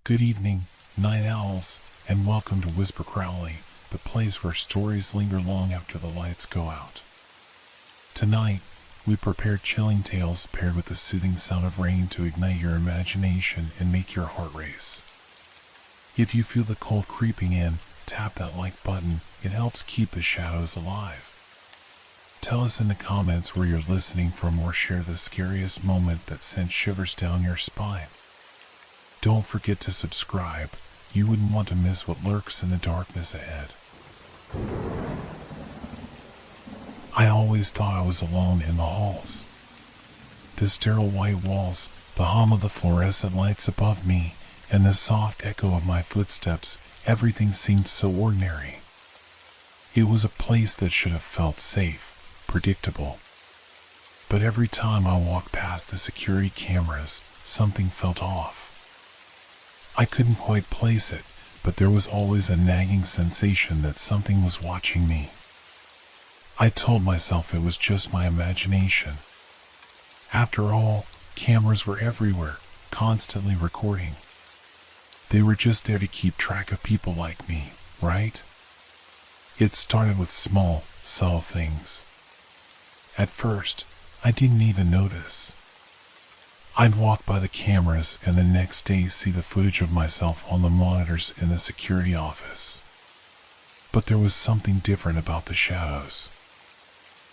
Good evening, night owls, and welcome to Whisper Crowley, the place where stories linger long after the lights go out. Tonight, we prepared chilling tales paired with the soothing sound of rain to ignite your imagination and make your heart race. If you feel the cold creeping in, tap that like button. It helps keep the shadows alive. Tell us in the comments where you're listening from or share the scariest moment that sent shivers down your spine. Don't forget to subscribe. You wouldn't want to miss what lurks in the darkness ahead. I always thought I was alone in the halls. The sterile white walls, the hum of the fluorescent lights above me, and the soft echo of my footsteps, everything seemed so ordinary. It was a place that should have felt safe, predictable. But every time I walked past the security cameras, something felt off. I couldn't quite place it, but there was always a nagging sensation that something was watching me. I told myself it was just my imagination. After all, cameras were everywhere, constantly recording. They were just there to keep track of people like me, right? It started with small, subtle things. At first, I didn't even notice. I'd walk by the cameras and the next day see the footage of myself on the monitors in the security office. But there was something different about the shadows.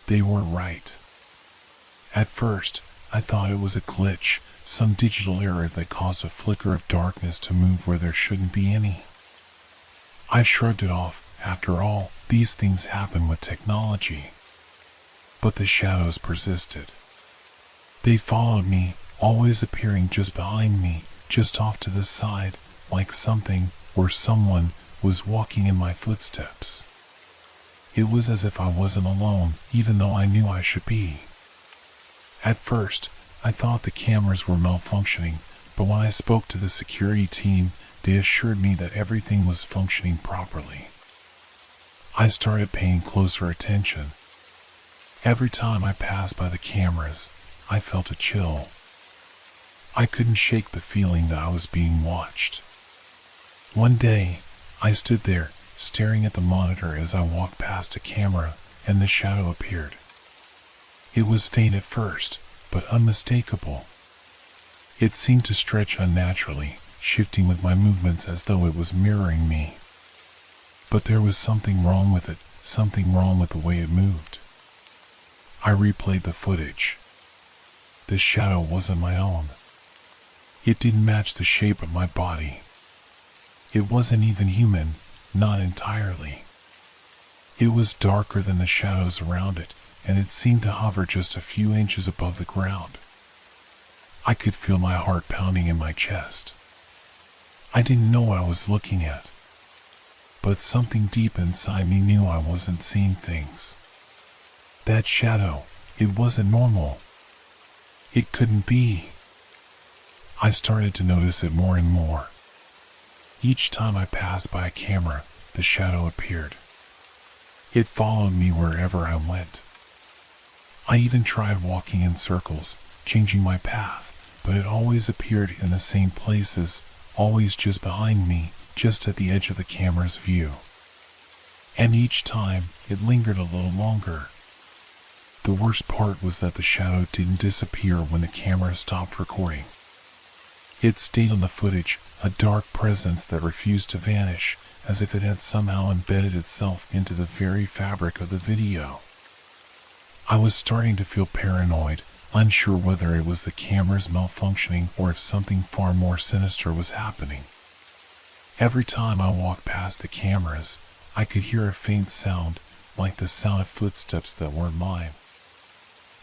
They weren't right. At first, I thought it was a glitch, some digital error that caused a flicker of darkness to move where there shouldn't be any. I shrugged it off. After all, these things happen with technology. But the shadows persisted. They followed me, always appearing just behind me, just off to the side, like something or someone was walking in my footsteps. It was as if I wasn't alone, even though I knew I should be. At first, I thought the cameras were malfunctioning, but when I spoke to the security team, they assured me that everything was functioning properly. I started paying closer attention. Every time I passed by the cameras, I felt a chill. I couldn't shake the feeling that I was being watched. One day, I stood there, staring at the monitor as I walked past a camera, and the shadow appeared. It was faint at first, but unmistakable. It seemed to stretch unnaturally, shifting with my movements as though it was mirroring me. But there was something wrong with it, something wrong with the way it moved. I replayed the footage. The shadow wasn't my own. It didn't match the shape of my body. It wasn't even human, not entirely. It was darker than the shadows around it, and it seemed to hover just a few inches above the ground. I could feel my heart pounding in my chest. I didn't know what I was looking at, but something deep inside me knew I wasn't seeing things. That shadow, it wasn't normal. It couldn't be. I started to notice it more and more. Each time I passed by a camera, the shadow appeared. It followed me wherever I went. I even tried walking in circles, changing my path, but it always appeared in the same places, always just behind me, just at the edge of the camera's view. And each time, it lingered a little longer. The worst part was that the shadow didn't disappear when the camera stopped recording. It stayed on the footage, a dark presence that refused to vanish, as if it had somehow embedded itself into the very fabric of the video. I was starting to feel paranoid, unsure whether it was the cameras malfunctioning or if something far more sinister was happening. Every time I walked past the cameras, I could hear a faint sound, like the sound of footsteps that weren't mine.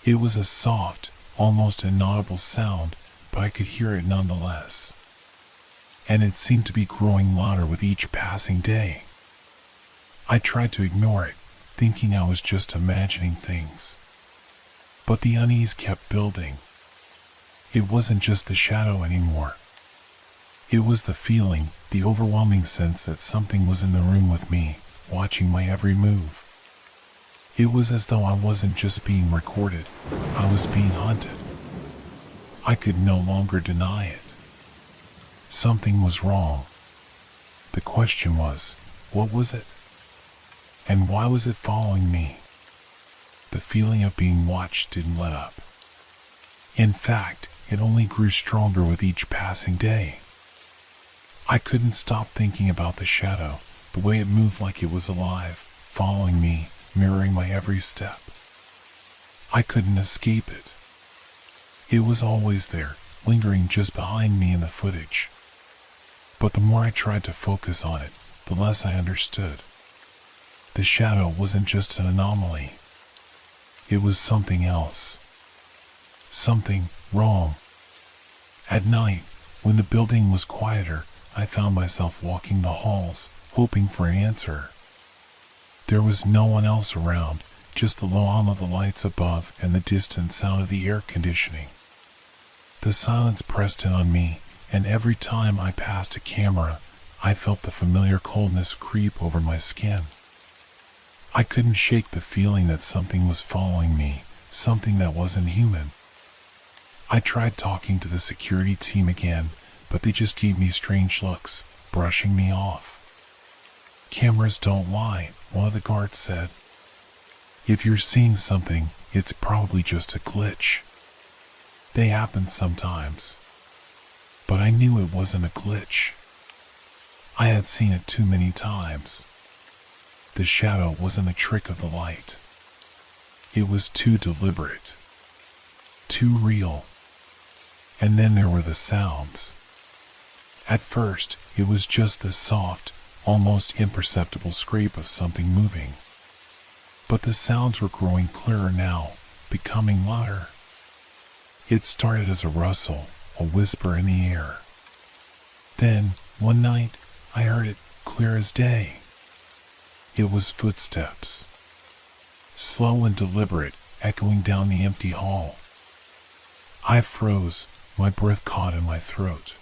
It was a soft, almost inaudible sound, but I could hear it nonetheless. And it seemed to be growing louder with each passing day. I tried to ignore it, thinking I was just imagining things. But the unease kept building. It wasn't just the shadow anymore. It was the feeling, the overwhelming sense that something was in the room with me, watching my every move. It was as though I wasn't just being recorded, I was being hunted. I could no longer deny it. Something was wrong. The question was, what was it? And why was it following me? The feeling of being watched didn't let up. In fact, it only grew stronger with each passing day. I couldn't stop thinking about the shadow, the way it moved like it was alive, following me, mirroring my every step. I couldn't escape it. It was always there, lingering just behind me in the footage. But the more I tried to focus on it, the less I understood. The shadow wasn't just an anomaly. It was something else. Something wrong. At night, when the building was quieter, I found myself walking the halls, hoping for an answer. There was no one else around, just the low hum of the lights above and the distant sound of the air conditioning. The silence pressed in on me, and every time I passed a camera, I felt the familiar coldness creep over my skin. I couldn't shake the feeling that something was following me, something that wasn't human. I tried talking to the security team again, but they just gave me strange looks, brushing me off. "Cameras don't lie," one of the guards said. "If you're seeing something, it's probably just a glitch. They happen sometimes." But I knew it wasn't a glitch. I had seen it too many times. The shadow wasn't a trick of the light. It was too deliberate. Too real. And then there were the sounds. At first, it was just the soft, almost imperceptible scrape of something moving. But the sounds were growing clearer now, becoming louder. It started as a rustle, a whisper in the air. Then, one night, I heard it clear as day. It was footsteps. Slow and deliberate, echoing down the empty hall. I froze, my breath caught in my throat.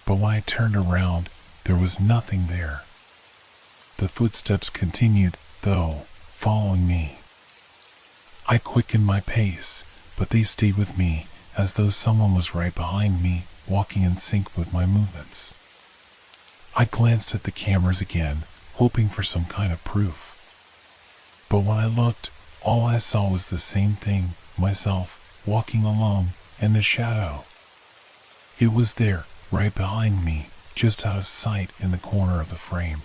But when I turned around, there was nothing there. The footsteps continued, though, following me. I quickened my pace, but they stayed with me, as though someone was right behind me, walking in sync with my movements. I glanced at the cameras again, hoping for some kind of proof. But when I looked, all I saw was the same thing, myself, walking alone, and the shadow. It was there, right behind me, just out of sight in the corner of the frame.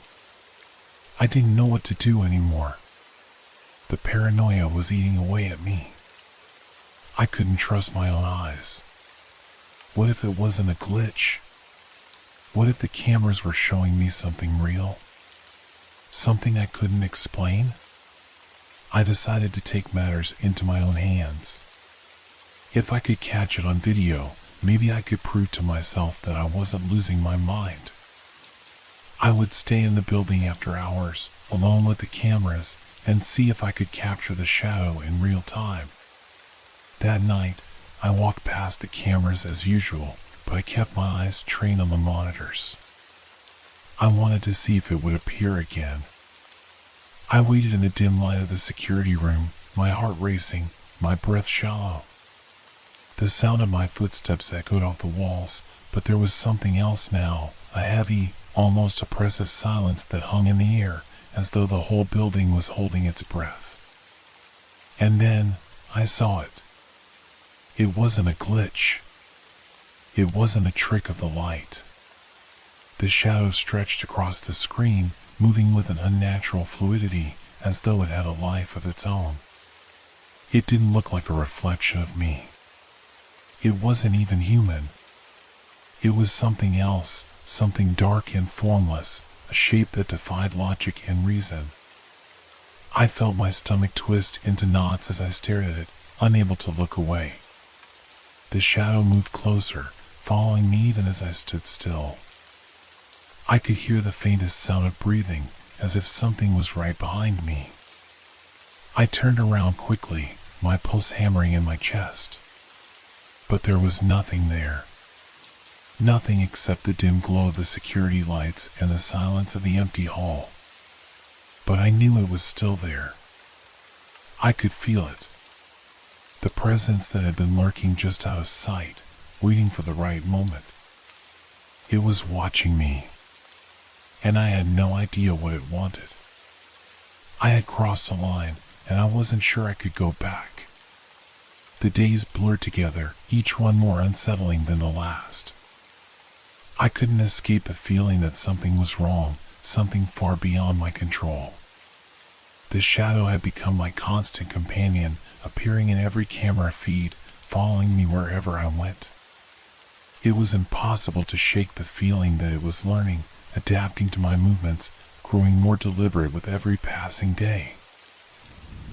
I didn't know what to do anymore. The paranoia was eating away at me. I couldn't trust my own eyes. What if it wasn't a glitch? What if the cameras were showing me something real? Something I couldn't explain? I decided to take matters into my own hands. If I could catch it on video, maybe I could prove to myself that I wasn't losing my mind. I would stay in the building after hours, alone with the cameras, and see if I could capture the shadow in real time. That night, I walked past the cameras as usual, but I kept my eyes trained on the monitors. I wanted to see if it would appear again. I waited in the dim light of the security room, my heart racing, my breath shallow. The sound of my footsteps echoed off the walls, but there was something else now, a heavy, almost oppressive silence that hung in the air, as though the whole building was holding its breath. And then, I saw it. It wasn't a glitch. It wasn't a trick of the light. The shadow stretched across the screen, moving with an unnatural fluidity, as though it had a life of its own. It didn't look like a reflection of me. It wasn't even human. It was something else, something dark and formless, a shape that defied logic and reason. I felt my stomach twist into knots as I stared at it, unable to look away. The shadow moved closer, following me even as I stood still. I could hear the faintest sound of breathing, as if something was right behind me. I turned around quickly, my pulse hammering in my chest. But there was nothing there. Nothing except the dim glow of the security lights and the silence of the empty hall. But I knew it was still there. I could feel it. The presence that had been lurking just out of sight, waiting for the right moment. It was watching me, and I had no idea what it wanted. I had crossed a line, and I wasn't sure I could go back. The days blurred together, each one more unsettling than the last. I couldn't escape the feeling that something was wrong, something far beyond my control. The shadow had become my constant companion, appearing in every camera feed, following me wherever I went. It was impossible to shake the feeling that it was learning, adapting to my movements, growing more deliberate with every passing day.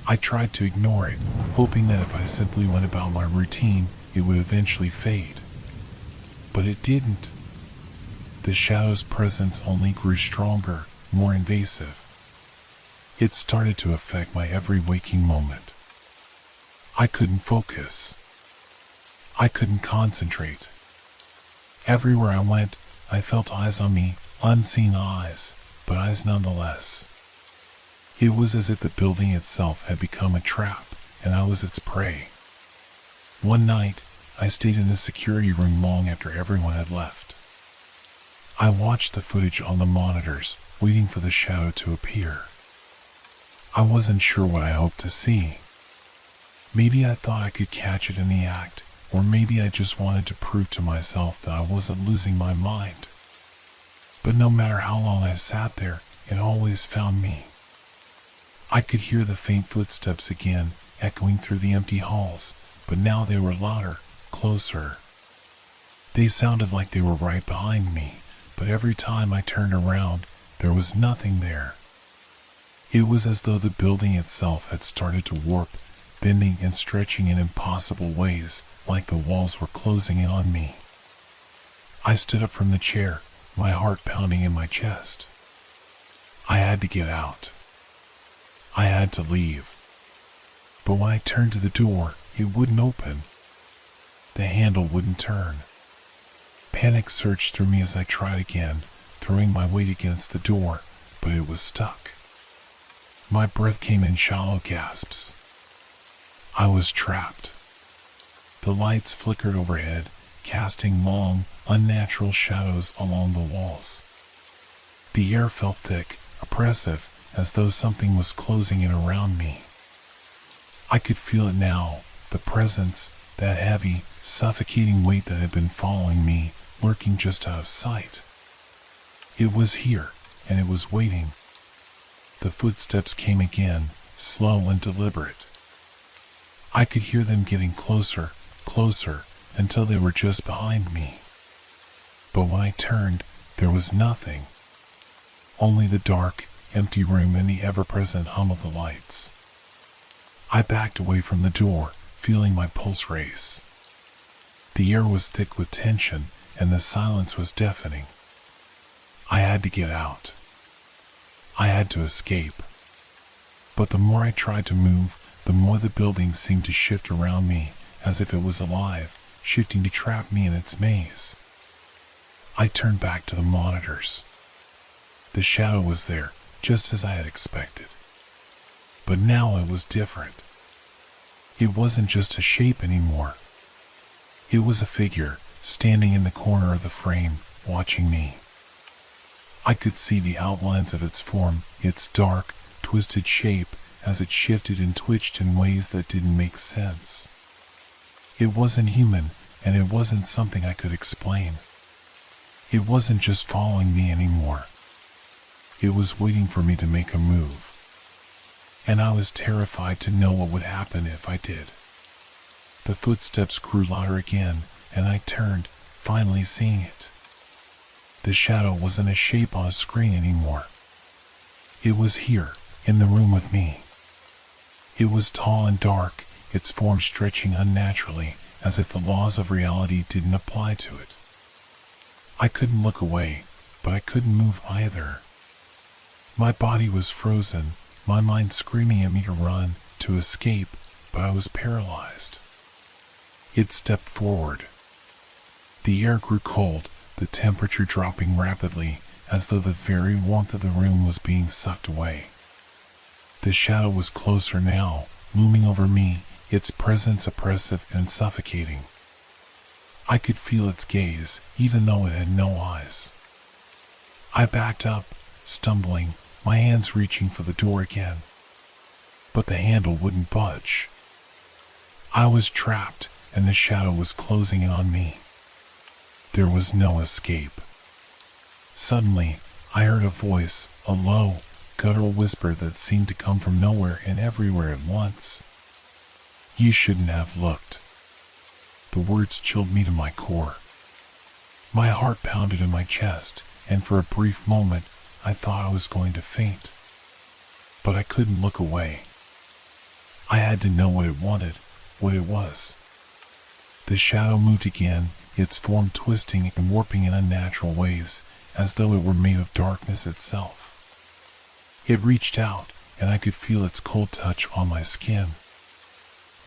I tried to ignore it, hoping that if I simply went about my routine, it would eventually fade. But it didn't. The shadow's presence only grew stronger, more invasive. It started to affect my every waking moment. I couldn't focus. I couldn't concentrate. Everywhere I went, I felt eyes on me, unseen eyes, but eyes nonetheless. It was as if the building itself had become a trap, and I was its prey. One night, I stayed in the security room long after everyone had left. I watched the footage on the monitors, waiting for the shadow to appear. I wasn't sure what I hoped to see. Maybe I thought I could catch it in the act, or maybe I just wanted to prove to myself that I wasn't losing my mind. But no matter how long I sat there, it always found me. I could hear the faint footsteps again, echoing through the empty halls, but now they were louder, closer. They sounded like they were right behind me, but every time I turned around, there was nothing there. It was as though the building itself had started to warp, bending and stretching in impossible ways, like the walls were closing in on me. I stood up from the chair, my heart pounding in my chest. I had to get out. I had to leave. But when I turned to the door, it wouldn't open. The handle wouldn't turn. Panic surged through me as I tried again, throwing my weight against the door, but it was stuck. My breath came in shallow gasps. I was trapped. The lights flickered overhead, casting long, unnatural shadows along the walls. The air felt thick, oppressive, as though something was closing in around me. I could feel it now, the presence, that heavy, suffocating weight that had been following me, lurking just out of sight. It was here, and it was waiting. The footsteps came again, slow and deliberate. I could hear them getting closer, closer, until they were just behind me. But when I turned, there was nothing. Only the dark, empty room and the ever-present hum of the lights. I backed away from the door, feeling my pulse race. The air was thick with tension, and the silence was deafening. I had to get out. I had to escape. But the more I tried to move, the more the building seemed to shift around me, as if it was alive, shifting to trap me in its maze. I turned back to the monitors. The shadow was there, just as I had expected. But now it was different. It wasn't just a shape anymore. It was a figure, standing in the corner of the frame, watching me. I could see the outlines of its form, its dark, twisted shape, as it shifted and twitched in ways that didn't make sense. It wasn't human, and it wasn't something I could explain. It wasn't just following me anymore. It was waiting for me to make a move. And I was terrified to know what would happen if I did. The footsteps grew louder again, and I turned, finally seeing it. The shadow wasn't a shape on a screen anymore. It was here, in the room with me. It was tall and dark, its form stretching unnaturally, as if the laws of reality didn't apply to it. I couldn't look away, but I couldn't move either. My body was frozen, my mind screaming at me to run, to escape, but I was paralyzed. It stepped forward. The air grew cold, the temperature dropping rapidly, as though the very warmth of the room was being sucked away. The shadow was closer now, looming over me, its presence oppressive and suffocating. I could feel its gaze, even though it had no eyes. I backed up, stumbling, my hands reaching for the door again. But the handle wouldn't budge. I was trapped, and the shadow was closing in on me. There was no escape. Suddenly, I heard a voice, a low, guttural whisper that seemed to come from nowhere and everywhere at once. "You shouldn't have looked." The words chilled me to my core. My heart pounded in my chest, and for a brief moment, I thought I was going to faint. But I couldn't look away. I had to know what it wanted, what it was. The shadow moved again, its form twisting and warping in unnatural ways, as though it were made of darkness itself. It reached out, and I could feel its cold touch on my skin.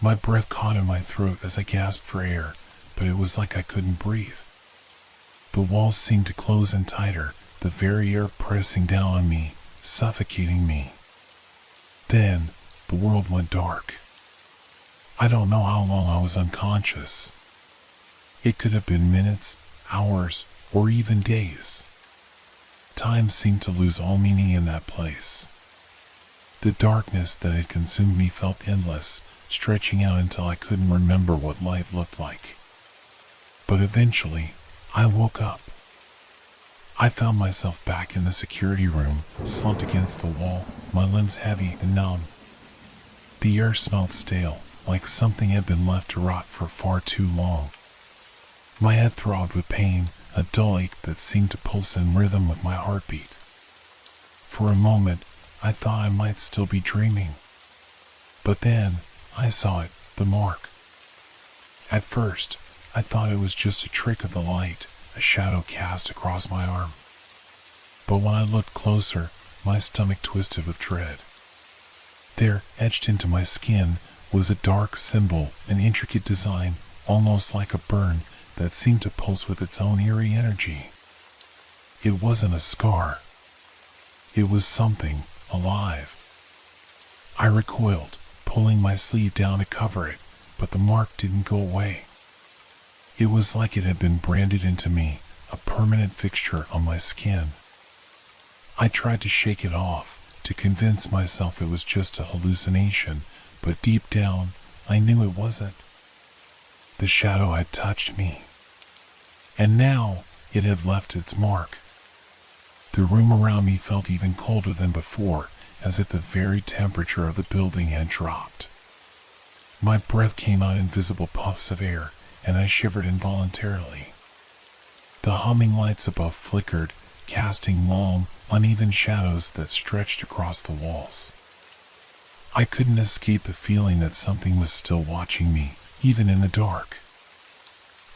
My breath caught in my throat as I gasped for air, but it was like I couldn't breathe. The walls seemed to close in tighter, the very air pressing down on me, suffocating me. Then, the world went dark. I don't know how long I was unconscious. It could have been minutes, hours, or even days. Time seemed to lose all meaning in that place. The darkness that had consumed me felt endless, stretching out until I couldn't remember what life looked like. But eventually, I woke up. I found myself back in the security room, slumped against the wall, my limbs heavy and numb. The air smelled stale, like something had been left to rot for far too long. My head throbbed with pain, a dull ache that seemed to pulse in rhythm with my heartbeat. For a moment, I thought I might still be dreaming. But then, I saw it, the mark. At first, I thought it was just a trick of the light, a shadow cast across my arm. But when I looked closer, my stomach twisted with dread. There, etched into my skin, was a dark symbol, an intricate design, almost like a burn, that seemed to pulse with its own eerie energy. It wasn't a scar. It was something alive. I recoiled, pulling my sleeve down to cover it, but the mark didn't go away. It was like it had been branded into me, a permanent fixture on my skin. I tried to shake it off, to convince myself it was just a hallucination, but deep down, I knew it wasn't. The shadow had touched me. And now, it had left its mark. The room around me felt even colder than before, as if the very temperature of the building had dropped. My breath came out in visible puffs of air, and I shivered involuntarily. The humming lights above flickered, casting long, uneven shadows that stretched across the walls. I couldn't escape the feeling that something was still watching me, even in the dark.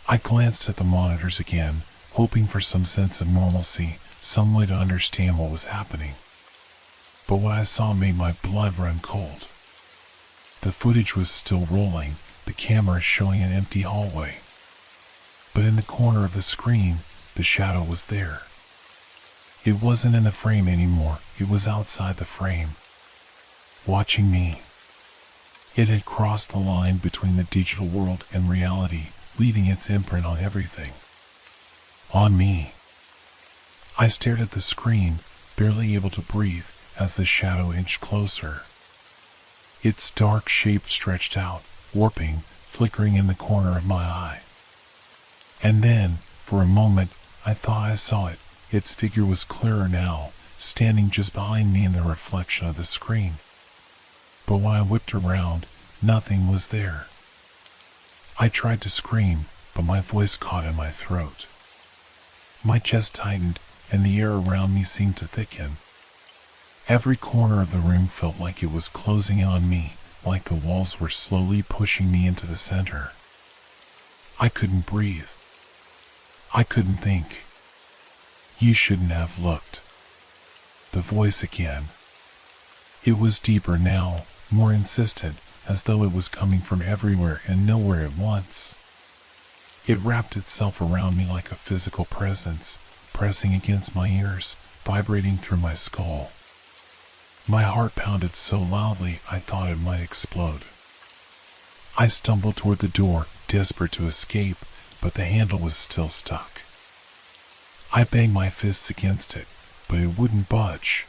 I glanced at the monitors again, hoping for some sense of normalcy, some way to understand what was happening. But what I saw made my blood run cold. The footage was still rolling, the camera showing an empty hallway. But in the corner of the screen, the shadow was there. It wasn't in the frame anymore, it was outside the frame, watching me. It had crossed the line between the digital world and reality, leaving its imprint on everything. On me. I stared at the screen, barely able to breathe, as the shadow inched closer. Its dark shape stretched out, warping, flickering in the corner of my eye. And then, for a moment, I thought I saw it. Its figure was clearer now, standing just behind me in the reflection of the screen. But when I whipped around, nothing was there. I tried to scream, but my voice caught in my throat. My chest tightened, and the air around me seemed to thicken. Every corner of the room felt like it was closing in on me, like the walls were slowly pushing me into the center. I couldn't breathe. I couldn't think. "You shouldn't have looked." The voice again. It was deeper now, more insistent, as though it was coming from everywhere and nowhere at once. It wrapped itself around me like a physical presence, pressing against my ears, vibrating through my skull. My heart pounded so loudly I thought it might explode. I stumbled toward the door, desperate to escape, but the handle was still stuck. I banged my fists against it, but it wouldn't budge.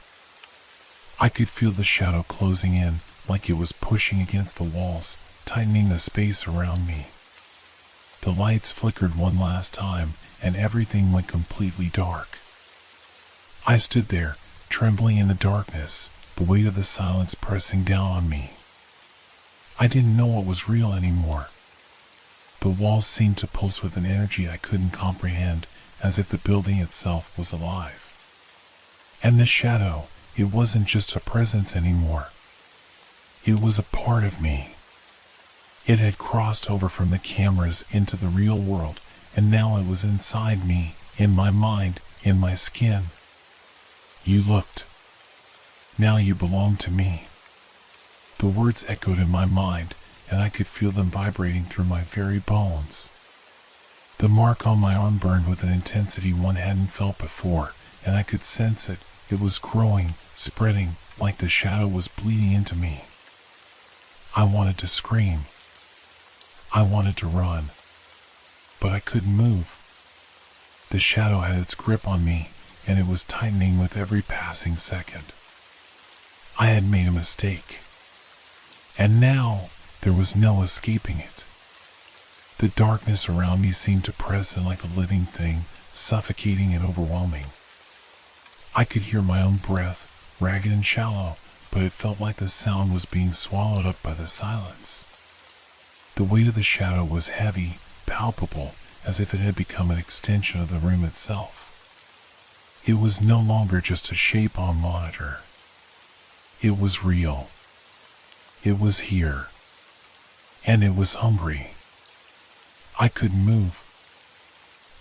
I could feel the shadow closing in, like it was pushing against the walls, tightening the space around me. The lights flickered one last time, and everything went completely dark. I stood there, trembling in the darkness, the weight of the silence pressing down on me. I didn't know what was real anymore. The walls seemed to pulse with an energy I couldn't comprehend, as if the building itself was alive. And the shadow, it wasn't just a presence anymore. It was a part of me. It had crossed over from the cameras into the real world, and now it was inside me, in my mind, in my skin. You looked. Now you belong to me. The words echoed in my mind, and I could feel them vibrating through my very bones. The mark on my arm burned with an intensity one hadn't felt before, and I could sense it. It was growing, spreading, like the shadow was bleeding into me. I wanted to scream. I wanted to run. But I couldn't move. The shadow had its grip on me, and it was tightening with every passing second. I had made a mistake. And now, there was no escaping it. The darkness around me seemed to press in like a living thing, suffocating and overwhelming. I could hear my own breath, ragged and shallow, but it felt like the sound was being swallowed up by the silence. The weight of the shadow was heavy, palpable, as if it had become an extension of the room itself. It was no longer just a shape on monitor. It was real. It was here. And it was hungry. I couldn't move.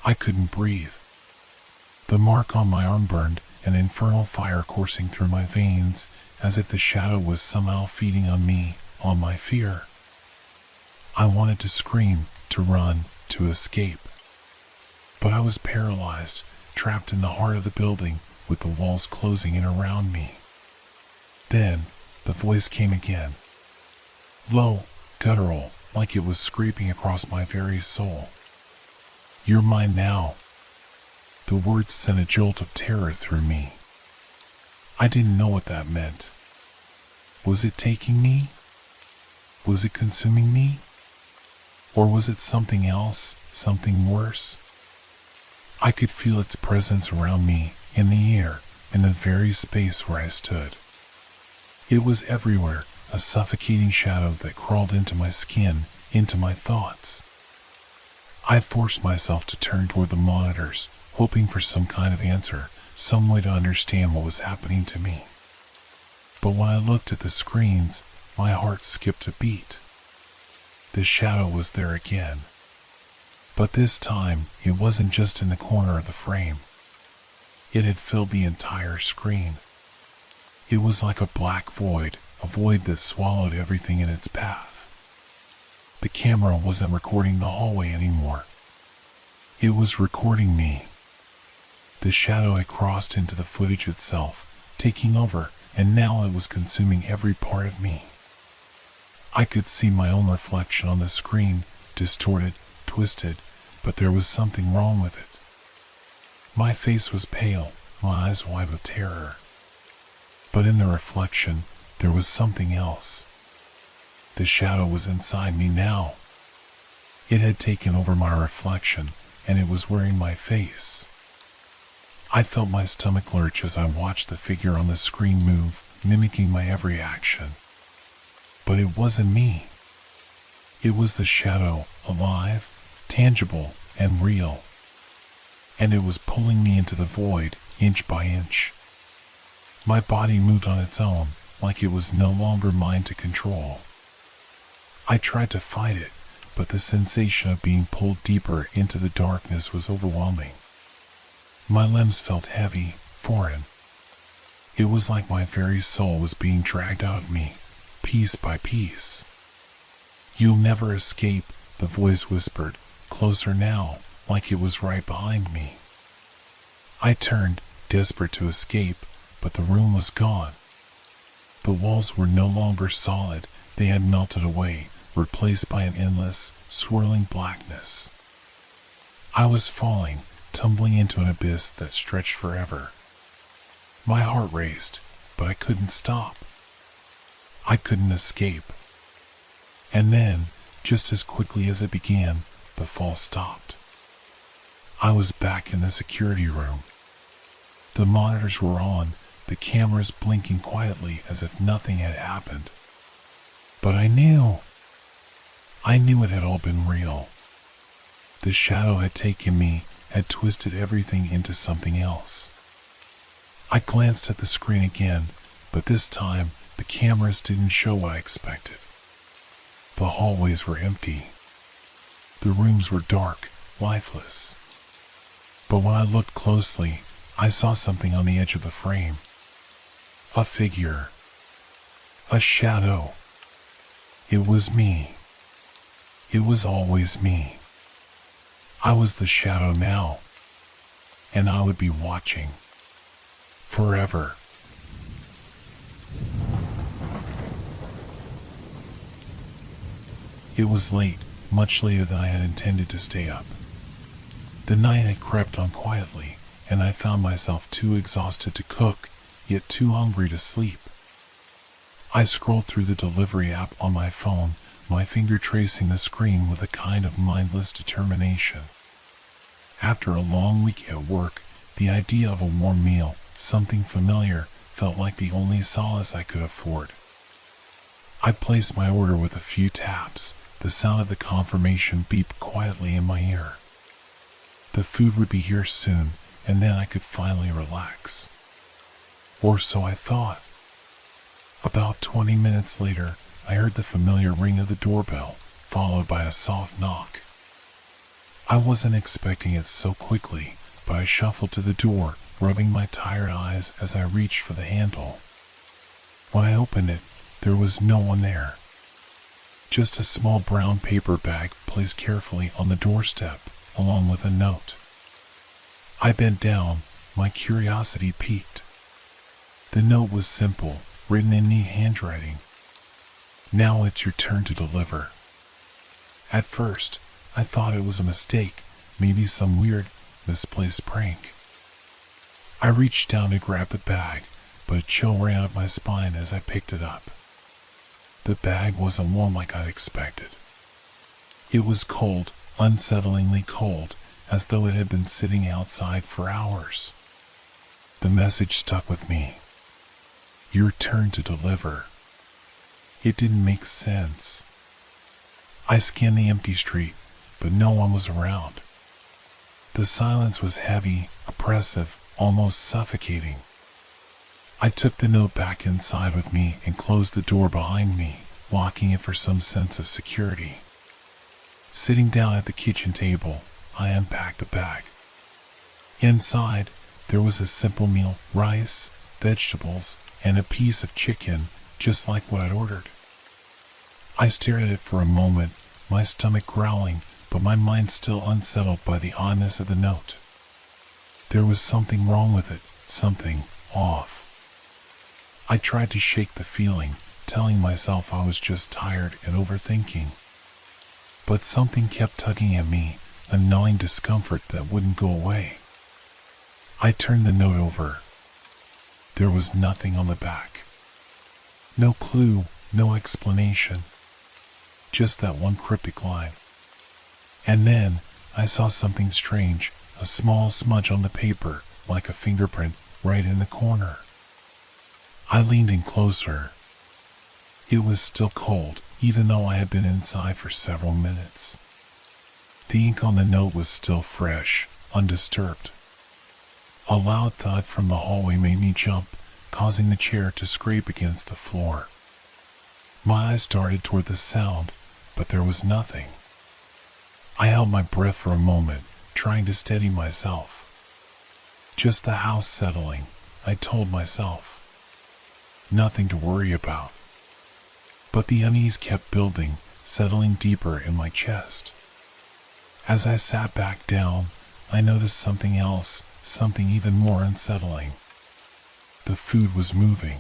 I couldn't breathe. The mark on my arm burned, an infernal fire coursing through my veins, as if the shadow was somehow feeding on me, on my fear. I wanted to scream, to run, to escape. But I was paralyzed, trapped in the heart of the building, with the walls closing in around me. Then, the voice came again. Low, guttural, like it was scraping across my very soul. You're mine now. The words sent a jolt of terror through me. I didn't know what that meant. Was it taking me? Was it consuming me? Or was it something else, something worse? I could feel its presence around me, in the air, in the very space where I stood. It was everywhere, a suffocating shadow that crawled into my skin, into my thoughts. I forced myself to turn toward the monitors, hoping for some kind of answer, some way to understand what was happening to me. But when I looked at the screens, my heart skipped a beat. The shadow was there again. But this time, it wasn't just in the corner of the frame. It had filled the entire screen. It was like a black void, a void that swallowed everything in its path. The camera wasn't recording the hallway anymore. It was recording me. The shadow had crossed into the footage itself, taking over, and now it was consuming every part of me. I could see my own reflection on the screen, distorted, twisted, but there was something wrong with it. My face was pale, my eyes wide with terror. But in the reflection, there was something else. The shadow was inside me now. It had taken over my reflection, and it was wearing my face. I felt my stomach lurch as I watched the figure on the screen move, mimicking my every action. But it wasn't me. It was the shadow, alive, tangible, and real. And it was pulling me into the void, inch by inch. My body moved on its own, like it was no longer mine to control. I tried to fight it, but the sensation of being pulled deeper into the darkness was overwhelming. My limbs felt heavy, foreign. It was like my very soul was being dragged out of me, piece by piece. You'll never escape, the voice whispered, closer now, like it was right behind me. I turned, desperate to escape, but the room was gone. The walls were no longer solid, they had melted away, replaced by an endless, swirling blackness. I was falling, tumbling into an abyss that stretched forever. My heart raced, but I couldn't stop. I couldn't escape. And then, just as quickly as it began, the fall stopped. I was back in the security room. The monitors were on, the cameras blinking quietly as if nothing had happened. But I knew it had all been real. The shadow had taken me, had twisted everything into something else. I glanced at the screen again, but this time the cameras didn't show what I expected. The hallways were empty. The rooms were dark, lifeless. But when I looked closely, I saw something on the edge of the frame. A figure. A shadow. It was me. It was always me. I was the shadow now, and I would be watching. Forever. It was late, much later than I had intended to stay up. The night had crept on quietly, and I found myself too exhausted to cook, yet too hungry to sleep. I scrolled through the delivery app on my phone, my finger tracing the screen with a kind of mindless determination. After a long week at work, the idea of a warm meal, something familiar, felt like the only solace I could afford. I placed my order with a few taps. The sound of the confirmation beeped quietly in my ear. The food would be here soon, and then I could finally relax. Or so I thought. About 20 minutes later, I heard the familiar ring of the doorbell, followed by a soft knock. I wasn't expecting it so quickly, but I shuffled to the door, rubbing my tired eyes as I reached for the handle. When I opened it, there was no one there. Just a small brown paper bag placed carefully on the doorstep, along with a note. I bent down, my curiosity piqued. The note was simple, written in neat handwriting. Now it's your turn to deliver. At first, I thought it was a mistake, maybe some weird, misplaced prank. I reached down to grab the bag, but a chill ran up my spine as I picked it up. The bag wasn't warm like I'd expected. It was cold, unsettlingly cold, as though it had been sitting outside for hours. The message stuck with me. Your turn to deliver. It didn't make sense. I scanned the empty street, but no one was around. The silence was heavy, oppressive, almost suffocating. I took the note back inside with me and closed the door behind me, locking it for some sense of security. Sitting down at the kitchen table, I unpacked the bag. Inside, there was a simple meal, rice, vegetables, and a piece of chicken, just like what I'd ordered. I stared at it for a moment, my stomach growling, but my mind still unsettled by the oddness of the note. There was something wrong with it, something off. I tried to shake the feeling, telling myself I was just tired and overthinking. But something kept tugging at me, a gnawing discomfort that wouldn't go away. I turned the note over. There was nothing on the back. No clue, no explanation. Just that one cryptic line. And then, I saw something strange, a small smudge on the paper, like a fingerprint, right in the corner. I leaned in closer. It was still cold, even though I had been inside for several minutes. The ink on the note was still fresh, undisturbed. A loud thud from the hallway made me jump, causing the chair to scrape against the floor. My eyes darted toward the sound, but there was nothing. I held my breath for a moment, trying to steady myself. Just the house settling, I told myself. Nothing to worry about. But the unease kept building, settling deeper in my chest. As I sat back down, I noticed something else, something even more unsettling. The food was moving.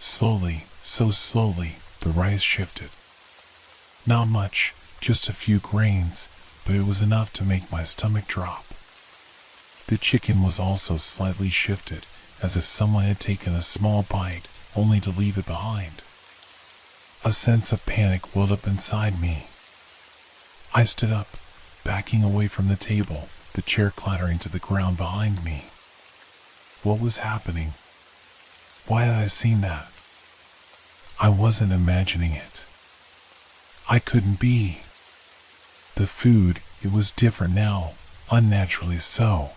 Slowly, so slowly, the rice shifted. Not much, just a few grains, but it was enough to make my stomach drop. The chicken was also slightly shifted, as if someone had taken a small bite, only to leave it behind. A sense of panic welled up inside me. I stood up, backing away from the table, the chair clattering to the ground behind me. What was happening? Why had I seen that? I wasn't imagining it. I couldn't be. The food, it was different now, unnaturally so.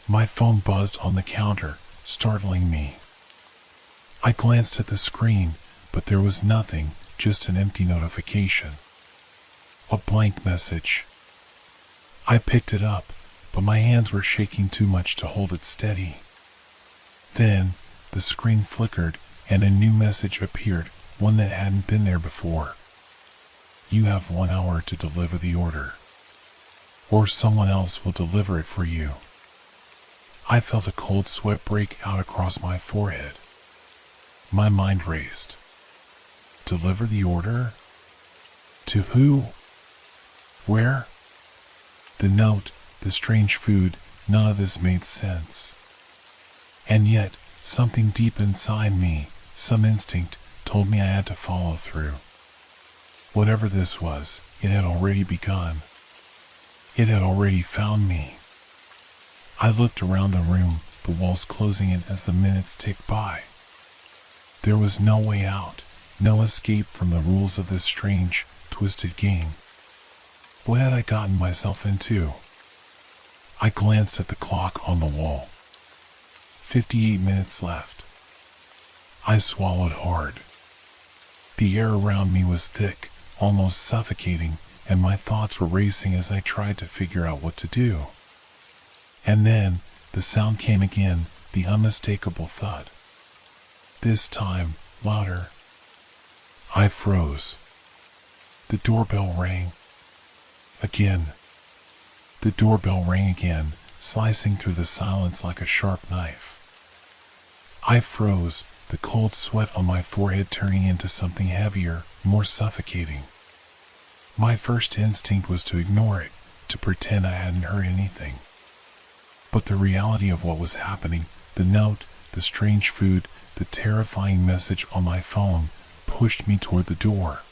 My phone buzzed on the counter, startling me. I glanced at the screen, but there was nothing, just an empty notification. A blank message. I picked it up, but my hands were shaking too much to hold it steady. Then, the screen flickered, and a new message appeared, one that hadn't been there before. You have 1 hour to deliver the order, or someone else will deliver it for you. I felt a cold sweat break out across my forehead. My mind raced. Deliver the order? To who? Where? The note, the strange food, none of this made sense. And yet, something deep inside me, some instinct, told me I had to follow through. Whatever this was, it had already begun. It had already found me. I looked around the room, the walls closing in as the minutes ticked by. There was no way out, no escape from the rules of this strange, twisted game. What had I gotten myself into? I glanced at the clock on the wall. 58 minutes left. I swallowed hard. The air around me was thick, almost suffocating, and my thoughts were racing as I tried to figure out what to do. And then, the sound came again, the unmistakable thud. This time, louder. I froze. The doorbell rang. Again. The doorbell rang again, slicing through the silence like a sharp knife. I froze, the cold sweat on my forehead turning into something heavier, more suffocating. My first instinct was to ignore it, to pretend I hadn't heard anything. But the reality of what was happening, the note, the strange food, the terrifying message on my phone, pushed me toward the door.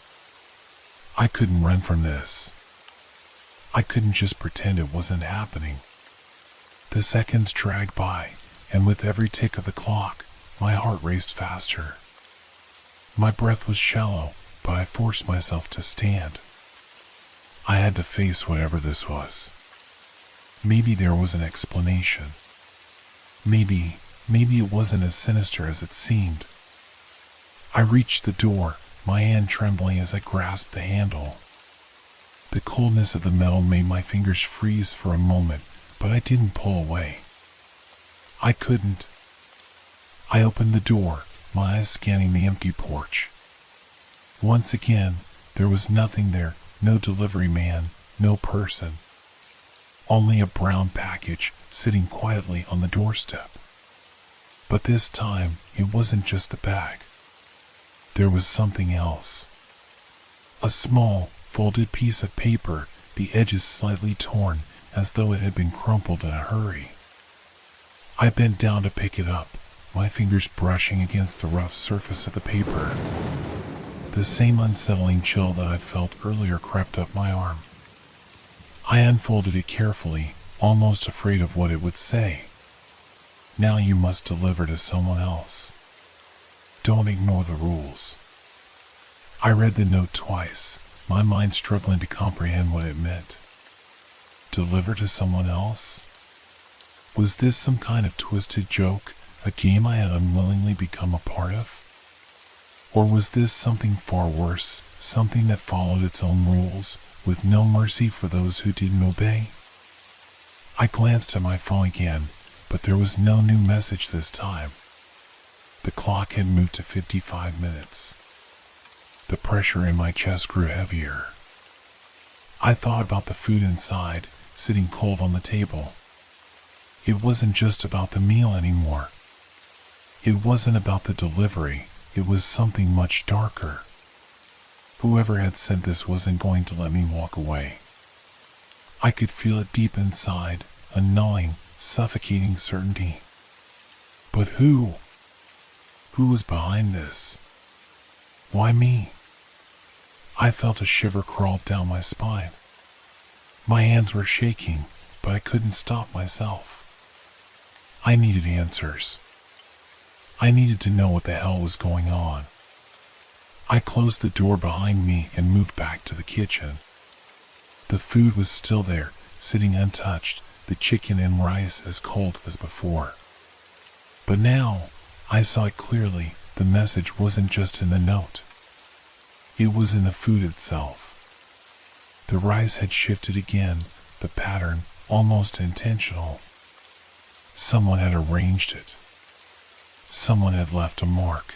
I couldn't run from this. I couldn't just pretend it wasn't happening. The seconds dragged by, and with every tick of the clock, my heart raced faster. My breath was shallow, but I forced myself to stand. I had to face whatever this was. Maybe there was an explanation. Maybe it wasn't as sinister as it seemed. I reached the door, my hand trembling as I grasped the handle. The coldness of the metal made my fingers freeze for a moment, but I didn't pull away. I couldn't. I opened the door, my eyes scanning the empty porch. Once again, there was nothing there, no delivery man, no person. Only a brown package sitting quietly on the doorstep. But this time, it wasn't just a bag. There was something else. A small, folded piece of paper, the edges slightly torn, as though it had been crumpled in a hurry. I bent down to pick it up, my fingers brushing against the rough surface of the paper. The same unsettling chill that I'd felt earlier crept up my arm. I unfolded it carefully, almost afraid of what it would say. Now you must deliver to someone else. Don't ignore the rules. I read the note twice, my mind struggling to comprehend what it meant. Deliver to someone else? Was this some kind of twisted joke, a game I had unwillingly become a part of? Or was this something far worse, something that followed its own rules, with no mercy for those who didn't obey? I glanced at my phone again, but there was no new message this time. The clock had moved to 55 minutes. The pressure in my chest grew heavier. I thought about the food inside, sitting cold on the table. It wasn't just about the meal anymore. It wasn't about the delivery, it was something much darker. Whoever had sent this wasn't going to let me walk away. I could feel it deep inside, a gnawing, suffocating certainty. But who? Who was behind this? Why me? I felt a shiver crawl down my spine. My hands were shaking, but I couldn't stop myself. I needed answers. I needed to know what the hell was going on. I closed the door behind me and moved back to the kitchen. The food was still there, sitting untouched, the chicken and rice as cold as before. But now, I saw it clearly. The message wasn't just in the note. It was in the food itself. The rice had shifted again, the pattern almost intentional. Someone had arranged it. Someone had left a mark.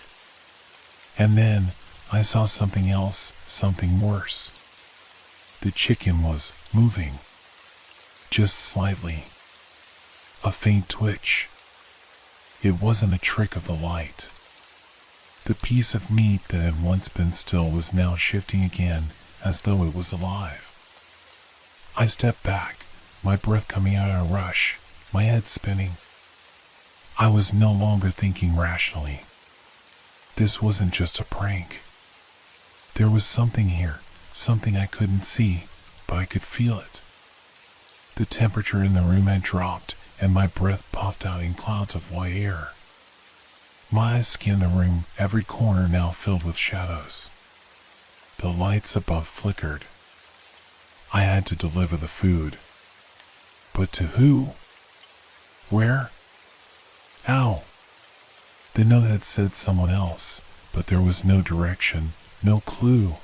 And then I saw something else, something worse. The chicken was moving. Just slightly. A faint twitch. It wasn't a trick of the light. The piece of meat that had once been still was now shifting again, as though it was alive. I stepped back, my breath coming out in a rush, my head spinning. I was no longer thinking rationally. This wasn't just a prank. There was something here, something I couldn't see, but I could feel it. The temperature in the room had dropped, and my breath puffed out in clouds of white air. My eyes scanned the room, every corner now filled with shadows. The lights above flickered. I had to deliver the food. But to who? Where? How? The note had said someone else, but there was no direction, no clue.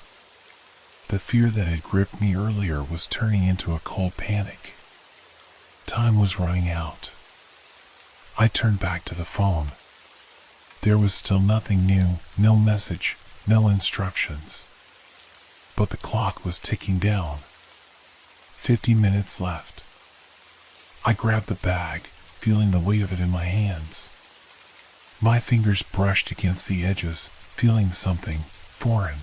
The fear that had gripped me earlier was turning into a cold panic. Time was running out. I turned back to the phone. There was still nothing new, no message, no instructions. But the clock was ticking down. 50 minutes left. I grabbed the bag, feeling the weight of it in my hands. My fingers brushed against the edges, feeling something foreign.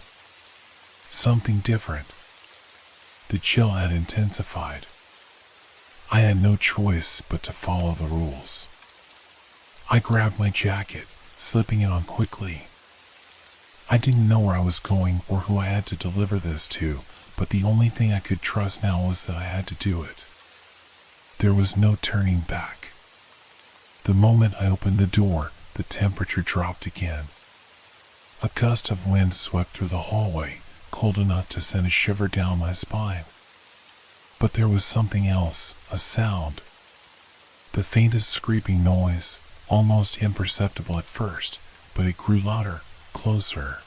Something different. The chill had intensified. I had no choice but to follow the rules. I grabbed my jacket, slipping it on quickly. I didn't know where I was going or who I had to deliver this to, but the only thing I could trust now was that I had to do it. There was no turning back. The moment I opened the door, the temperature dropped again. A gust of wind swept through the hallway, cold enough to send a shiver down my spine. But there was something else, a sound. The faintest scraping noise, almost imperceptible at first, but it grew louder, closer.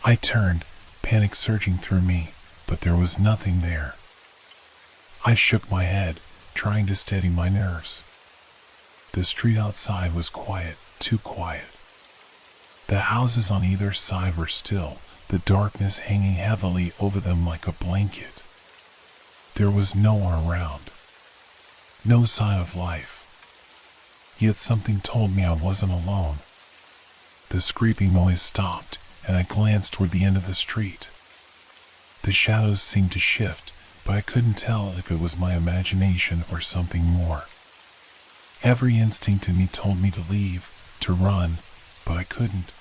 I turned, panic surging through me, but there was nothing there. I shook my head, trying to steady my nerves. The street outside was quiet, too quiet. The houses on either side were still, the darkness hanging heavily over them like a blanket. There was no one around. No sign of life. Yet something told me I wasn't alone. The scraping noise stopped, and I glanced toward the end of the street. The shadows seemed to shift, but I couldn't tell if it was my imagination or something more. Every instinct in me told me to leave, to run, but I couldn't.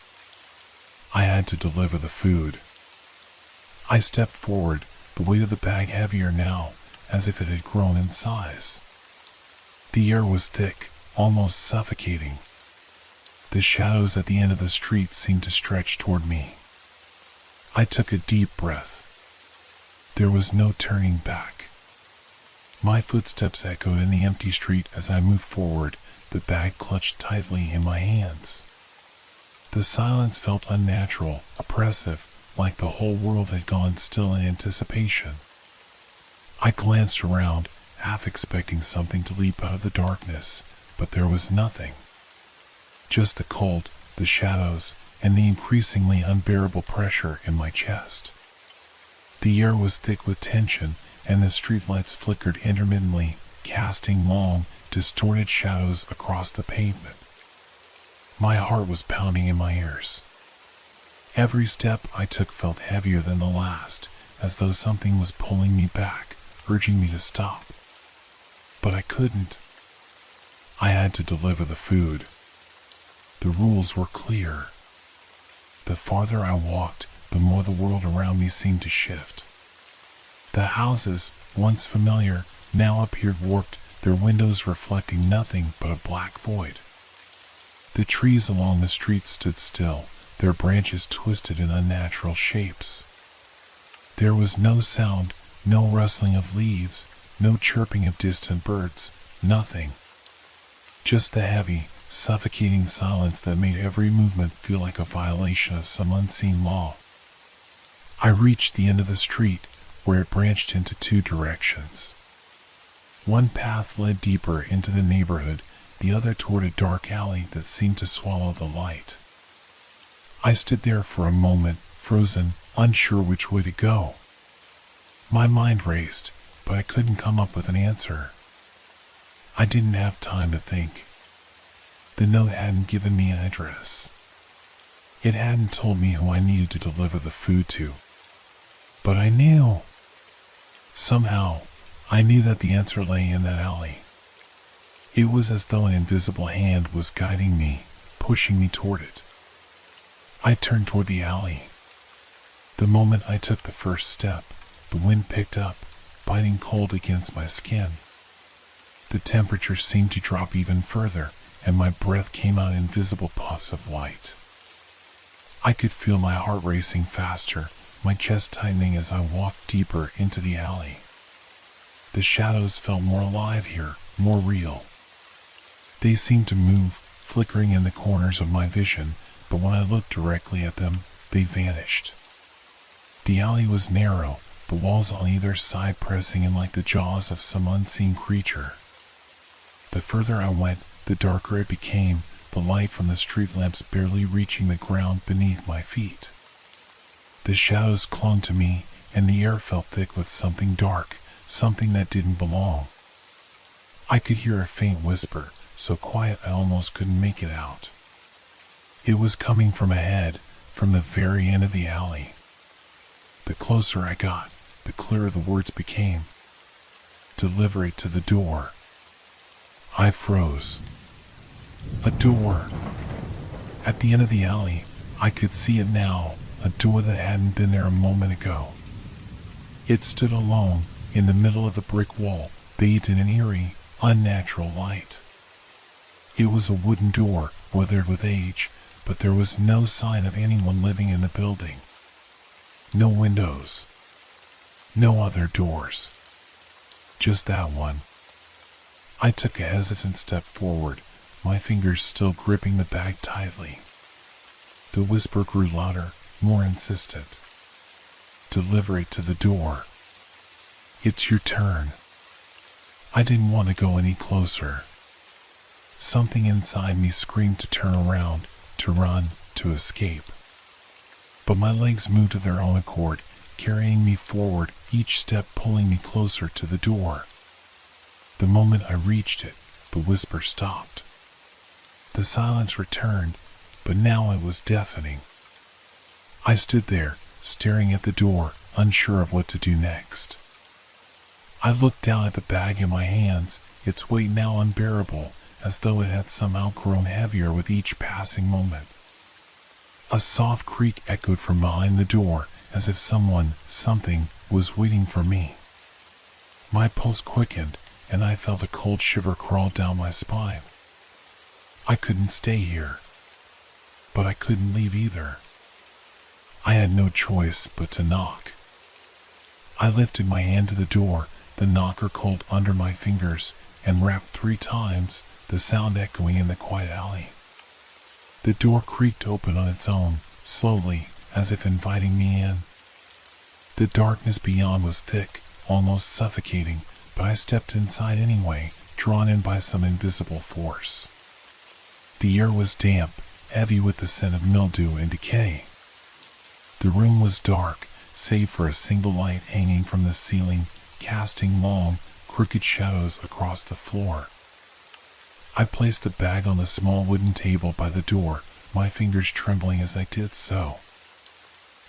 I had to deliver the food. I stepped forward, the weight of the bag heavier now, as if it had grown in size. The air was thick, almost suffocating. The shadows at the end of the street seemed to stretch toward me. I took a deep breath. There was no turning back. My footsteps echoed in the empty street as I moved forward, the bag clutched tightly in my hands. The silence felt unnatural, oppressive, like the whole world had gone still in anticipation. I glanced around, half expecting something to leap out of the darkness, but there was nothing. Just the cold, the shadows, and the increasingly unbearable pressure in my chest. The air was thick with tension, and the streetlights flickered intermittently, casting long, distorted shadows across the pavement. My heart was pounding in my ears. Every step I took felt heavier than the last, as though something was pulling me back, urging me to stop. But I couldn't. I had to deliver the food. The rules were clear. The farther I walked, the more the world around me seemed to shift. The houses, once familiar, now appeared warped, their windows reflecting nothing but a black void. The trees along the street stood still, their branches twisted in unnatural shapes. There was no sound, no rustling of leaves, no chirping of distant birds, nothing. Just the heavy, suffocating silence that made every movement feel like a violation of some unseen law. I reached the end of the street, where it branched into two directions. One path led deeper into the neighborhood, the other toward a dark alley that seemed to swallow the light. I stood there for a moment, frozen, unsure which way to go. My mind raced, but I couldn't come up with an answer. I didn't have time to think. The note hadn't given me an address. It hadn't told me who I needed to deliver the food to. But I knew. Somehow, I knew that the answer lay in that alley. It was as though an invisible hand was guiding me, pushing me toward it. I turned toward the alley. The moment I took the first step, the wind picked up, biting cold against my skin. The temperature seemed to drop even further, and my breath came out in visible puffs of light. I could feel my heart racing faster, my chest tightening as I walked deeper into the alley. The shadows felt more alive here, more real. They seemed to move, flickering in the corners of my vision, but when I looked directly at them, they vanished. The alley was narrow, the walls on either side pressing in like the jaws of some unseen creature. The further I went, the darker it became, the light from the street lamps barely reaching the ground beneath my feet. The shadows clung to me, and the air felt thick with something dark, something that didn't belong. I could hear a faint whisper, so quiet I almost couldn't make it out. It was coming from ahead, from the very end of the alley. The closer I got, the clearer the words became. Deliver it to the door. I froze. A door. At the end of the alley, I could see it now, a door that hadn't been there a moment ago. It stood alone, in the middle of the brick wall, bathed in an eerie, unnatural light. It was a wooden door, weathered with age, but there was no sign of anyone living in the building. No windows. No other doors. Just that one. I took a hesitant step forward, my fingers still gripping the bag tightly. The whisper grew louder, more insistent. Deliver it to the door. It's your turn. I didn't want to go any closer. Something inside me screamed to turn around, to run, to escape. But my legs moved of their own accord, carrying me forward, each step pulling me closer to the door. The moment I reached it, the whisper stopped. The silence returned, but now it was deafening. I stood there, staring at the door, unsure of what to do next. I looked down at the bag in my hands, its weight now unbearable, as though it had somehow grown heavier with each passing moment. A soft creak echoed from behind the door, as if someone, something, was waiting for me. My pulse quickened, and I felt a cold shiver crawl down my spine. I couldn't stay here, but I couldn't leave either. I had no choice but to knock. I lifted my hand to the door, the knocker cold under my fingers, and rapped 3 times, the sound echoing in the quiet alley. The door creaked open on its own, slowly, as if inviting me in. The darkness beyond was thick, almost suffocating, but I stepped inside anyway, drawn in by some invisible force. The air was damp, heavy with the scent of mildew and decay. The room was dark, save for a single light hanging from the ceiling, casting long, crooked shadows across the floor. I placed the bag on the small wooden table by the door, my fingers trembling as I did so.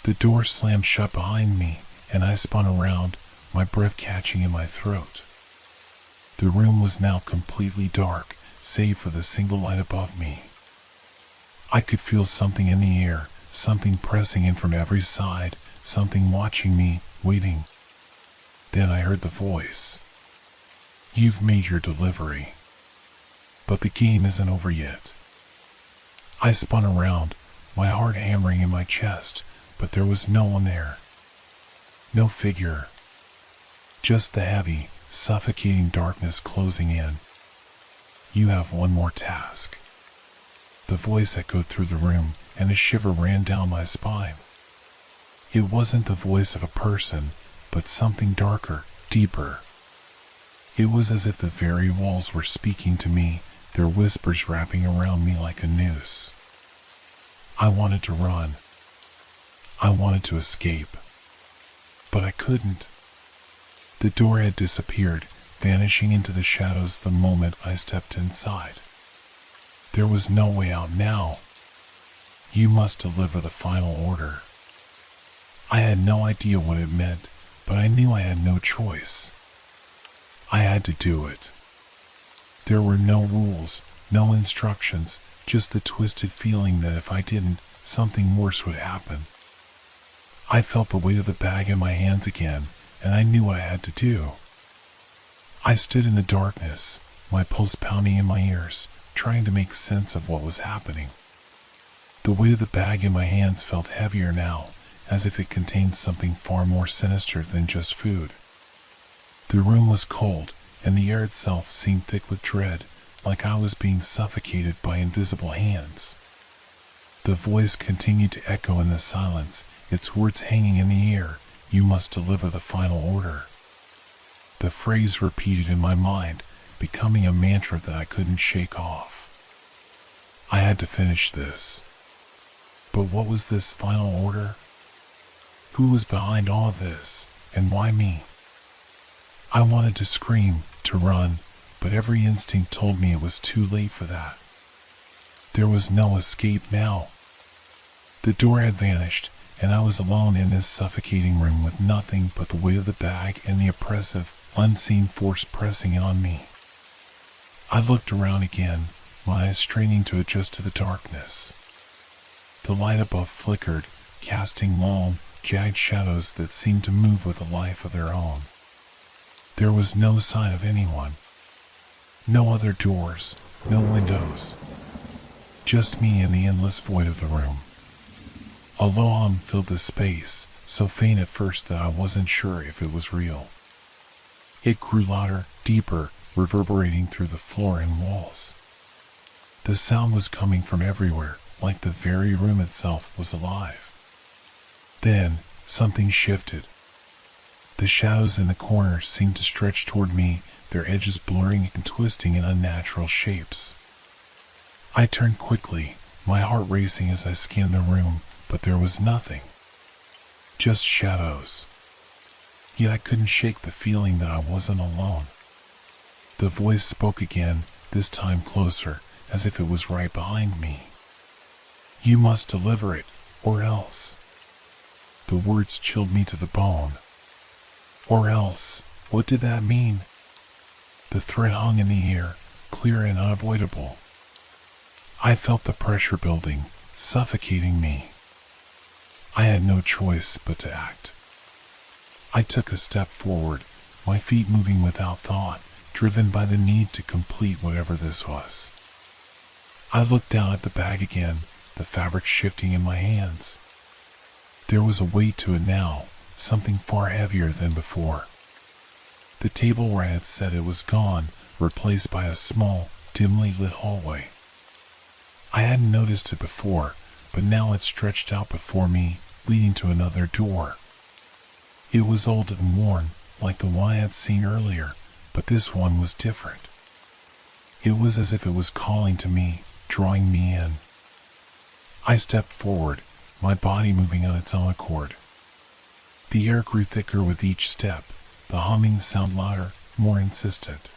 The door slammed shut behind me, and I spun around, my breath catching in my throat. The room was now completely dark, save for the single light above me. I could feel something in the air, something pressing in from every side, something watching me, waiting. Then I heard the voice. "You've made your delivery. But the game isn't over yet." I spun around, my heart hammering in my chest, but there was no one there. No figure. Just the heavy, suffocating darkness closing in. "You have one more task." The voice echoed through the room, and a shiver ran down my spine. It wasn't the voice of a person, but something darker, deeper. It was as if the very walls were speaking to me, their whispers wrapping around me like a noose. I wanted to run. I wanted to escape. But I couldn't. The door had disappeared, vanishing into the shadows the moment I stepped inside. There was no way out now. "You must deliver the final order." I had no idea what it meant, but I knew I had no choice. I had to do it. There were no rules, no instructions, just the twisted feeling that if I didn't, something worse would happen. I felt the weight of the bag in my hands again, and I knew what I had to do. I stood in the darkness, my pulse pounding in my ears, trying to make sense of what was happening. The weight of the bag in my hands felt heavier now, as if it contained something far more sinister than just food. The room was cold, and the air itself seemed thick with dread, like I was being suffocated by invisible hands. The voice continued to echo in the silence, its words hanging in the air. "You must deliver the final order." The phrase repeated in my mind, becoming a mantra that I couldn't shake off. I had to finish this. But what was this final order? Who was behind all of this, and why me? I wanted to scream, to run, but every instinct told me it was too late for that. There was no escape now. The door had vanished, and I was alone in this suffocating room with nothing but the weight of the bag and the oppressive, unseen force pressing on me. I looked around again, my eyes straining to adjust to the darkness. The light above flickered, casting long, jagged shadows that seemed to move with a life of their own. There was no sign of anyone. No other doors, no windows. Just me and the endless void of the room. A low hum filled the space, so faint at first that I wasn't sure if it was real. It grew louder, deeper, reverberating through the floor and walls. The sound was coming from everywhere, like the very room itself was alive. Then, something shifted. The shadows in the corners seemed to stretch toward me, their edges blurring and twisting in unnatural shapes. I turned quickly, my heart racing as I scanned the room, but there was nothing. Just shadows. Yet I couldn't shake the feeling that I wasn't alone. The voice spoke again, this time closer, as if it was right behind me. "You must deliver it, or else." The words chilled me to the bone. Or else, what did that mean? The threat hung in the air, clear and unavoidable. I felt the pressure building, suffocating me. I had no choice but to act. I took a step forward, my feet moving without thought, driven by the need to complete whatever this was. I looked down at the bag again, the fabric shifting in my hands. There was a weight to it now, something far heavier than before. The table where I had set it was gone, replaced by a small, dimly lit hallway. I hadn't noticed it before, but now it stretched out before me, leading to another door. It was old and worn, like the one I had seen earlier, but this one was different. It was as if it was calling to me, drawing me in. I stepped forward, my body moving on its own accord. The air grew thicker with each step, the humming sound louder, more insistent.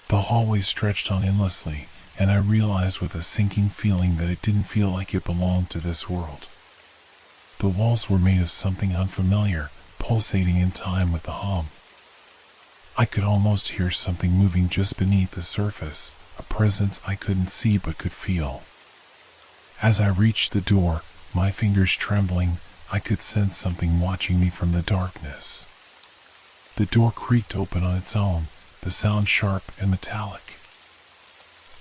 The hallway stretched on endlessly, and I realized with a sinking feeling that it didn't feel like it belonged to this world. The walls were made of something unfamiliar, pulsating in time with the hum. I could almost hear something moving just beneath the surface, a presence I couldn't see but could feel. As I reached the door, my fingers trembling, I could sense something watching me from the darkness. The door creaked open on its own, the sound sharp and metallic.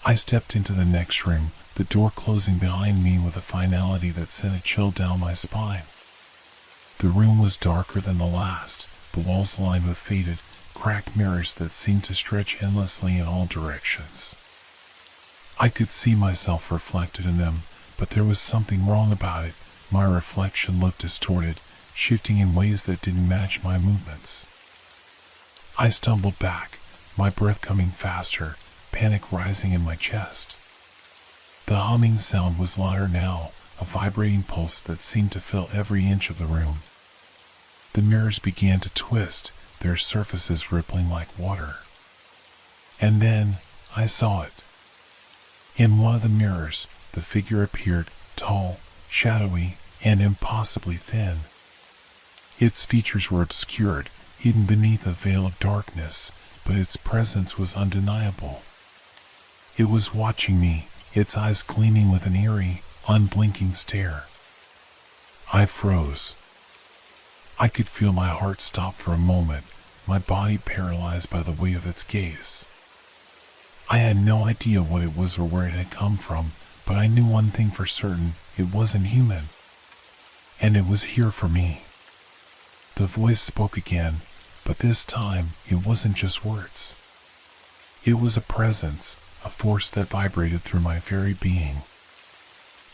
I stepped into the next room, the door closing behind me with a finality that sent a chill down my spine. The room was darker than the last, the walls lined with faded, cracked mirrors that seemed to stretch endlessly in all directions. I could see myself reflected in them, but there was something wrong about it. My reflection looked distorted, shifting in ways that didn't match my movements. I stumbled back, my breath coming faster, panic rising in my chest. The humming sound was louder now, a vibrating pulse that seemed to fill every inch of the room. The mirrors began to twist, their surfaces rippling like water. And then, I saw it. In one of the mirrors, the figure appeared, tall, shadowy, and impossibly thin. Its features were obscured, hidden beneath a veil of darkness, but its presence was undeniable. It was watching me, its eyes gleaming with an eerie, unblinking stare. I froze. I could feel my heart stop for a moment, my body paralyzed by the weight of its gaze. I had no idea what it was or where it had come from, but I knew one thing for certain, it wasn't human. And it was here for me. The voice spoke again, but this time it wasn't just words. It was a presence, a force that vibrated through my very being.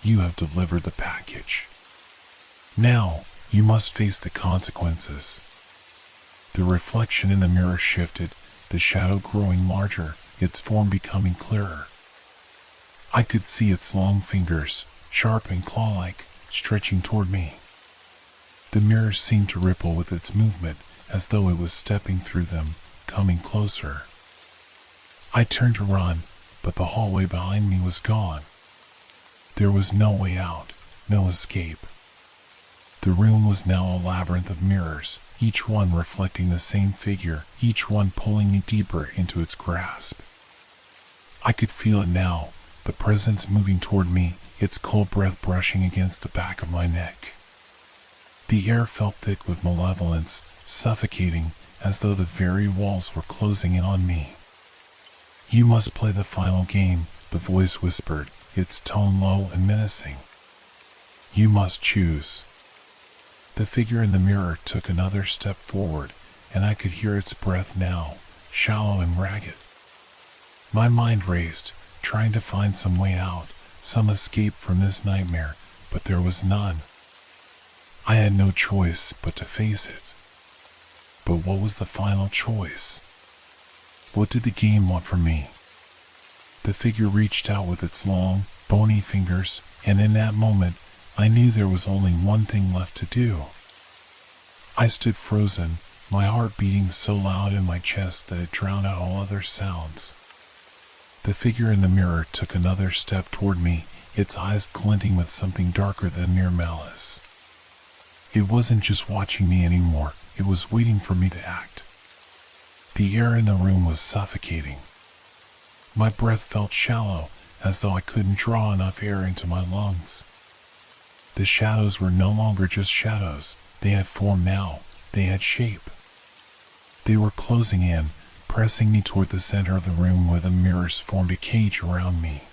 You have delivered the package. Now, you must face the consequences. The reflection in the mirror shifted, the shadow growing larger, its form becoming clearer. I could see its long fingers, sharp and claw-like, stretching toward me. The mirror seemed to ripple with its movement, as though it was stepping through them, coming closer. I turned to run, but the hallway behind me was gone. There was no way out, no escape. The room was now a labyrinth of mirrors, each one reflecting the same figure, each one pulling me deeper into its grasp. I could feel it now, the presence moving toward me, its cold breath brushing against the back of my neck. The air felt thick with malevolence, suffocating, as though the very walls were closing in on me. You must play the final game, the voice whispered, its tone low and menacing. You must choose. The figure in the mirror took another step forward, and I could hear its breath now, shallow and ragged. My mind raced, trying to find some way out, some escape from this nightmare, but there was none. I had no choice but to face it. But what was the final choice? What did the game want from me? The figure reached out with its long, bony fingers, and in that moment, I knew there was only one thing left to do. I stood frozen, my heart beating so loud in my chest that it drowned out all other sounds. The figure in the mirror took another step toward me, its eyes glinting with something darker than mere malice. It wasn't just watching me anymore, it was waiting for me to act. The air in the room was suffocating. My breath felt shallow, as though I couldn't draw enough air into my lungs. The shadows were no longer just shadows, they had form now, they had shape. They were closing in, pressing me toward the center of the room where the mirrors formed a cage around me.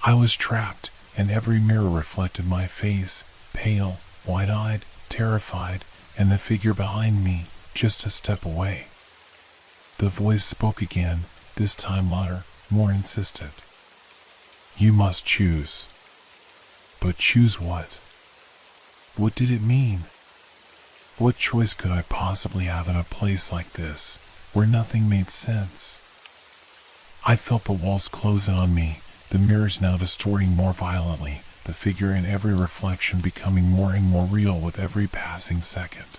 I was trapped, and every mirror reflected my face, pale, wide-eyed, terrified, and the figure behind me, just a step away. The voice spoke again, this time louder, more insistent. You must choose. But choose what? What did it mean? What choice could I possibly have in a place like this, where nothing made sense? I felt the walls close in on me, the mirrors now distorting more violently, the figure in every reflection becoming more and more real with every passing second.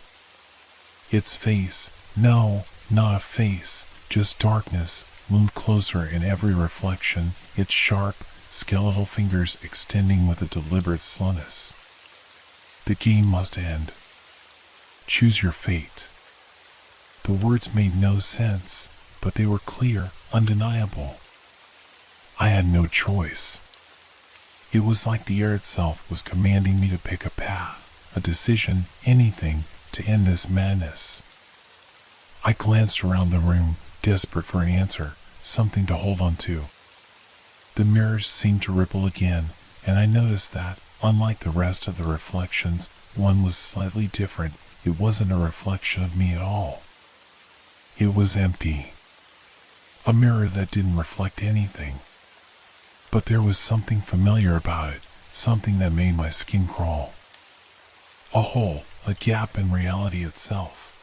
Its face, no, not a face, just darkness, loomed closer in every reflection, its sharp, skeletal fingers extending with a deliberate slowness. The game must end. Choose your fate. The words made no sense, but they were clear, undeniable. I had no choice. It was like the air itself was commanding me to pick a path, a decision, anything to end this madness. I glanced around the room, desperate for an answer, something to hold on to. The mirrors seemed to ripple again, and I noticed that, unlike the rest of the reflections, one was slightly different. It wasn't a reflection of me at all. It was empty. A mirror that didn't reflect anything. But there was something familiar about it, something that made my skin crawl. A hole, a gap in reality itself.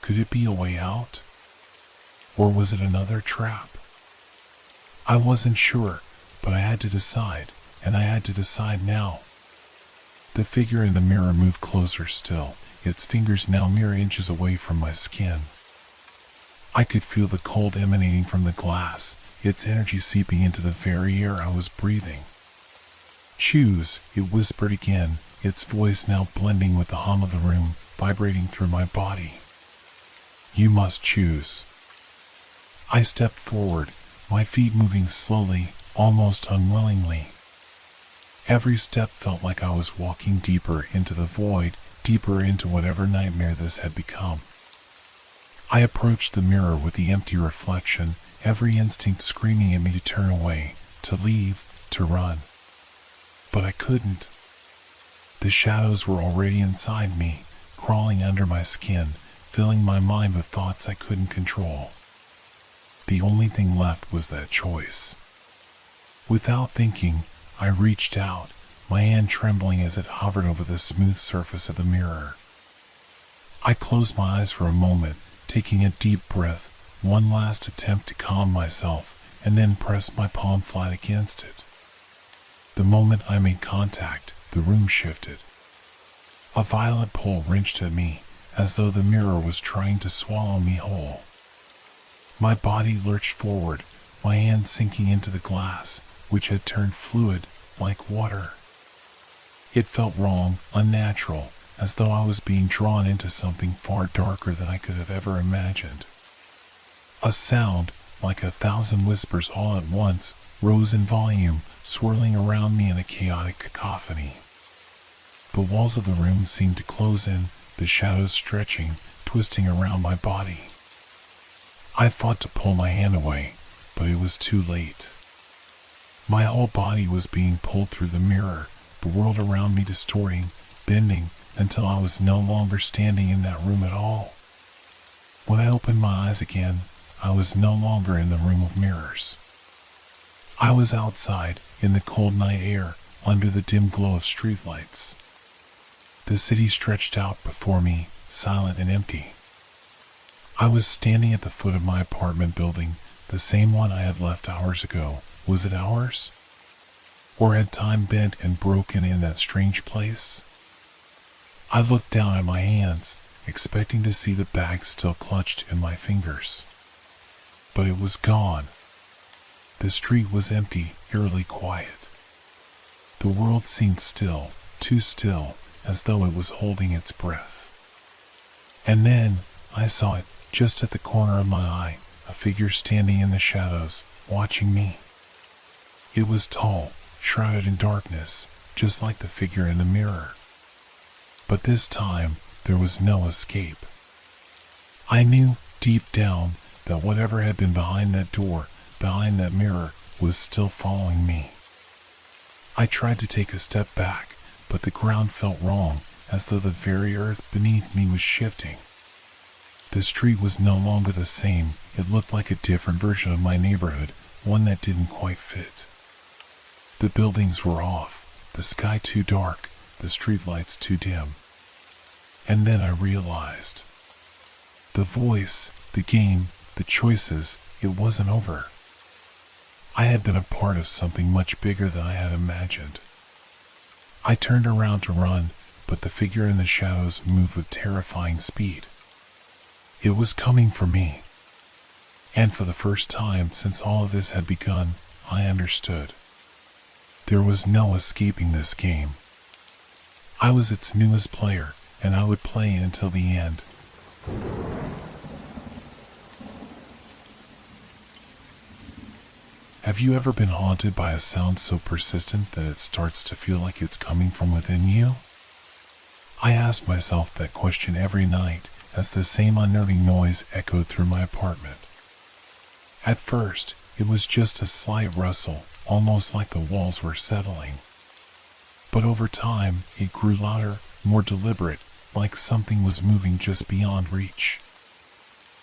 Could it be a way out? Or was it another trap? I wasn't sure, but I had to decide, and I had to decide now. The figure in the mirror moved closer still, its fingers now mere inches away from my skin. I could feel the cold emanating from the glass, its energy seeping into the very air I was breathing. Choose, it whispered again, its voice now blending with the hum of the room, vibrating through my body. You must choose. I stepped forward, my feet moving slowly, almost unwillingly. Every step felt like I was walking deeper into the void, deeper into whatever nightmare this had become. I approached the mirror with the empty reflection, every instinct screaming at me to turn away, to leave, to run. But I couldn't. The shadows were already inside me, crawling under my skin, filling my mind with thoughts I couldn't control. The only thing left was that choice. Without thinking, I reached out, my hand trembling as it hovered over the smooth surface of the mirror. I closed my eyes for a moment, taking a deep breath, one last attempt to calm myself, and then pressed my palm flat against it. The moment I made contact, the room shifted. A violent pull wrenched at me, as though the mirror was trying to swallow me whole. My body lurched forward, my hand sinking into the glass, which had turned fluid, like water. It felt wrong, unnatural, as though I was being drawn into something far darker than I could have ever imagined. A sound, like 1,000 whispers all at once, rose in volume, swirling around me in a chaotic cacophony. The walls of the room seemed to close in, the shadows stretching, twisting around my body. I fought to pull my hand away, but it was too late. My whole body was being pulled through the mirror, the world around me distorting, bending, until I was no longer standing in that room at all. When I opened my eyes again, I was no longer in the room of mirrors. I was outside, in the cold night air, under the dim glow of streetlights. The city stretched out before me, silent and empty. I was standing at the foot of my apartment building, the same one I had left hours ago. Was it hours? Or had time bent and broken in that strange place? I looked down at my hands, expecting to see the bag still clutched in my fingers. But it was gone. The street was empty, eerily quiet. The world seemed still, too still, as though it was holding its breath. And then, I saw it, just at the corner of my eye, a figure standing in the shadows, watching me. It was tall, shrouded in darkness, just like the figure in the mirror. But this time, there was no escape. I knew, deep down, that whatever had been behind that door, behind that mirror, was still following me. I tried to take a step back, but the ground felt wrong, as though the very earth beneath me was shifting. The street was no longer the same. It looked like a different version of my neighborhood, one that didn't quite fit. The buildings were off, the sky too dark, the streetlights too dim. And then I realized. The voice, the game, the choices, it wasn't over. I had been a part of something much bigger than I had imagined. I turned around to run, but the figure in the shadows moved with terrifying speed. It was coming for me. And for the first time since all of this had begun, I understood. There was no escaping this game. I was its newest player, and I would play until the end. Have you ever been haunted by a sound so persistent that it starts to feel like it's coming from within you? I ask myself that question every night as the same unnerving noise echoed through my apartment. At first, it was just a slight rustle, almost like the walls were settling. But over time, it grew louder, more deliberate, like something was moving just beyond reach.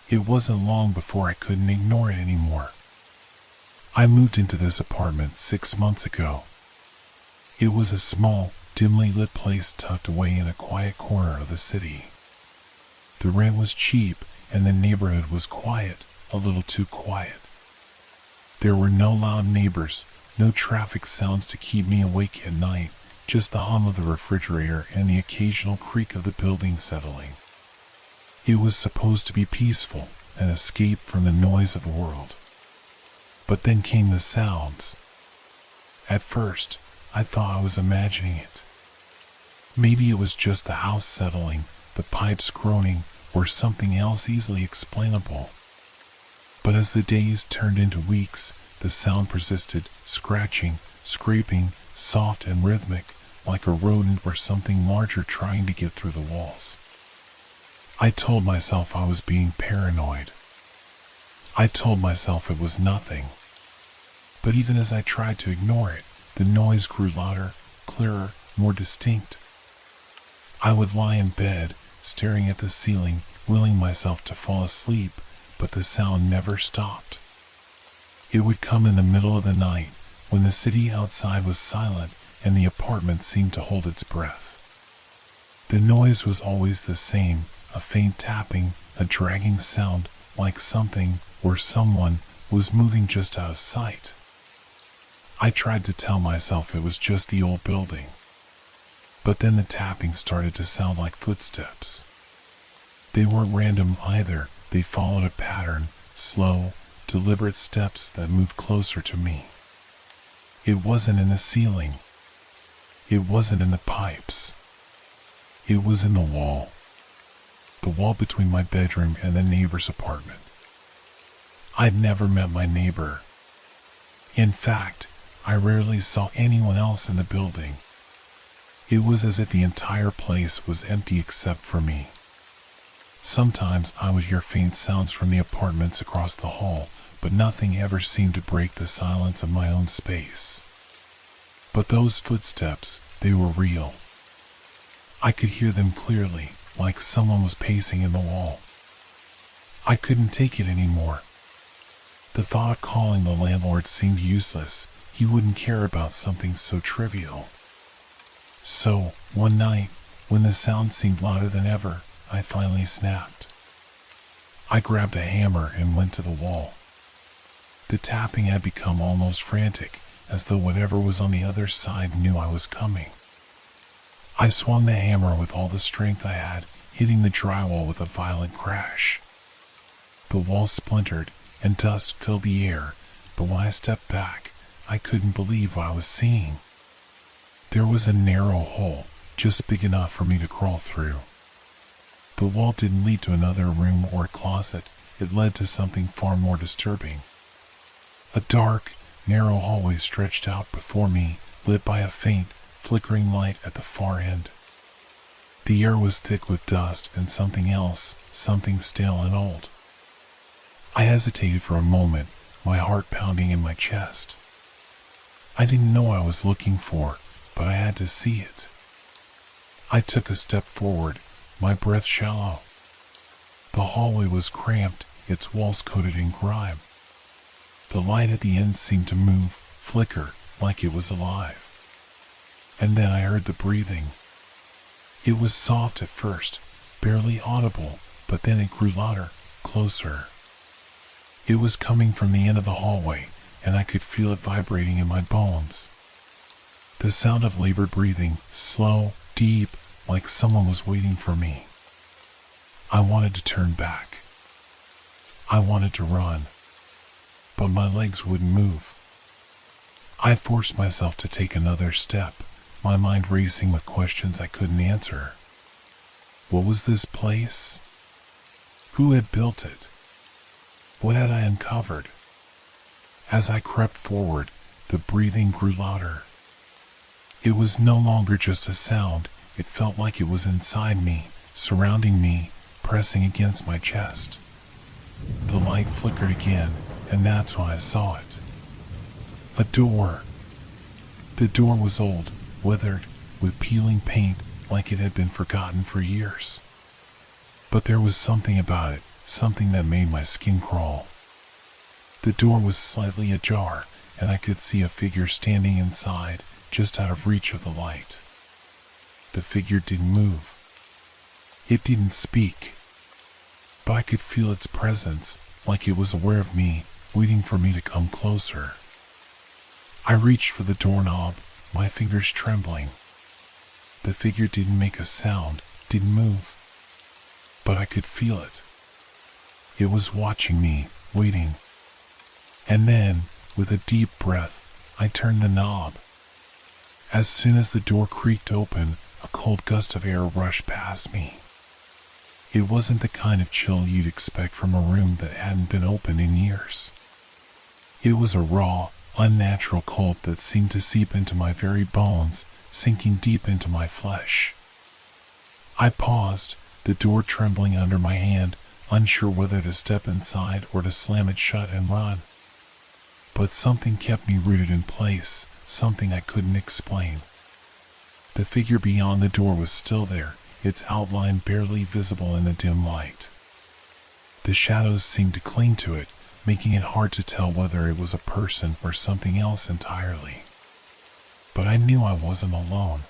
It wasn't long before I couldn't ignore it anymore. I moved into this apartment 6 months ago. It was a small, dimly lit place tucked away in a quiet corner of the city. The rent was cheap and the neighborhood was quiet, a little too quiet. There were no loud neighbors, no traffic sounds to keep me awake at night, just the hum of the refrigerator and the occasional creak of the building settling. It was supposed to be peaceful, an escape from the noise of the world. But then came the sounds. At first, I thought I was imagining it. Maybe it was just the house settling, the pipes groaning, or something else easily explainable. But as the days turned into weeks, the sound persisted, scratching, scraping, soft and rhythmic, like a rodent or something larger trying to get through the walls. I told myself I was being paranoid. I told myself it was nothing. But even as I tried to ignore it, the noise grew louder, clearer, more distinct. I would lie in bed, staring at the ceiling, willing myself to fall asleep, but the sound never stopped. It would come in the middle of the night, when the city outside was silent and the apartment seemed to hold its breath. The noise was always the same, a faint tapping, a dragging sound, like something or someone was moving just out of sight. I tried to tell myself it was just the old building. But then the tapping started to sound like footsteps. They weren't random either, they followed a pattern, slow, deliberate steps that moved closer to me. It wasn't in the ceiling. It wasn't in the pipes. It was in the wall. The wall between my bedroom and the neighbor's apartment. I'd never met my neighbor. In fact, I rarely saw anyone else in the building. It was as if the entire place was empty except for me. Sometimes I would hear faint sounds from the apartments across the hall, but nothing ever seemed to break the silence of my own space. But those footsteps, they were real. I could hear them clearly, like someone was pacing in the wall. I couldn't take it anymore. The thought of calling the landlord seemed useless. He wouldn't care about something so trivial. So, one night, when the sound seemed louder than ever, I finally snapped. I grabbed a hammer and went to the wall. The tapping had become almost frantic, as though whatever was on the other side knew I was coming. I swung the hammer with all the strength I had, hitting the drywall with a violent crash. The wall splintered, and dust filled the air, but when I stepped back, I couldn't believe what I was seeing. There was a narrow hole, just big enough for me to crawl through. The wall didn't lead to another room or closet, it led to something far more disturbing. A dark, narrow hallway stretched out before me, lit by a faint, flickering light at the far end. The air was thick with dust and something else, something stale and old. I hesitated for a moment, my heart pounding in my chest. I didn't know what I was looking for, but I had to see it. I took a step forward, my breath shallow. The hallway was cramped, its walls coated in grime. The light at the end seemed to move, flicker, like it was alive. And then I heard the breathing. It was soft at first, barely audible, but then it grew louder, closer. It was coming from the end of the hallway, and I could feel it vibrating in my bones. The sound of labored breathing, slow, deep, like someone was waiting for me. I wanted to turn back. I wanted to run. But my legs wouldn't move. I forced myself to take another step, my mind racing with questions I couldn't answer. What was this place? Who had built it? What had I uncovered? As I crept forward, the breathing grew louder. It was no longer just a sound, it felt like it was inside me, surrounding me, pressing against my chest. The light flickered again, and that's when I saw it. A door. The door was old, withered, with peeling paint like it had been forgotten for years. But there was something about it, something that made my skin crawl. The door was slightly ajar, and I could see a figure standing inside, just out of reach of the light. The figure didn't move. It didn't speak. But I could feel its presence, like it was aware of me, waiting for me to come closer. I reached for the doorknob, my fingers trembling. The figure didn't make a sound, didn't move. But I could feel it. It was watching me, waiting. And then, with a deep breath, I turned the knob. As soon as the door creaked open, a cold gust of air rushed past me. It wasn't the kind of chill you'd expect from a room that hadn't been opened in years. It was a raw, unnatural cold that seemed to seep into my very bones, sinking deep into my flesh. I paused, the door trembling under my hand, unsure whether to step inside or to slam it shut and run. But something kept me rooted in place, something I couldn't explain. The figure beyond the door was still there, its outline barely visible in the dim light. The shadows seemed to cling to it, making it hard to tell whether it was a person or something else entirely. But I knew I wasn't alone.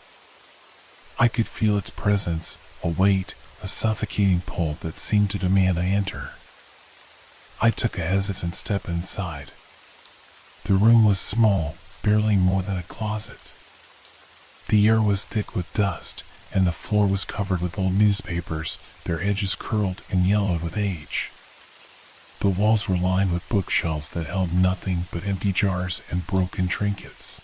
I could feel its presence, a weight, a suffocating pull that seemed to demand I enter. I took a hesitant step inside. The room was small, barely more than a closet. The air was thick with dust, and the floor was covered with old newspapers, their edges curled and yellowed with age. The walls were lined with bookshelves that held nothing but empty jars and broken trinkets.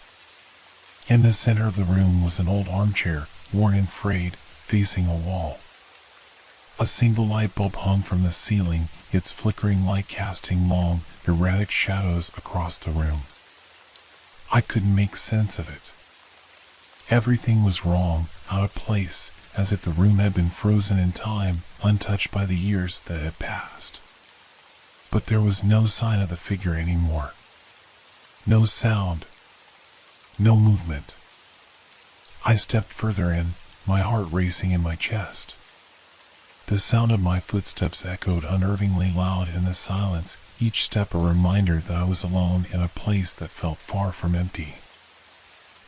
In the center of the room was an old armchair, worn and frayed, facing a wall. A single light bulb hung from the ceiling, its flickering light casting long, erratic shadows across the room. I couldn't make sense of it. Everything was wrong, out of place, as if the room had been frozen in time, untouched by the years that had passed. But there was no sign of the figure anymore. No sound. No movement. I stepped further in, my heart racing in my chest. The sound of my footsteps echoed unnervingly loud in the silence, each step a reminder that I was alone in a place that felt far from empty.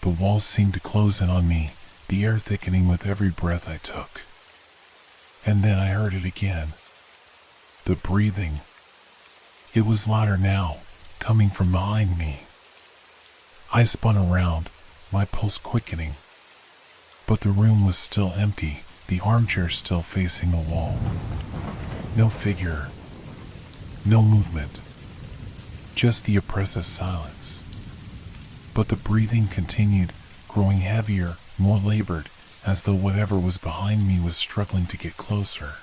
The walls seemed to close in on me, the air thickening with every breath I took. And then I heard it again. The breathing. It was louder now, coming from behind me. I spun around, my pulse quickening. But the room was still empty, the armchair still facing the wall. No figure. No movement. Just the oppressive silence. But the breathing continued, growing heavier, more labored, as though whatever was behind me was struggling to get closer.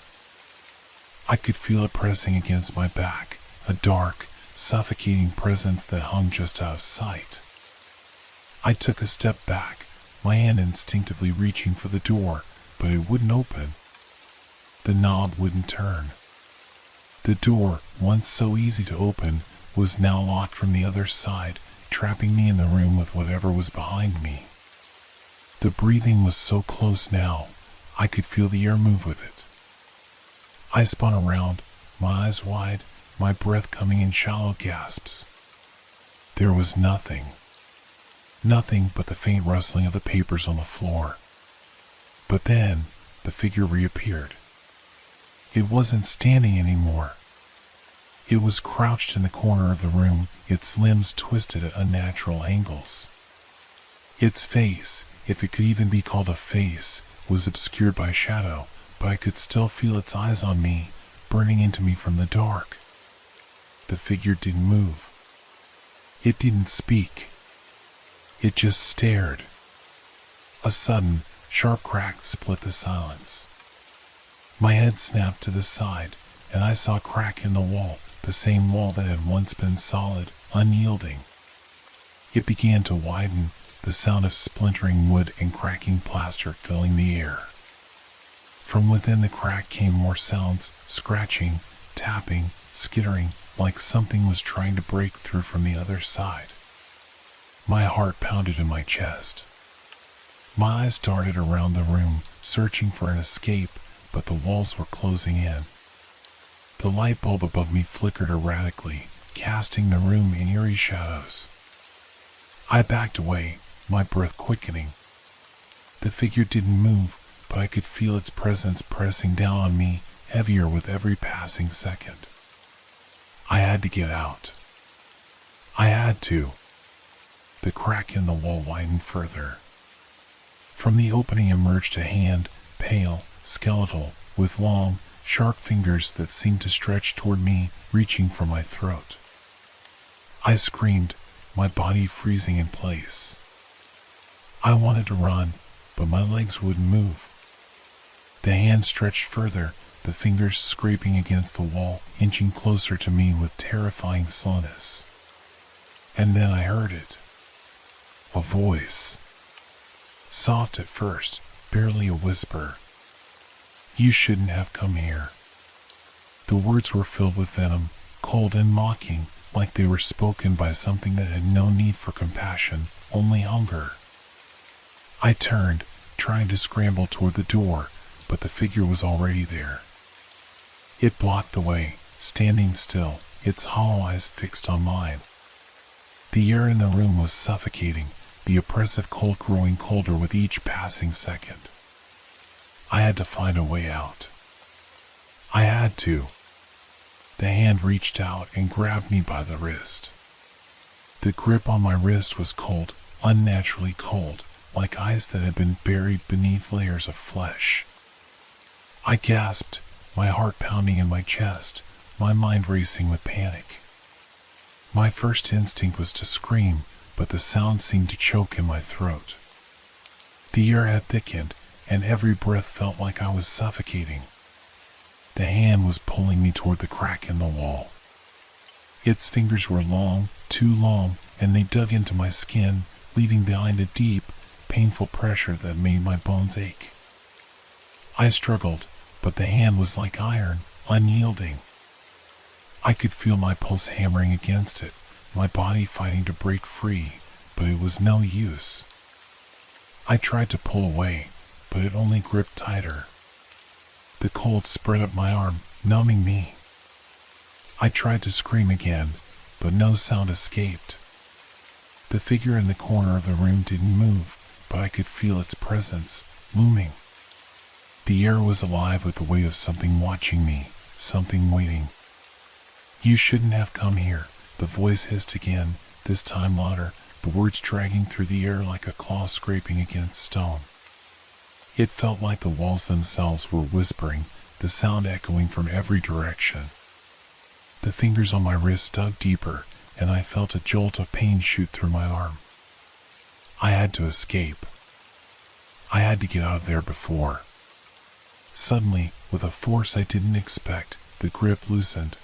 I could feel it pressing against my back, a dark, suffocating presence that hung just out of sight. I took a step back, my hand instinctively reaching for the door, but it wouldn't open. The knob wouldn't turn. The door, once so easy to open, was now locked from the other side, trapping me in the room with whatever was behind me. The breathing was so close now, I could feel the air move with it. I spun around, my eyes wide, my breath coming in shallow gasps. There was nothing. Nothing but the faint rustling of the papers on the floor. But then, the figure reappeared. It wasn't standing anymore. It was crouched in the corner of the room, its limbs twisted at unnatural angles. Its face, if it could even be called a face, was obscured by shadow, but I could still feel its eyes on me, burning into me from the dark. The figure didn't move. It didn't speak. It just stared. A sudden, sharp crack split the silence. My head snapped to the side, and I saw a crack in the wall, the same wall that had once been solid, unyielding. It began to widen, the sound of splintering wood and cracking plaster filling the air. From within the crack came more sounds, scratching, tapping, skittering, like something was trying to break through from the other side. My heart pounded in my chest. My eyes darted around the room, searching for an escape, but the walls were closing in. The light bulb above me flickered erratically, casting the room in eerie shadows. I backed away, my breath quickening. The figure didn't move, but I could feel its presence pressing down on me, heavier with every passing second. I had to get out. I had to. The crack in the wall widened further. From the opening emerged a hand, pale, skeletal, with long, sharp fingers that seemed to stretch toward me, reaching for my throat. I screamed, my body freezing in place. I wanted to run, but my legs wouldn't move. The hand stretched further, the fingers scraping against the wall, inching closer to me with terrifying slowness. And then I heard it. A voice. Soft at first, barely a whisper. You shouldn't have come here. The words were filled with venom, cold and mocking, like they were spoken by something that had no need for compassion, only hunger. I turned, trying to scramble toward the door, but the figure was already there. It blocked the way, standing still, its hollow eyes fixed on mine. The air in the room was suffocating, the oppressive cold growing colder with each passing second. I had to find a way out. I had to. The hand reached out and grabbed me by the wrist. The grip on my wrist was cold, unnaturally cold, like ice that had been buried beneath layers of flesh. I gasped, my heart pounding in my chest, my mind racing with panic. My first instinct was to scream, but the sound seemed to choke in my throat. The air had thickened, and every breath felt like I was suffocating. The hand was pulling me toward the crack in the wall. Its fingers were long, too long, and they dug into my skin, leaving behind a deep, painful pressure that made my bones ache. I struggled, but the hand was like iron, unyielding. I could feel my pulse hammering against it, my body fighting to break free, but it was no use. I tried to pull away, but it only gripped tighter. The cold spread up my arm, numbing me. I tried to scream again, but no sound escaped. The figure in the corner of the room didn't move, but I could feel its presence, looming. The air was alive with the weight of something watching me, something waiting. You shouldn't have come here, the voice hissed again, this time louder, the words dragging through the air like a claw scraping against stone. It felt like the walls themselves were whispering, the sound echoing from every direction. The fingers on my wrist dug deeper, and I felt a jolt of pain shoot through my arm. I had to escape. I had to get out of there before. Suddenly, with a force I didn't expect, the grip loosened.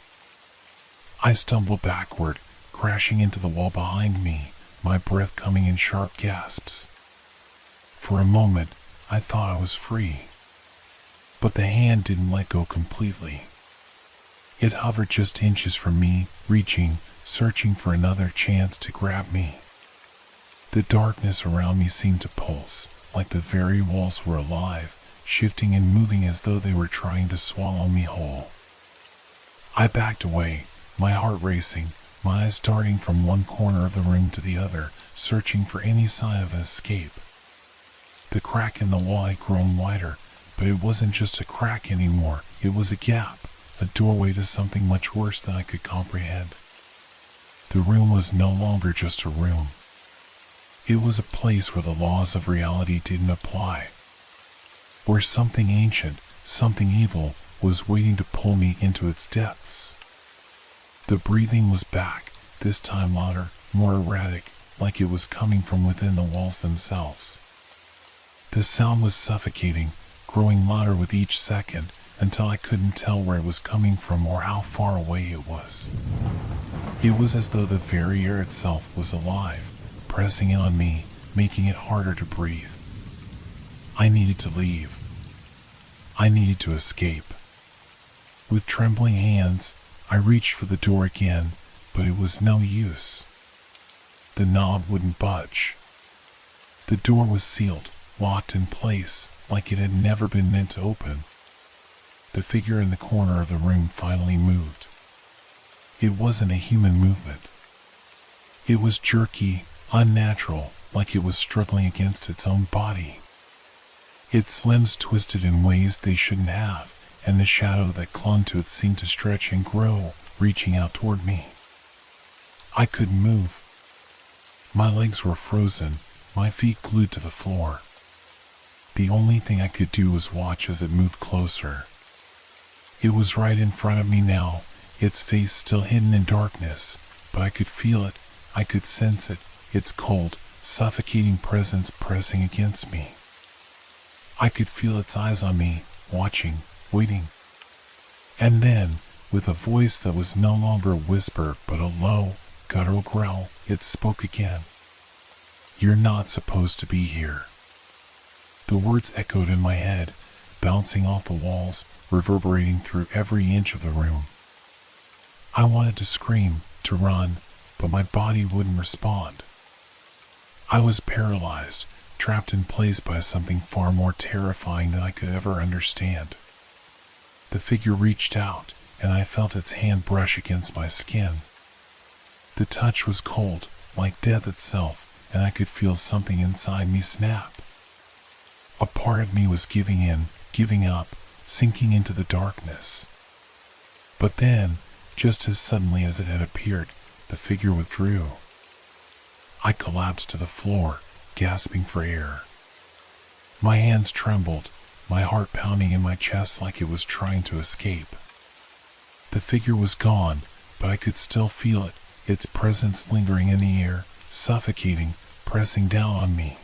I stumbled backward, crashing into the wall behind me, my breath coming in sharp gasps. For a moment, I thought I was free. But the hand didn't let go completely. It hovered just inches from me, reaching, searching for another chance to grab me. The darkness around me seemed to pulse, like the very walls were alive, shifting and moving as though they were trying to swallow me whole. I backed away, my heart racing, my eyes darting from one corner of the room to the other, searching for any sign of an escape. The crack in the wall had grown wider, but it wasn't just a crack anymore, it was a gap, a doorway to something much worse than I could comprehend. The room was no longer just a room. It was a place where the laws of reality didn't apply. Where something ancient, something evil, was waiting to pull me into its depths. The breathing was back, this time louder, more erratic, like it was coming from within the walls themselves. The sound was suffocating, growing louder with each second, until I couldn't tell where it was coming from or how far away it was. It was as though the very air itself was alive, pressing in on me, making it harder to breathe. I needed to leave. I needed to escape. With trembling hands, I reached for the door again, but it was no use. The knob wouldn't budge. The door was sealed, locked in place, like it had never been meant to open. The figure in the corner of the room finally moved. It wasn't a human movement. It was jerky, unnatural, like it was struggling against its own body. Its limbs twisted in ways they shouldn't have, and the shadow that clung to it seemed to stretch and grow, reaching out toward me. I couldn't move. My legs were frozen, my feet glued to the floor. The only thing I could do was watch as it moved closer. It was right in front of me now, its face still hidden in darkness, but I could feel it, I could sense it, its cold, suffocating presence pressing against me. I could feel its eyes on me, watching, waiting. And then, with a voice that was no longer a whisper but a low, guttural growl, it spoke again. "You're not supposed to be here." The words echoed in my head, bouncing off the walls, reverberating through every inch of the room. I wanted to scream, to run, but my body wouldn't respond. I was paralyzed, trapped in place by something far more terrifying than I could ever understand. The figure reached out, and I felt its hand brush against my skin. The touch was cold, like death itself, and I could feel something inside me snap. A part of me was giving in, giving up, sinking into the darkness. But then, just as suddenly as it had appeared, the figure withdrew. I collapsed to the floor, gasping for air. My hands trembled, my heart pounding in my chest like it was trying to escape. The figure was gone, but I could still feel it, its presence lingering in the air, suffocating, pressing down on me.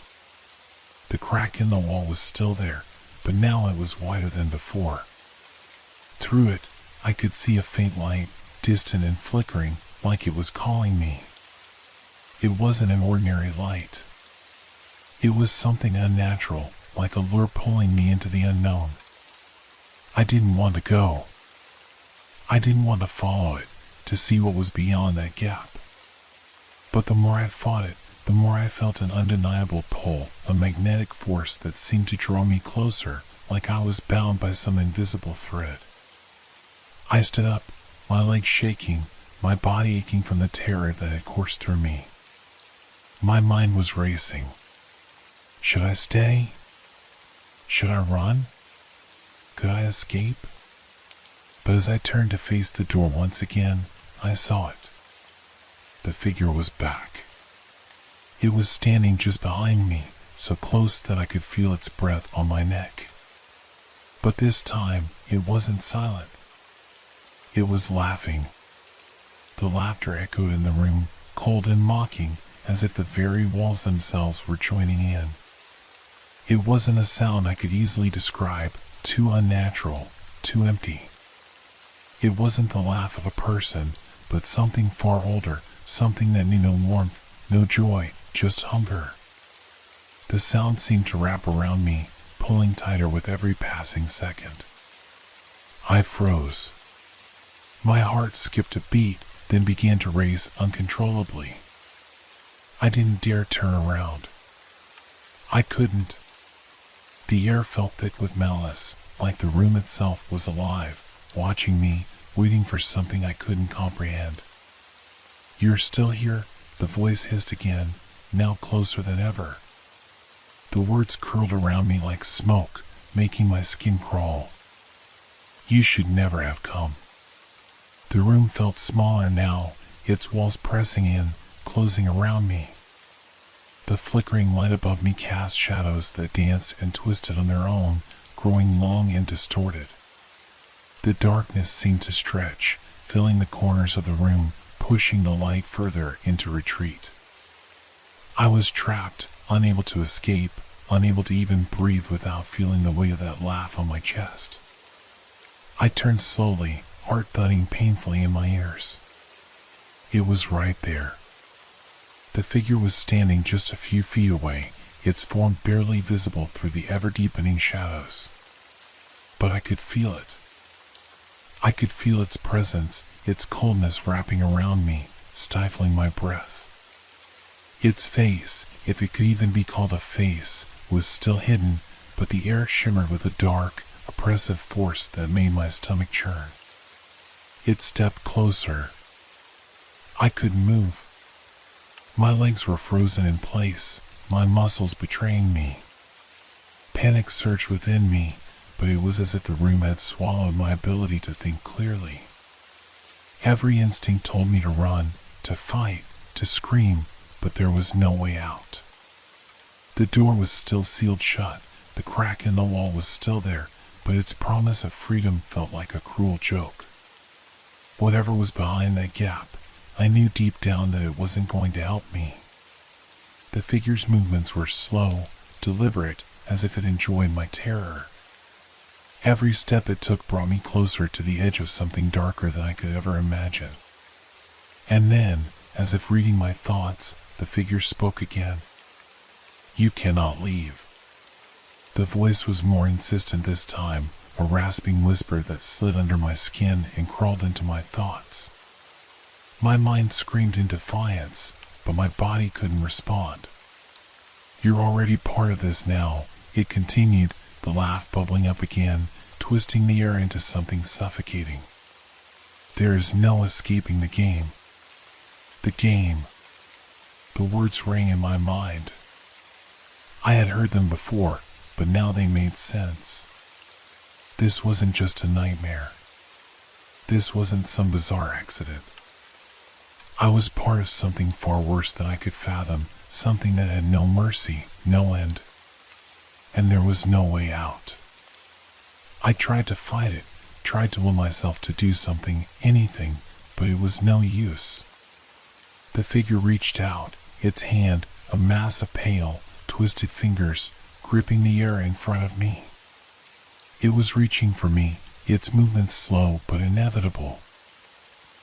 The crack in the wall was still there, but now it was wider than before. Through it, I could see a faint light, distant and flickering, like it was calling me. It wasn't an ordinary light. It was something unnatural, like a lure pulling me into the unknown. I didn't want to go. I didn't want to follow it, to see what was beyond that gap. But the more I fought it, the more I felt an undeniable pull, a magnetic force that seemed to draw me closer, like I was bound by some invisible thread. I stood up, my legs shaking, my body aching from the terror that had coursed through me. My mind was racing. Should I stay? Should I run? Could I escape? But as I turned to face the door once again, I saw it. The figure was back. It was standing just behind me, so close that I could feel its breath on my neck. But this time, it wasn't silent. It was laughing. The laughter echoed in the room, cold and mocking, as if the very walls themselves were joining in. It wasn't a sound I could easily describe, too unnatural, too empty. It wasn't the laugh of a person, but something far older, something that knew no warmth, no joy, just hunger. The sound seemed to wrap around me, pulling tighter with every passing second. I froze. My heart skipped a beat, then began to race uncontrollably. I didn't dare turn around. I couldn't. The air felt thick with malice, like the room itself was alive, watching me, waiting for something I couldn't comprehend. "You're still here?" the voice hissed again, now closer than ever. The words curled around me like smoke, making my skin crawl. "You should never have come." The room felt smaller now, its walls pressing in, closing around me. The flickering light above me cast shadows that danced and twisted on their own, growing long and distorted. The darkness seemed to stretch, filling the corners of the room, pushing the light further into retreat. I was trapped, unable to escape, unable to even breathe without feeling the weight of that laugh on my chest. I turned slowly, heart thudding painfully in my ears. It was right there. The figure was standing just a few feet away, its form barely visible through the ever-deepening shadows. But I could feel it. I could feel its presence, its coldness wrapping around me, stifling my breath. Its face, if it could even be called a face, was still hidden, but the air shimmered with a dark, oppressive force that made my stomach churn. It stepped closer. I couldn't move. My legs were frozen in place, my muscles betraying me. Panic surged within me, but it was as if the room had swallowed my ability to think clearly. Every instinct told me to run, to fight, to scream, but there was no way out. The door was still sealed shut, the crack in the wall was still there, but its promise of freedom felt like a cruel joke. Whatever was behind that gap, I knew deep down that it wasn't going to help me. The figure's movements were slow, deliberate, as if it enjoyed my terror. Every step it took brought me closer to the edge of something darker than I could ever imagine. And then, as if reading my thoughts, the figure spoke again. "You cannot leave." The voice was more insistent this time, a rasping whisper that slid under my skin and crawled into my thoughts. My mind screamed in defiance, but my body couldn't respond. "You're already part of this now," it continued, the laugh bubbling up again, twisting the air into something suffocating. "There is no escaping the game." The game. The words rang in my mind. I had heard them before, but now they made sense. This wasn't just a nightmare. This wasn't some bizarre accident. I was part of something far worse than I could fathom, something that had no mercy, no end. And there was no way out. I tried to fight it, tried to will myself to do something, anything, but it was no use. The figure reached out, its hand, a mass of pale, twisted fingers, gripping the air in front of me. It was reaching for me, its movements slow but inevitable.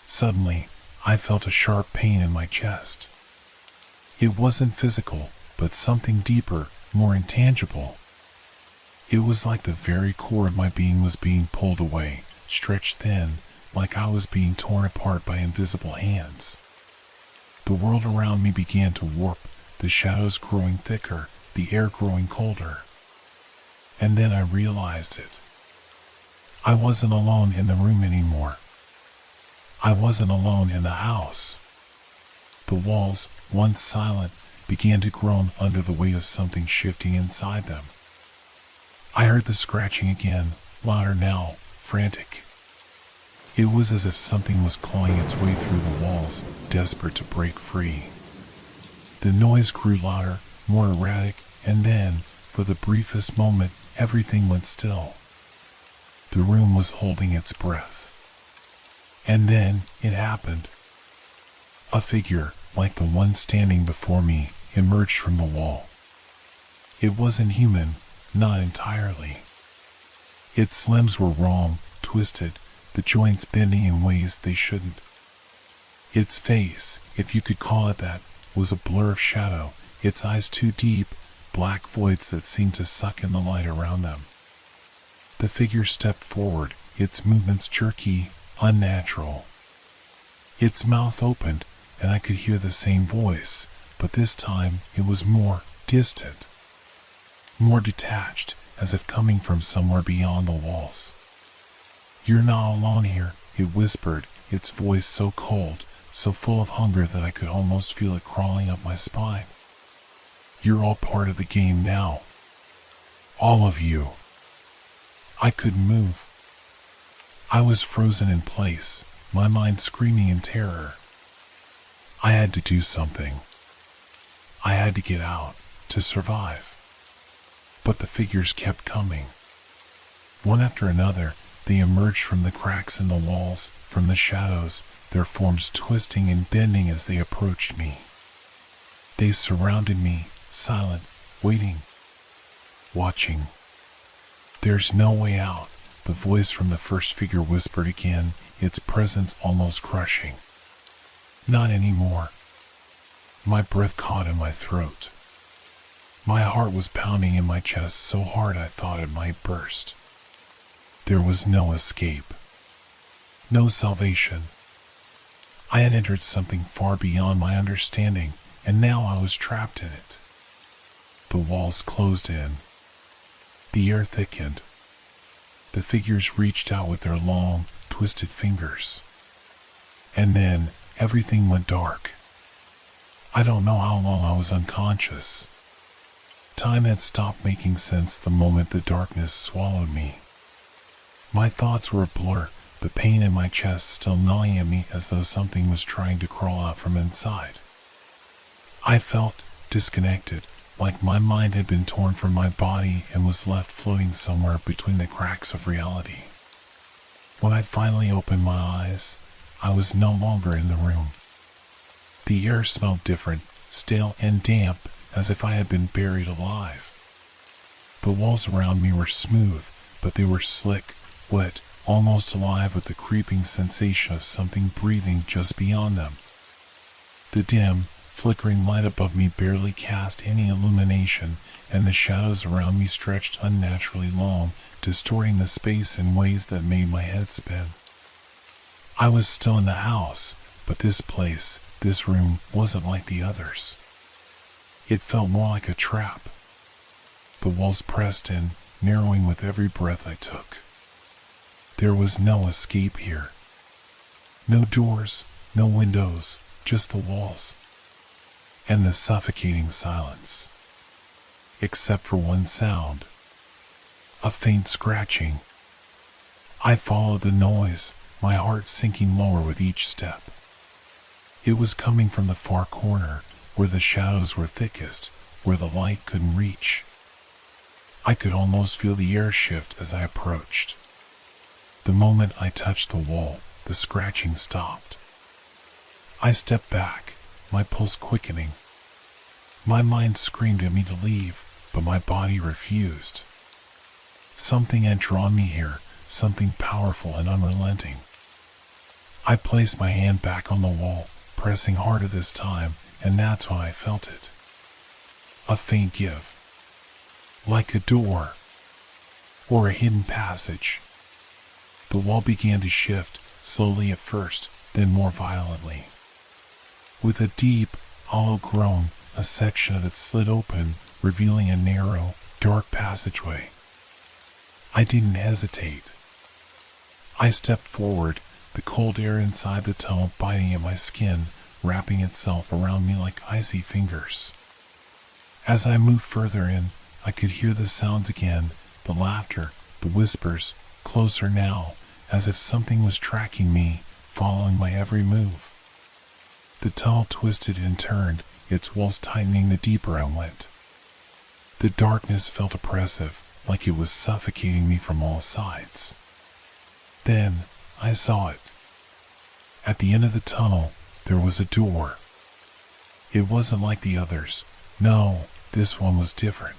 Suddenly, I felt a sharp pain in my chest. It wasn't physical, but something deeper, more intangible. It was like the very core of my being was being pulled away, stretched thin, like I was being torn apart by invisible hands. The world around me began to warp, the shadows growing thicker, the air growing colder. And then I realized it. I wasn't alone in the room anymore. I wasn't alone in the house. The walls, once silent, began to groan under the weight of something shifting inside them. I heard the scratching again, louder now, frantic. It was as if something was clawing its way through the walls, desperate to break free. The noise grew louder, more erratic, and then, for the briefest moment, everything went still. The room was holding its breath. And then, it happened. A figure, like the one standing before me, emerged from the wall. It wasn't human, not entirely. Its limbs were wrong, twisted, the joints bending in ways they shouldn't. Its face, if you could call it that, was a blur of shadow, its eyes too deep, black voids that seemed to suck in the light around them. The figure stepped forward, its movements jerky, unnatural. Its mouth opened, and I could hear the same voice, but this time it was more distant, more detached, as if coming from somewhere beyond the walls. "You're not alone here," it whispered, its voice so cold, so full of hunger that I could almost feel it crawling up my spine. "You're all part of the game now. All of you." I couldn't move. I was frozen in place, my mind screaming in terror. I had to do something. I had to get out, to survive. But the figures kept coming. One after another, they emerged from the cracks in the walls, from the shadows, their forms twisting and bending as they approached me. They surrounded me, silent, waiting, watching. "There's no way out," The voice from the first figure whispered again, its presence almost crushing. Not anymore. My breath caught in my throat. My heart was pounding in my chest so hard I thought it might burst. There was no escape. No salvation. I had entered something far beyond my understanding, and now I was trapped in it. The walls closed in. The air thickened. The figures reached out with their long, twisted fingers. And then, everything went dark. I don't know how long I was unconscious. Time had stopped making sense the moment the darkness swallowed me. My thoughts were a blur, the pain in my chest still gnawing at me as though something was trying to crawl out from inside. I felt disconnected, like my mind had been torn from my body and was left floating somewhere between the cracks of reality. When I finally opened my eyes, I was no longer in the room. The air smelled different, stale and damp, as if I had been buried alive. The walls around me were smooth, but they were slick, wet, almost alive with the creeping sensation of something breathing just beyond them. The dim, flickering light above me barely cast any illumination, and the shadows around me stretched unnaturally long, distorting the space in ways that made my head spin. I was still in the house, but this place, this room, wasn't like the others. It felt more like a trap. The walls pressed in, narrowing with every breath I took. There was no escape here. No doors, no windows, just the walls. And the suffocating silence. Except for one sound. A faint scratching. I followed the noise, my heart sinking lower with each step. It was coming from the far corner, where the shadows were thickest, where the light couldn't reach. I could almost feel the air shift as I approached. The moment I touched the wall, the scratching stopped. I stepped back, my pulse quickening. My mind screamed at me to leave, but my body refused. Something had drawn me here, something powerful and unrelenting. I placed my hand back on the wall, pressing harder this time, and that's when I felt it. A faint give. Like a door. Or a hidden passage. The wall began to shift, slowly at first, then more violently. With a deep, hollow groan, a section of it slid open, revealing a narrow, dark passageway. I didn't hesitate. I stepped forward, the cold air inside the tunnel biting at my skin, wrapping itself around me like icy fingers. As I moved further in, I could hear the sounds again, the laughter, the whispers, closer now, as if something was tracking me, following my every move. The tunnel twisted and turned, its walls tightening the deeper I went. The darkness felt oppressive, like it was suffocating me from all sides. Then, I saw it. At the end of the tunnel, there was a door. It wasn't like the others. No, this one was different.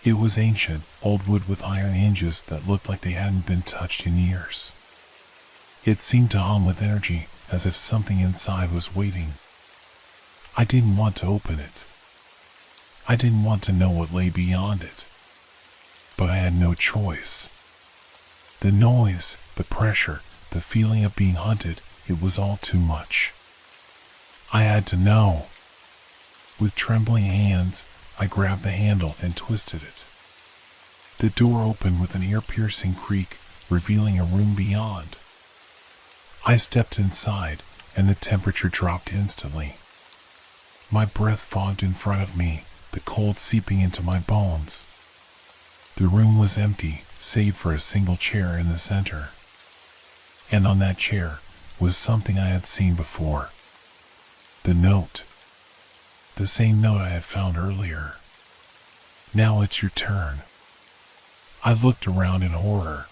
It was ancient, old wood with iron hinges that looked like they hadn't been touched in years. It seemed to hum with energy, as if something inside was waiting. I didn't want to open it. I didn't want to know what lay beyond it. But I had no choice. The noise, the pressure, the feeling of being hunted, it was all too much. I had to know. With trembling hands, I grabbed the handle and twisted it. The door opened with an ear-piercing creak, revealing a room beyond. I stepped inside, and the temperature dropped instantly. My breath fogged in front of me, the cold seeping into my bones. The room was empty, save for a single chair in the center. And on that chair was something I had seen before. The note. The same note I had found earlier. Now it's your turn. I looked around in horror.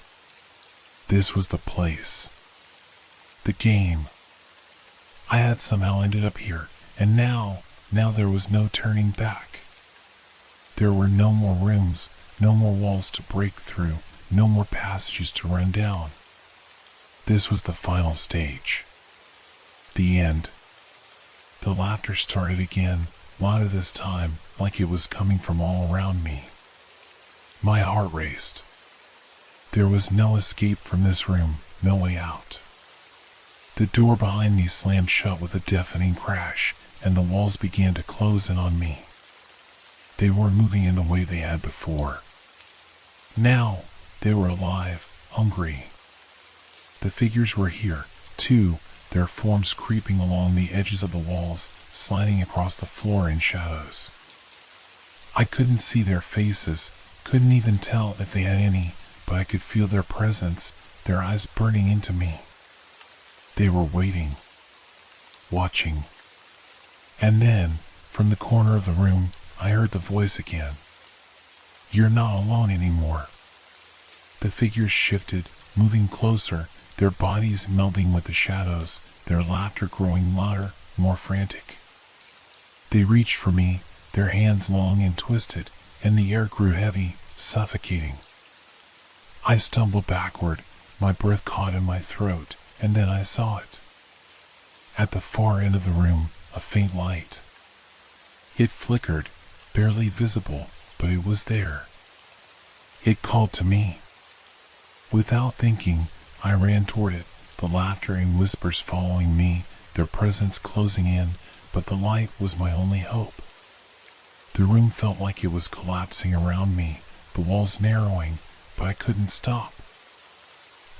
This was the place. The game. I had somehow ended up here, and now there was no turning back. There were no more rooms, no more walls to break through, no more passages to run down. This was the final stage. The end. The laughter started again, louder this time, like it was coming from all around me. My heart raced. There was no escape from this room, no way out. The door behind me slammed shut with a deafening crash, and the walls began to close in on me. They weren't moving in the way they had before. Now, they were alive, hungry. The figures were here, too, their forms creeping along the edges of the walls, sliding across the floor in shadows. I couldn't see their faces, couldn't even tell if they had any, but I could feel their presence, their eyes burning into me. They were waiting, watching. And then, from the corner of the room, I heard the voice again. "You're not alone anymore." The figures shifted, moving closer, their bodies melding with the shadows, their laughter growing louder, more frantic. They reached for me, their hands long and twisted, and the air grew heavy, suffocating. I stumbled backward, my breath caught in my throat, and then I saw it. At the far end of the room, a faint light. It flickered, barely visible, but it was there. It called to me. Without thinking, I ran toward it, the laughter and whispers following me, their presence closing in, but the light was my only hope. The room felt like it was collapsing around me, the walls narrowing, but I couldn't stop.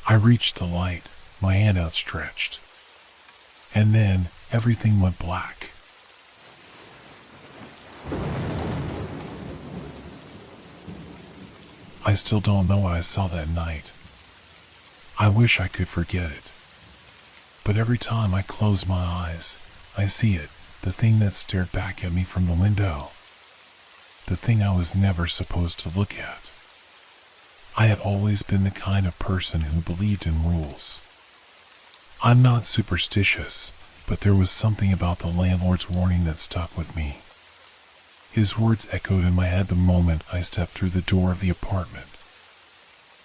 I reached the light, my hand outstretched. And then, everything went black. I still don't know what I saw that night. I wish I could forget it. But every time I close my eyes, I see it, the thing that stared back at me from the window. The thing I was never supposed to look at. I had always been the kind of person who believed in rules. I'm not superstitious, but there was something about the landlord's warning that stuck with me. His words echoed in my head the moment I stepped through the door of the apartment.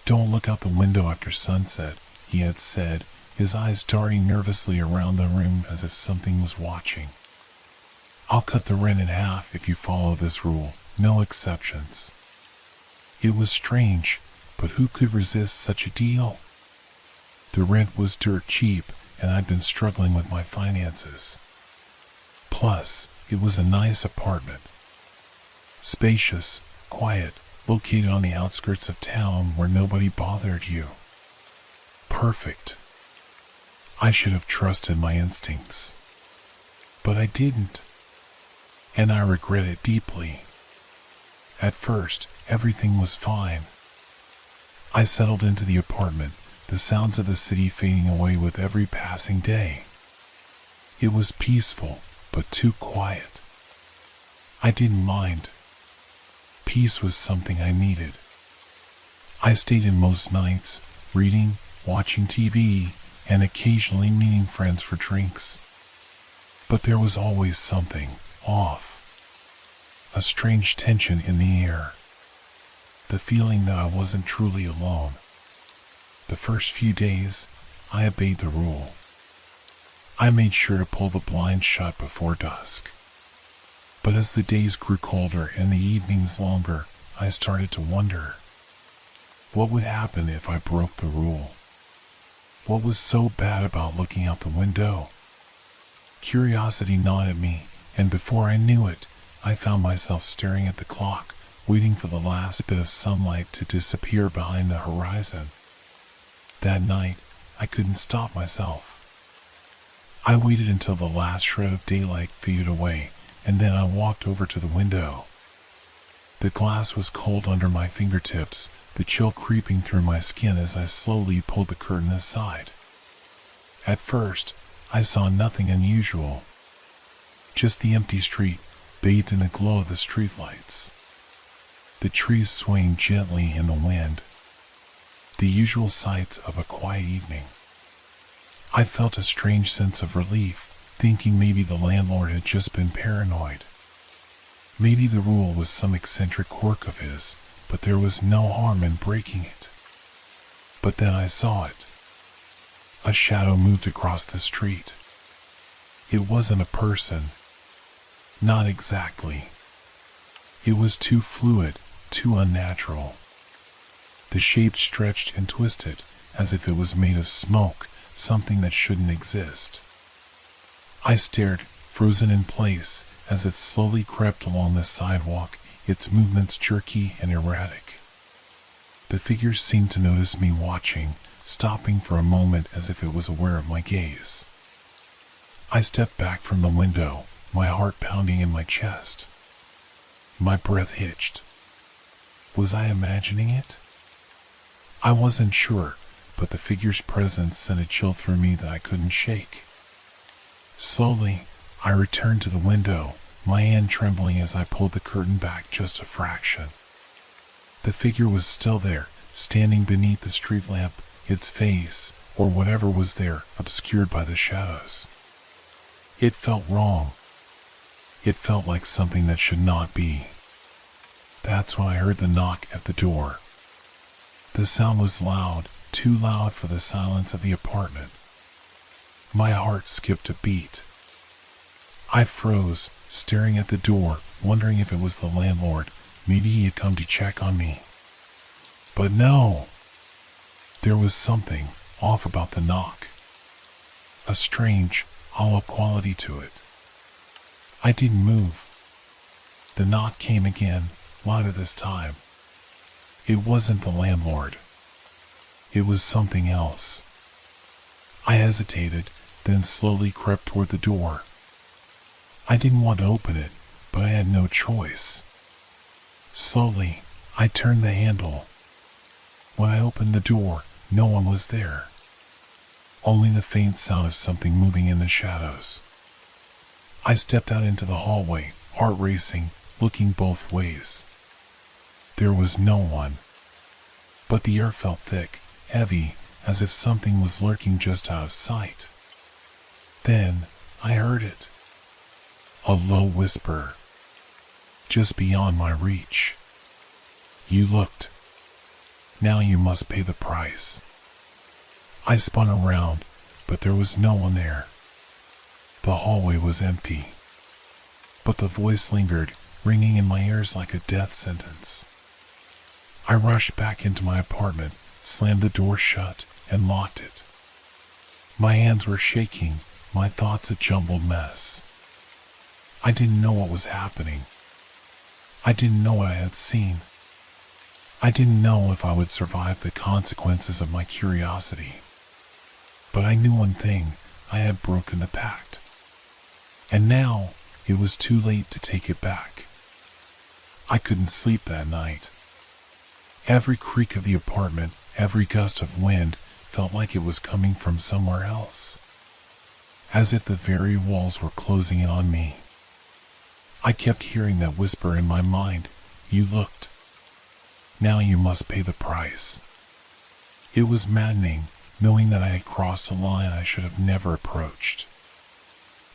"Don't look out the window after sunset," he had said, his eyes darting nervously around the room as if something was watching. "I'll cut the rent in half if you follow this rule, no exceptions." It was strange, but who could resist such a deal? The rent was dirt cheap, and I'd been struggling with my finances. Plus, it was a nice apartment. Spacious, quiet, located on the outskirts of town where nobody bothered you. Perfect. I should have trusted my instincts. But I didn't. And I regret it deeply. At first, everything was fine. I settled into the apartment, the sounds of the city fading away with every passing day. It was peaceful, but too quiet. I didn't mind. Peace was something I needed. I stayed in most nights, reading, watching TV, and occasionally meeting friends for drinks. But there was always something off. A strange tension in the air. The feeling that I wasn't truly alone. The first few days, I obeyed the rule. I made sure to pull the blinds shut before dusk. But as the days grew colder and the evenings longer, I started to wonder. What would happen if I broke the rule? What was so bad about looking out the window? Curiosity gnawed at me, and before I knew it, I found myself staring at the clock, waiting for the last bit of sunlight to disappear behind the horizon. That night, I couldn't stop myself. I waited until the last shred of daylight faded away, and then I walked over to the window. The glass was cold under my fingertips, the chill creeping through my skin as I slowly pulled the curtain aside. At first, I saw nothing unusual. Just the empty street, bathed in the glow of the streetlights. The trees swaying gently in the wind. The usual sights of a quiet evening. I felt a strange sense of relief, thinking maybe the landlord had just been paranoid. Maybe the rule was some eccentric quirk of his, but there was no harm in breaking it. But then I saw it. A shadow moved across the street. It wasn't a person. Not exactly. It was too fluid, too unnatural. The shape stretched and twisted as if it was made of smoke, something that shouldn't exist. I stared, frozen in place, as it slowly crept along the sidewalk, its movements jerky and erratic. The figure seemed to notice me watching, stopping for a moment as if it was aware of my gaze. I stepped back from the window, my heart pounding in my chest. My breath hitched. Was I imagining it? I wasn't sure, but the figure's presence sent a chill through me that I couldn't shake. Slowly, I returned to the window, my hand trembling as I pulled the curtain back just a fraction. The figure was still there, standing beneath the street lamp, its face, or whatever was there, obscured by the shadows. It felt wrong. It felt like something that should not be. That's when I heard the knock at the door. The sound was loud, too loud for the silence of the apartment. My heart skipped a beat. I froze, staring at the door, wondering if it was the landlord. Maybe he had come to check on me. But no! There was something off about the knock. A strange, hollow quality to it. I didn't move. The knock came again, louder this time. It wasn't the landlord. It was something else. I hesitated, then slowly crept toward the door. I didn't want to open it, but I had no choice. Slowly, I turned the handle. When I opened the door, no one was there. Only the faint sound of something moving in the shadows. I stepped out into the hallway, heart racing, looking both ways. There was no one. But the air felt thick, heavy, as if something was lurking just out of sight. Then, I heard it. A low whisper. Just beyond my reach. You looked. Now you must pay the price. I spun around, but there was no one there. The hallway was empty. But the voice lingered, ringing in my ears like a death sentence. I rushed back into my apartment, slammed the door shut, and locked it. My hands were shaking, my thoughts a jumbled mess. I didn't know what was happening. I didn't know what I had seen. I didn't know if I would survive the consequences of my curiosity. But I knew one thing, I had broken the pact. And now, it was too late to take it back. I couldn't sleep that night. Every creak of the apartment, every gust of wind, felt like it was coming from somewhere else. As if the very walls were closing in on me. I kept hearing that whisper in my mind, you looked. Now you must pay the price. It was maddening, knowing that I had crossed a line I should have never approached.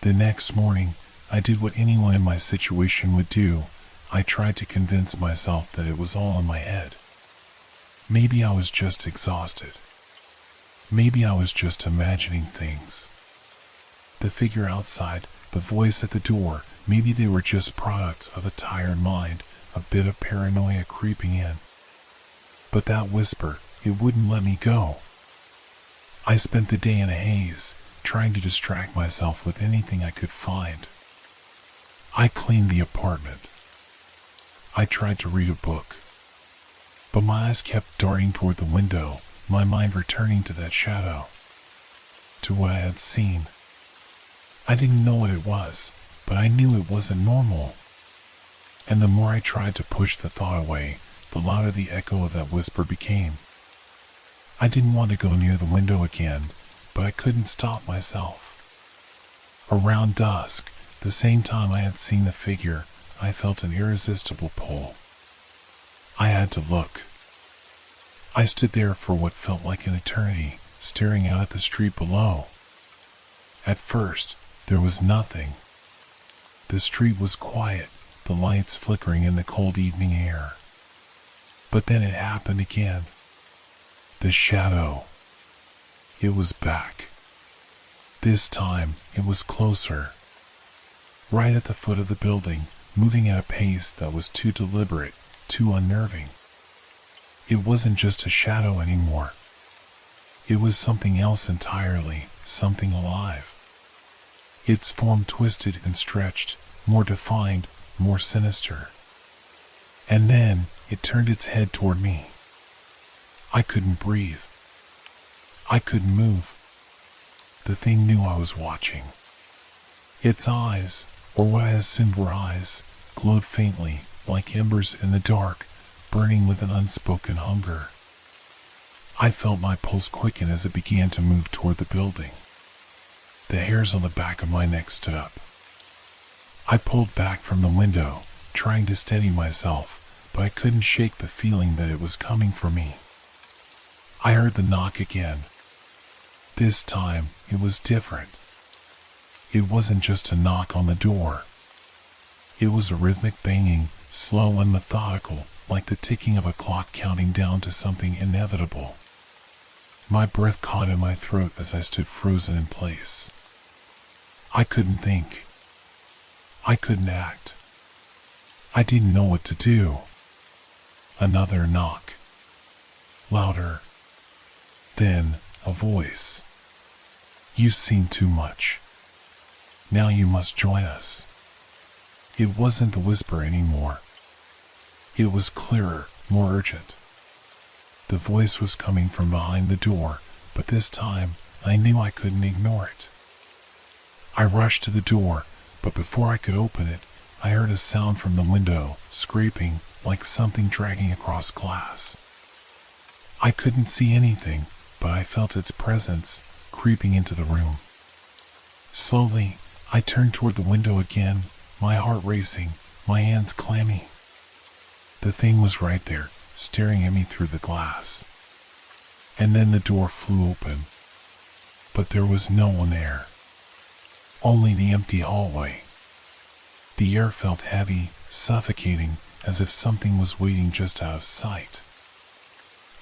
The next morning, I did what anyone in my situation would do. I tried to convince myself that it was all in my head. Maybe I was just exhausted. Maybe I was just imagining things. The figure outside, the voice at the door, maybe they were just products of a tired mind, a bit of paranoia creeping in. But that whisper, it wouldn't let me go. I spent the day in a haze, trying to distract myself with anything I could find. I cleaned the apartment. I tried to read a book. But my eyes kept darting toward the window, my mind returning to that shadow. To what I had seen. I didn't know what it was, but I knew it wasn't normal. And the more I tried to push the thought away, the louder the echo of that whisper became. I didn't want to go near the window again, but I couldn't stop myself. Around dusk, the same time I had seen the figure, I felt an irresistible pull. I had to look. I stood there for what felt like an eternity, staring out at the street below. At first, there was nothing. The street was quiet, the lights flickering in the cold evening air. But then it happened again. The shadow. It was back. This time, it was closer. Right at the foot of the building, moving at a pace that was too deliberate, too unnerving. It wasn't just a shadow anymore. It was something else entirely, something alive. Its form twisted and stretched, more defined, more sinister. And then, it turned its head toward me. I couldn't breathe. I couldn't move. The thing knew I was watching. Its eyes, or what I assumed were eyes, glowed faintly, like embers in the dark, burning with an unspoken hunger. I felt my pulse quicken as it began to move toward the building. The hairs on the back of my neck stood up. I pulled back from the window, trying to steady myself, but I couldn't shake the feeling that it was coming for me. I heard the knock again. This time, it was different. It wasn't just a knock on the door. It was a rhythmic banging, slow and methodical, like the ticking of a clock counting down to something inevitable. My breath caught in my throat as I stood frozen in place. I couldn't think. I couldn't act. I didn't know what to do. Another knock. Louder. Then, a voice. "You've seen too much. Now you must join us." It wasn't the whisper anymore. It was clearer, more urgent. The voice was coming from behind the door, but this time, I knew I couldn't ignore it. I rushed to the door, but before I could open it, I heard a sound from the window, scraping, like something dragging across glass. I couldn't see anything, but I felt its presence, creeping into the room. Slowly, I turned toward the window again, my heart racing, my hands clammy. The thing was right there, staring at me through the glass. And then the door flew open. But there was no one there. Only the empty hallway. The air felt heavy, suffocating, as if something was waiting just out of sight.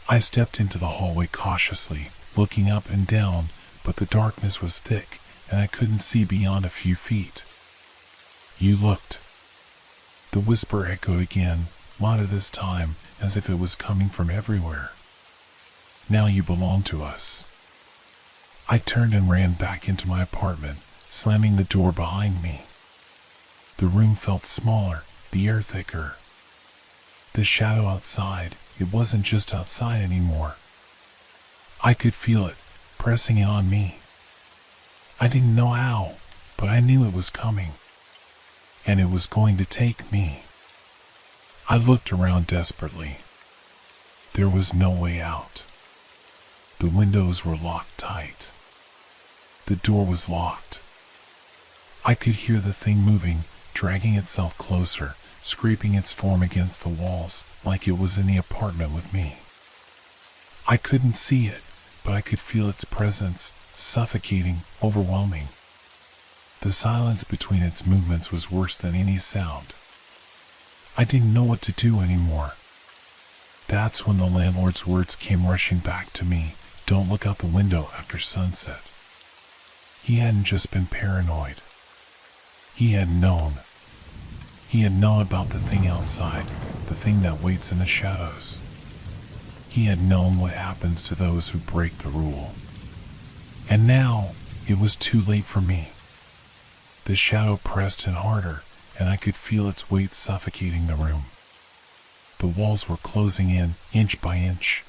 I stepped into the hallway cautiously, looking up and down, but the darkness was thick, and I couldn't see beyond a few feet. "You looked." The whisper echoed again, louder this time, as if it was coming from everywhere. "Now you belong to us." I turned and ran back into my apartment, slamming the door behind me. The room felt smaller, the air thicker. The shadow outside, it wasn't just outside anymore. I could feel it, pressing in on me. I didn't know how, but I knew it was coming. And it was going to take me. I looked around desperately. There was no way out. The windows were locked tight. The door was locked. I could hear the thing moving, dragging itself closer, scraping its form against the walls, like it was in the apartment with me. I couldn't see it, but I could feel its presence, suffocating, overwhelming. The silence between its movements was worse than any sound. I didn't know what to do anymore. That's when the landlord's words came rushing back to me, "Don't look out the window after sunset." He hadn't just been paranoid. He had known. He had known about the thing outside, the thing that waits in the shadows. He had known what happens to those who break the rule. And now, it was too late for me. The shadow pressed in harder, and I could feel its weight suffocating the room. The walls were closing in, inch by inch.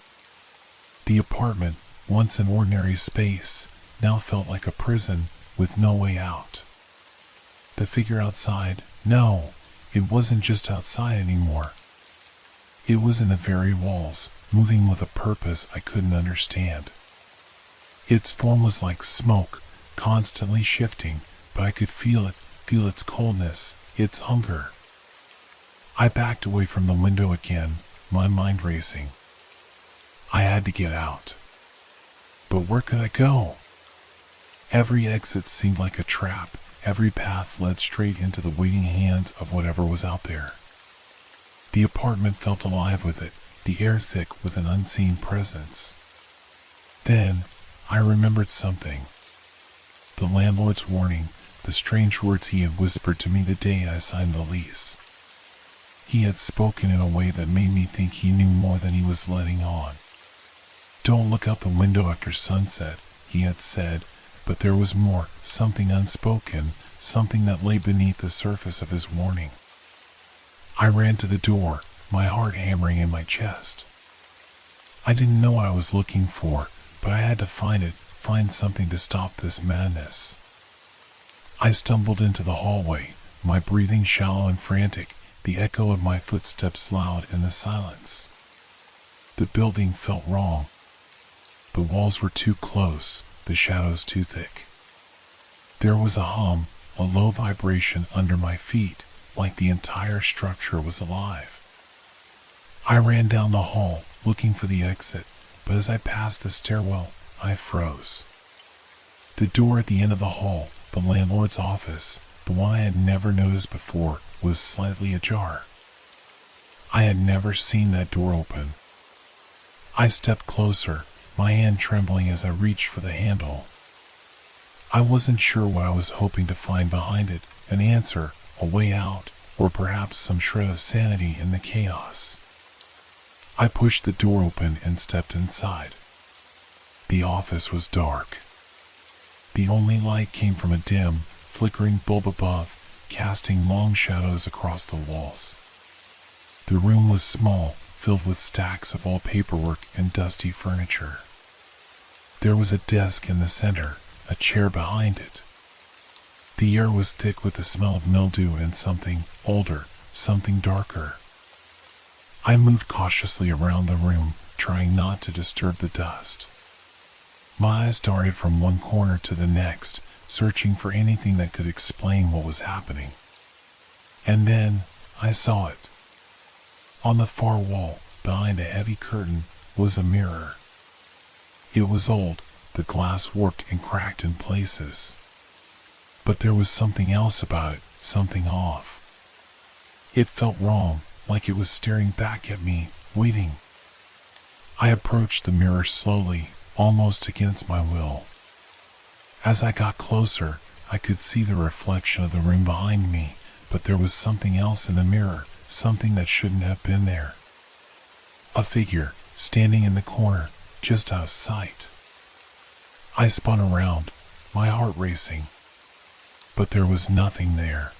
The apartment, once an ordinary space, now felt like a prison with no way out. The figure outside, no, it wasn't just outside anymore. It was in the very walls, moving with a purpose I couldn't understand. Its form was like smoke, constantly shifting, but I could feel it, feel its coldness, its hunger. I backed away from the window again, my mind racing. I had to get out. But where could I go? Every exit seemed like a trap. Every path led straight into the waiting hands of whatever was out there. The apartment felt alive with it, the air thick with an unseen presence. Then, I remembered something. The landlord's warning, the strange words he had whispered to me the day I signed the lease. He had spoken in a way that made me think he knew more than he was letting on. "Don't look out the window after sunset," he had said, but there was more, something unspoken, something that lay beneath the surface of his warning. I ran to the door, my heart hammering in my chest. I didn't know what I was looking for, but I had to find something to stop this madness. I stumbled into the hallway, my breathing shallow and frantic, the echo of my footsteps loud in the silence. The building felt wrong. The walls were too close, the shadows too thick. There was a hum, a low vibration under my feet, like the entire structure was alive. I ran down the hall, looking for the exit, but as I passed the stairwell, I froze. The door at the end of the hall, the landlord's office, the one I had never noticed before, was slightly ajar. I had never seen that door open. I stepped closer, my hand trembling as I reached for the handle. I wasn't sure what I was hoping to find behind it, an answer, a way out, or perhaps some shred of sanity in the chaos. I pushed the door open and stepped inside. The office was dark. The only light came from a dim, flickering bulb above, casting long shadows across the walls. The room was small, filled with stacks of old paperwork and dusty furniture. There was a desk in the center, a chair behind it. The air was thick with the smell of mildew and something older, something darker. I moved cautiously around the room, trying not to disturb the dust. My eyes darted from one corner to the next, searching for anything that could explain what was happening. And then, I saw it. On the far wall, behind a heavy curtain, was a mirror. It was old, the glass warped and cracked in places. But there was something else about it, something off. It felt wrong, like it was staring back at me, waiting. I approached the mirror slowly, almost against my will. As I got closer, I could see the reflection of the room behind me, but there was something else in the mirror, something that shouldn't have been there. A figure, standing in the corner, just out of sight. I spun around, my heart racing. But there was nothing there.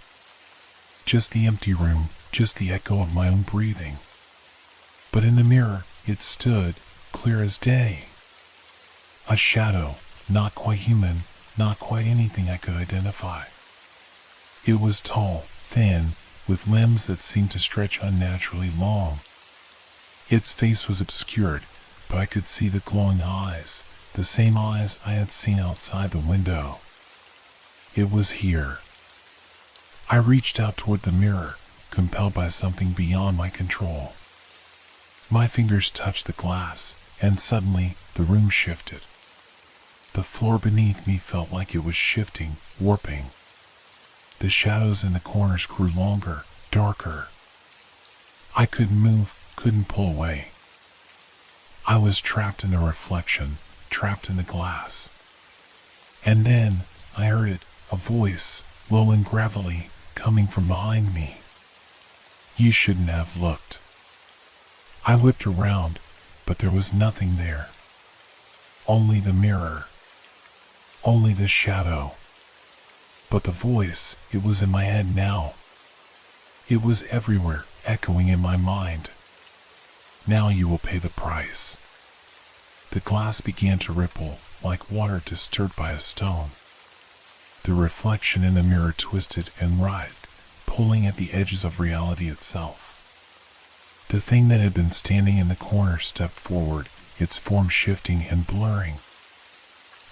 Just the empty room, just the echo of my own breathing. But in the mirror, it stood, clear as day. A shadow, not quite human, not quite anything I could identify. It was tall, thin, with limbs that seemed to stretch unnaturally long. Its face was obscured, but I could see the glowing eyes, the same eyes I had seen outside the window. It was here. I reached out toward the mirror, compelled by something beyond my control. My fingers touched the glass, and suddenly the room shifted. The floor beneath me felt like it was shifting, warping. The shadows in the corners grew longer, darker. I couldn't move, couldn't pull away. I was trapped in the reflection, trapped in the glass. And then I heard it, a voice, low and gravelly, coming from behind me. "You shouldn't have looked." I whipped around, but there was nothing there. Only the mirror. Only the shadow. But the voice, it was in my head now. It was everywhere, echoing in my mind. "Now you will pay the price." The glass began to ripple, like water disturbed by a stone. The reflection in the mirror twisted and writhed, pulling at the edges of reality itself. The thing that had been standing in the corner stepped forward, its form shifting and blurring.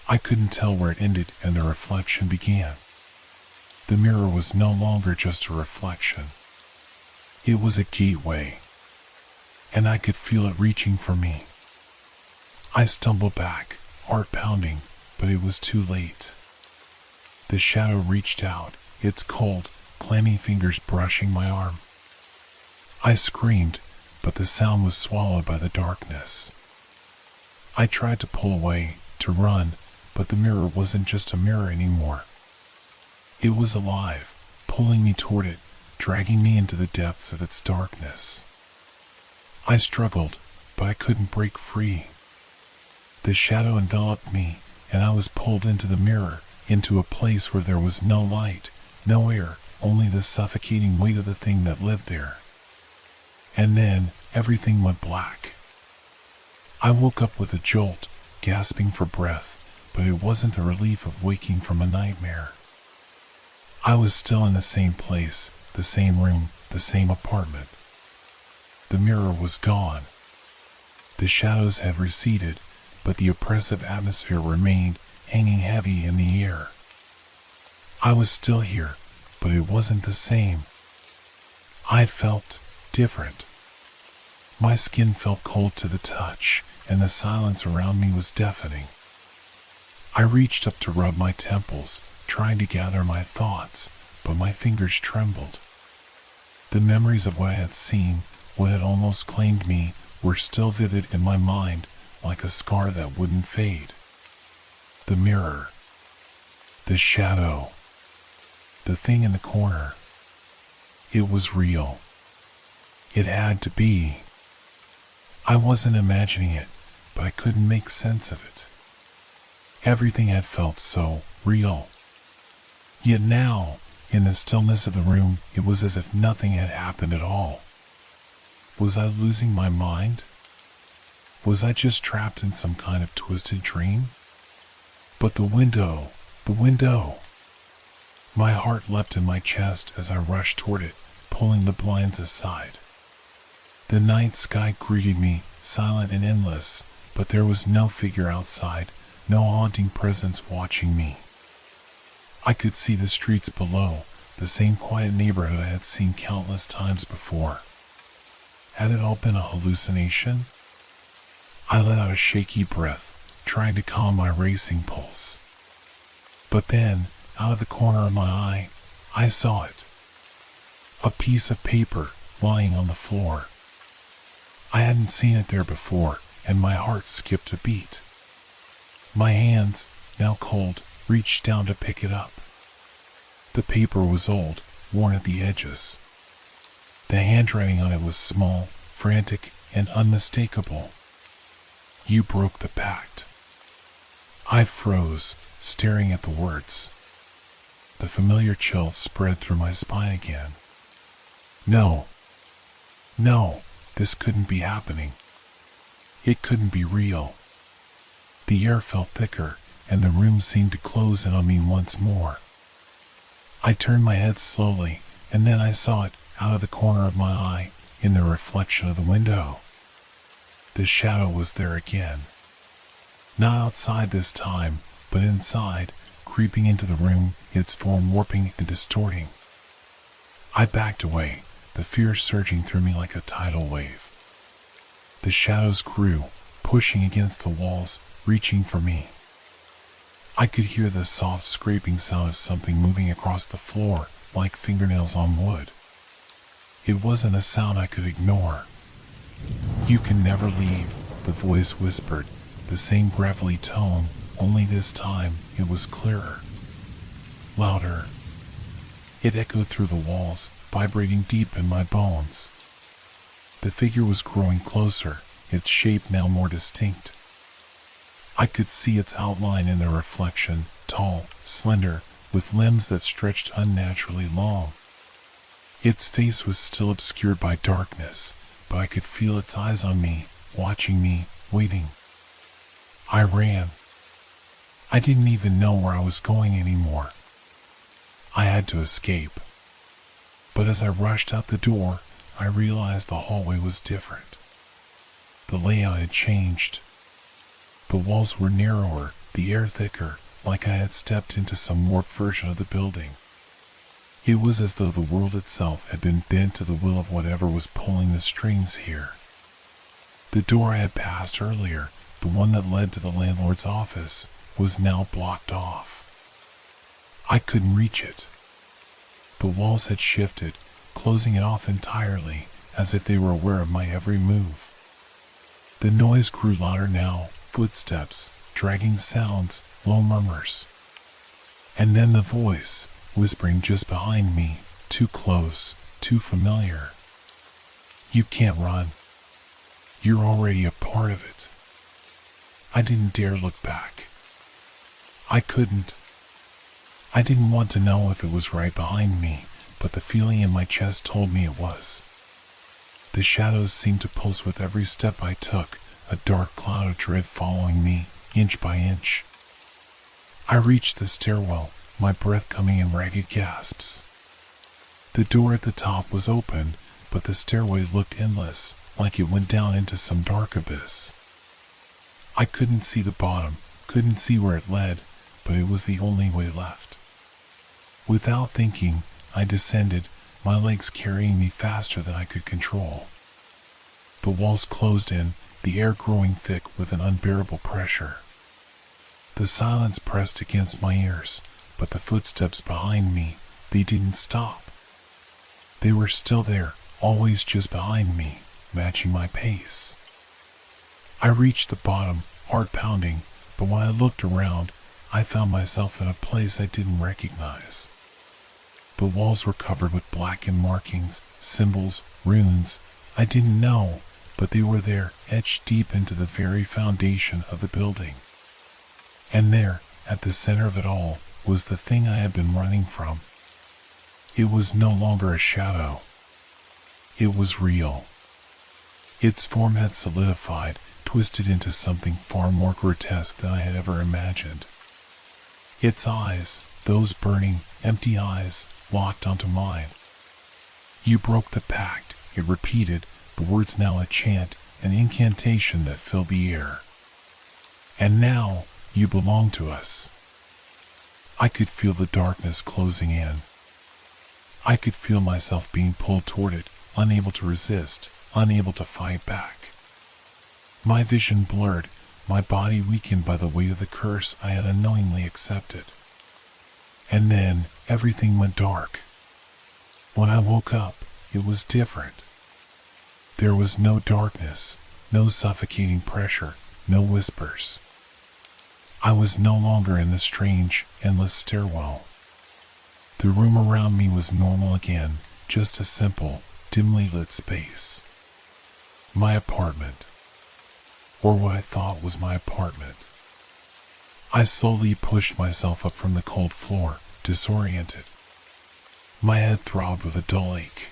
I couldn't tell where it ended and the reflection began. The mirror was no longer just a reflection. It was a gateway, and I could feel it reaching for me. I stumbled back, heart pounding, but it was too late. The shadow reached out, its cold, clammy fingers brushing my arm. I screamed, but the sound was swallowed by the darkness. I tried to pull away, to run, but the mirror wasn't just a mirror anymore. It was alive, pulling me toward it, dragging me into the depths of its darkness. I struggled, but I couldn't break free. The shadow enveloped me, and I was pulled into the mirror, into a place where there was no light, no air, only the suffocating weight of the thing that lived there. And then, everything went black. I woke up with a jolt, gasping for breath, but it wasn't the relief of waking from a nightmare. I was still in the same place, the same room, the same apartment. The mirror was gone. The shadows had receded, but the oppressive atmosphere remained, hanging heavy in the air. I was still here, but it wasn't the same. I felt different. My skin felt cold to the touch, and the silence around me was deafening. I reached up to rub my temples, trying to gather my thoughts, but my fingers trembled. The memories of what I had seen, what had almost claimed me, were still vivid in my mind, like a scar that wouldn't fade. The mirror. The shadow. The thing in the corner. It was real. It had to be. I wasn't imagining it, but I couldn't make sense of it. Everything had felt so real. Yet now, in the stillness of the room, it was as if nothing had happened at all. Was I losing my mind? Was I just trapped in some kind of twisted dream? But the window. My heart leapt in my chest as I rushed toward it, pulling the blinds aside. The night sky greeted me, silent and endless, but there was no figure outside, no haunting presence watching me. I could see the streets below, the same quiet neighborhood I had seen countless times before. Had it all been a hallucination? I let out a shaky breath, trying to calm my racing pulse. But then, out of the corner of my eye, I saw it. A piece of paper lying on the floor. I hadn't seen it there before, and my heart skipped a beat. My hands, now cold, reached down to pick it up. The paper was old, worn at the edges. The handwriting on it was small, frantic, and unmistakable. You broke the pact. I froze, staring at the words. The familiar chill spread through my spine again. No, this couldn't be happening. It couldn't be real. The air felt thicker, and the room seemed to close in on me once more. I turned my head slowly, and then I saw it, out of the corner of my eye, in the reflection of the window. The shadow was there again. Not outside this time, but inside, creeping into the room, its form warping and distorting. I backed away, the fear surging through me like a tidal wave. The shadows grew, pushing against the walls, reaching for me. I could hear the soft scraping sound of something moving across the floor, like fingernails on wood. It wasn't a sound I could ignore. You can never leave, the voice whispered, the same gravelly tone, only this time it was clearer. Louder. It echoed through the walls, vibrating deep in my bones. The figure was growing closer, its shape now more distinct. I could see its outline in the reflection, tall, slender, with limbs that stretched unnaturally long. Its face was still obscured by darkness, but I could feel its eyes on me, watching me, waiting. I ran. I didn't even know where I was going anymore. I had to escape. But as I rushed out the door, I realized the hallway was different. The layout had changed. The walls were narrower, the air thicker, like I had stepped into some warped version of the building. It was as though the world itself had been bent to the will of whatever was pulling the strings here. The door I had passed earlier, the one that led to the landlord's office, was now blocked off. I couldn't reach it. The walls had shifted, closing it off entirely, as if they were aware of my every move. The noise grew louder now, footsteps, dragging sounds, low murmurs. And then the voice, whispering just behind me, too close, too familiar. You can't run. You're already a part of it. I didn't dare look back. I couldn't. I didn't want to know if it was right behind me, but the feeling in my chest told me it was. The shadows seemed to pulse with every step I took, a dark cloud of dread following me, inch by inch. I reached the stairwell, my breath coming in ragged gasps. The door at the top was open, but the stairway looked endless, like it went down into some dark abyss. I couldn't see the bottom, couldn't see where it led, but it was the only way left. Without thinking, I descended, my legs carrying me faster than I could control. The walls closed in, the air growing thick with an unbearable pressure. The silence pressed against my ears, but the footsteps behind me, they didn't stop. They were still there, always just behind me, matching my pace. I reached the bottom, heart pounding, but when I looked around, I found myself in a place I didn't recognize. The walls were covered with blackened markings, symbols, runes. I didn't know, but they were there, etched deep into the very foundation of the building. And there, at the center of it all, was the thing I had been running from. It was no longer a shadow. It was real. Its form had solidified, twisted into something far more grotesque than I had ever imagined. Its eyes, those burning, empty eyes, locked onto mine. You broke the pact, it repeated, the words now a chant, an incantation that filled the air. And now, you belong to us. I could feel the darkness closing in. I could feel myself being pulled toward it, unable to resist, unable to fight back. My vision blurred, my body weakened by the weight of the curse I had unknowingly accepted. And then, everything went dark. When I woke up, it was different. There was no darkness, no suffocating pressure, no whispers. I was no longer in the strange, endless stairwell. The room around me was normal again, just a simple, dimly lit space. My apartment. Or what I thought was my apartment. I slowly pushed myself up from the cold floor, disoriented. My head throbbed with a dull ache.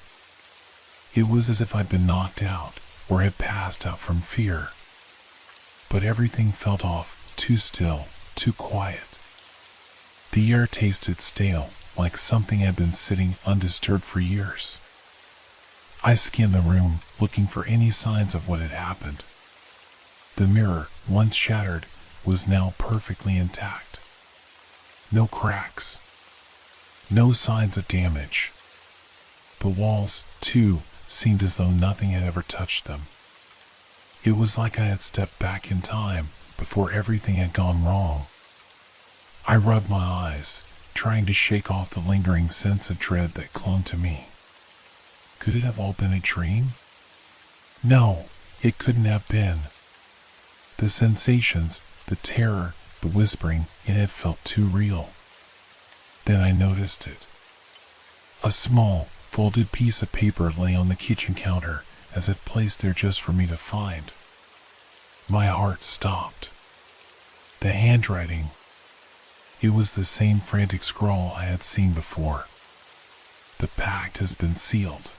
It was as if I'd been knocked out, or had passed out from fear. But everything felt off, too still, too quiet. The air tasted stale, like something had been sitting undisturbed for years. I scanned the room, looking for any signs of what had happened. The mirror, once shattered, was now perfectly intact. No cracks. No signs of damage. The walls, too, seemed as though nothing had ever touched them. It was like I had stepped back in time, before everything had gone wrong. I rubbed my eyes, trying to shake off the lingering sense of dread that clung to me. Could it have all been a dream? No, it couldn't have been. The sensations, the terror, the whispering, it had felt too real. Then I noticed it. A small, folded piece of paper lay on the kitchen counter, as if placed there just for me to find. My heart stopped. The handwriting. It was the same frantic scrawl I had seen before. The pact has been sealed.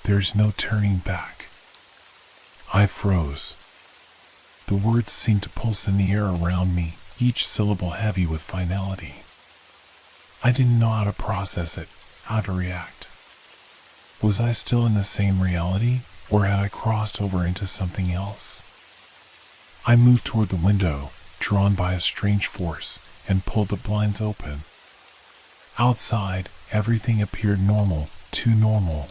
There's no turning back. I froze. The words seemed to pulse in the air around me, each syllable heavy with finality. I didn't know how to process it, how to react. Was I still in the same reality, or had I crossed over into something else? I moved toward the window, drawn by a strange force, and pulled the blinds open. Outside, everything appeared normal, too normal.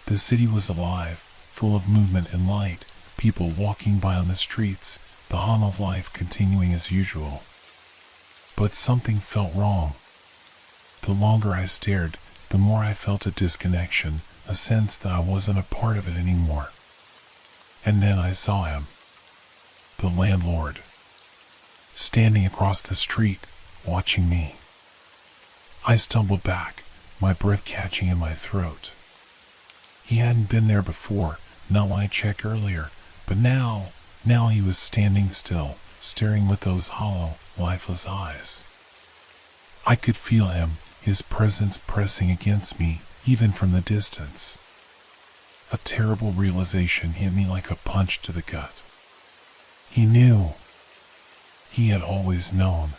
The city was alive, full of movement and light, people walking by on the streets, the hum of life continuing as usual. But something felt wrong. The longer I stared, the more I felt a disconnection, a sense that I wasn't a part of it anymore. And then I saw him. the landlord, standing across the street, watching me. I stumbled back, my breath catching in my throat. He hadn't been there before, not when I checked earlier, but now he was standing still, staring with those hollow, lifeless eyes. I could feel him, his presence pressing against me, even from the distance. A terrible realization hit me like a punch to the gut. He knew. He had always known.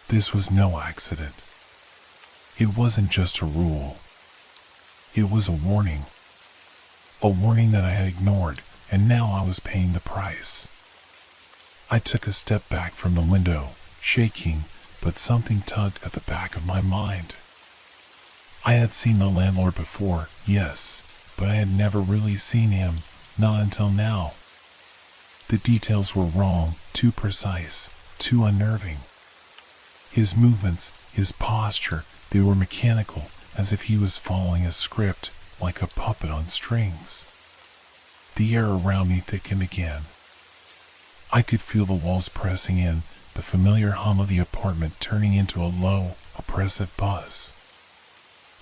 This was no accident. It wasn't just a rule. It was a warning. A warning that I had ignored, and now I was paying the price. I took a step back from the window, shaking, but something tugged at the back of my mind. I had seen the landlord before, yes, but I had never really seen him, not until now. The details were wrong, too precise, too unnerving. His movements, his posture, they were mechanical, as if he was following a script, like a puppet on strings. The air around me thickened again. I could feel the walls pressing in, the familiar hum of the apartment turning into a low, oppressive buzz.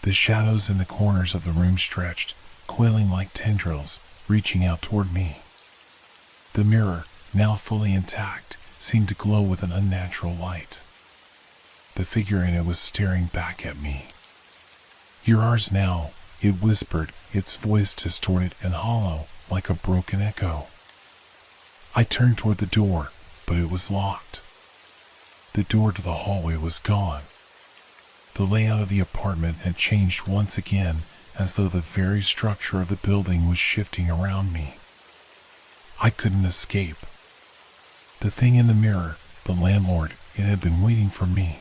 The shadows in the corners of the room stretched, coiling like tendrils, reaching out toward me. The mirror, now fully intact, seemed to glow with an unnatural light. The figure in it was staring back at me. "You're ours now," it whispered, its voice distorted and hollow, like a broken echo. I turned toward the door, but it was locked. The door to the hallway was gone. The layout of the apartment had changed once again, as though the very structure of the building was shifting around me. I couldn't escape. The thing in the mirror, the landlord, it had been waiting for me.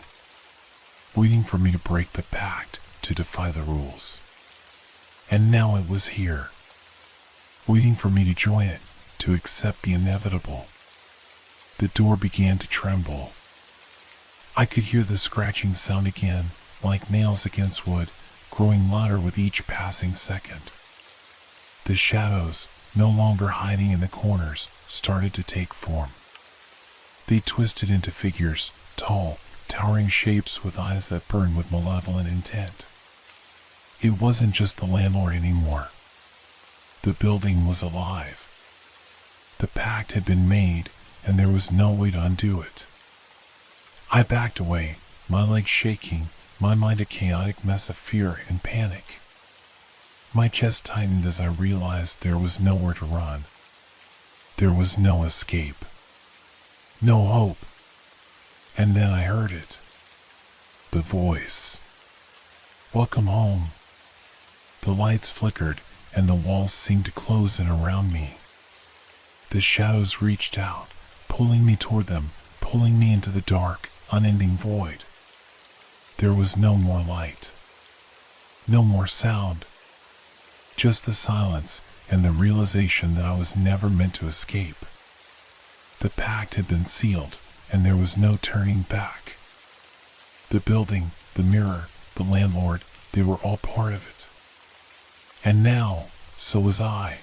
Waiting for me to break the pact, to defy the rules. And now it was here. Waiting for me to join it, to accept the inevitable. The door began to tremble. I could hear the scratching sound again, like nails against wood, growing louder with each passing second. The shadows, no longer hiding in the corners, started to take form. They twisted into figures, tall, towering shapes with eyes that burned with malevolent intent. It wasn't just the landlord anymore. The building was alive. The pact had been made, and there was no way to undo it. I backed away, my legs shaking, my mind a chaotic mess of fear and panic. My chest tightened as I realized there was nowhere to run. There was no escape. No hope. And then I heard it. The voice. "Welcome home." The lights flickered, and the walls seemed to close in around me. The shadows reached out, pulling me toward them, pulling me into the dark, unending void. There was no more light. No more sound. Just the silence and the realization that I was never meant to escape. The pact had been sealed, and there was no turning back. The building, the mirror, the landlord, they were all part of it. And now, so was I.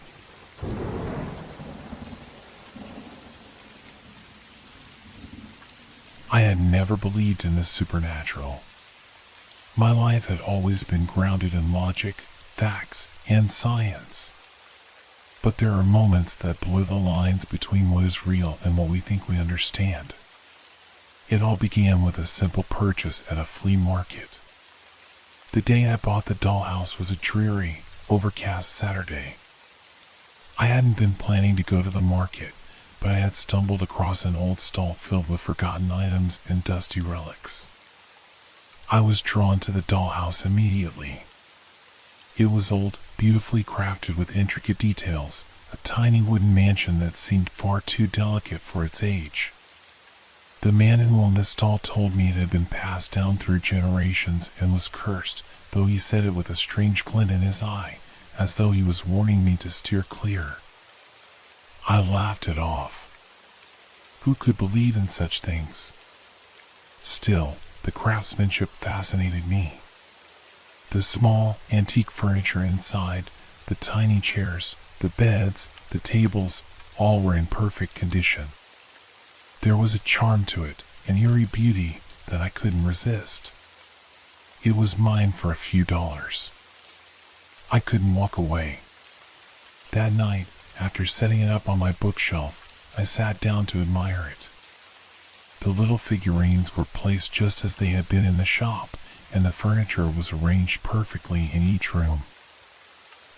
I had never believed in the supernatural. My life had always been grounded in logic, facts, and science. But there are moments that blur the lines between what is real and what we think we understand. It all began with a simple purchase at a flea market. The day I bought the dollhouse was a dreary, overcast Saturday. I hadn't been planning to go to the market, but I had stumbled across an old stall filled with forgotten items and dusty relics. I was drawn to the dollhouse immediately. It was old, beautifully crafted with intricate details, a tiny wooden mansion that seemed far too delicate for its age. The man who owned the stall told me it had been passed down through generations and was cursed, though he said it with a strange glint in his eye, as though he was warning me to steer clear. I laughed it off. Who could believe in such things? Still, the craftsmanship fascinated me. The small, antique furniture inside, the tiny chairs, the beds, the tables, all were in perfect condition. There was a charm to it, an eerie beauty that I couldn't resist. It was mine for a few dollars. I couldn't walk away. That night, after setting it up on my bookshelf, I sat down to admire it. The little figurines were placed just as they had been in the shop, and the furniture was arranged perfectly in each room.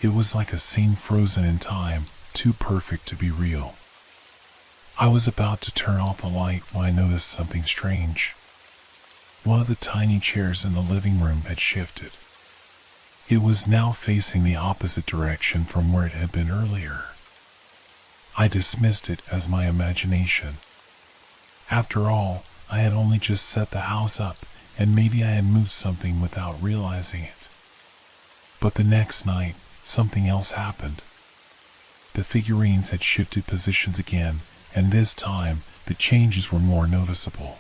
It was like a scene frozen in time, too perfect to be real. I was about to turn off the light when I noticed something strange. One of the tiny chairs in the living room had shifted. It was now facing the opposite direction from where it had been earlier. I dismissed it as my imagination. After all, I had only just set the house up, and maybe I had moved something without realizing it. But the next night, something else happened. The figurines had shifted positions again, and this time, the changes were more noticeable.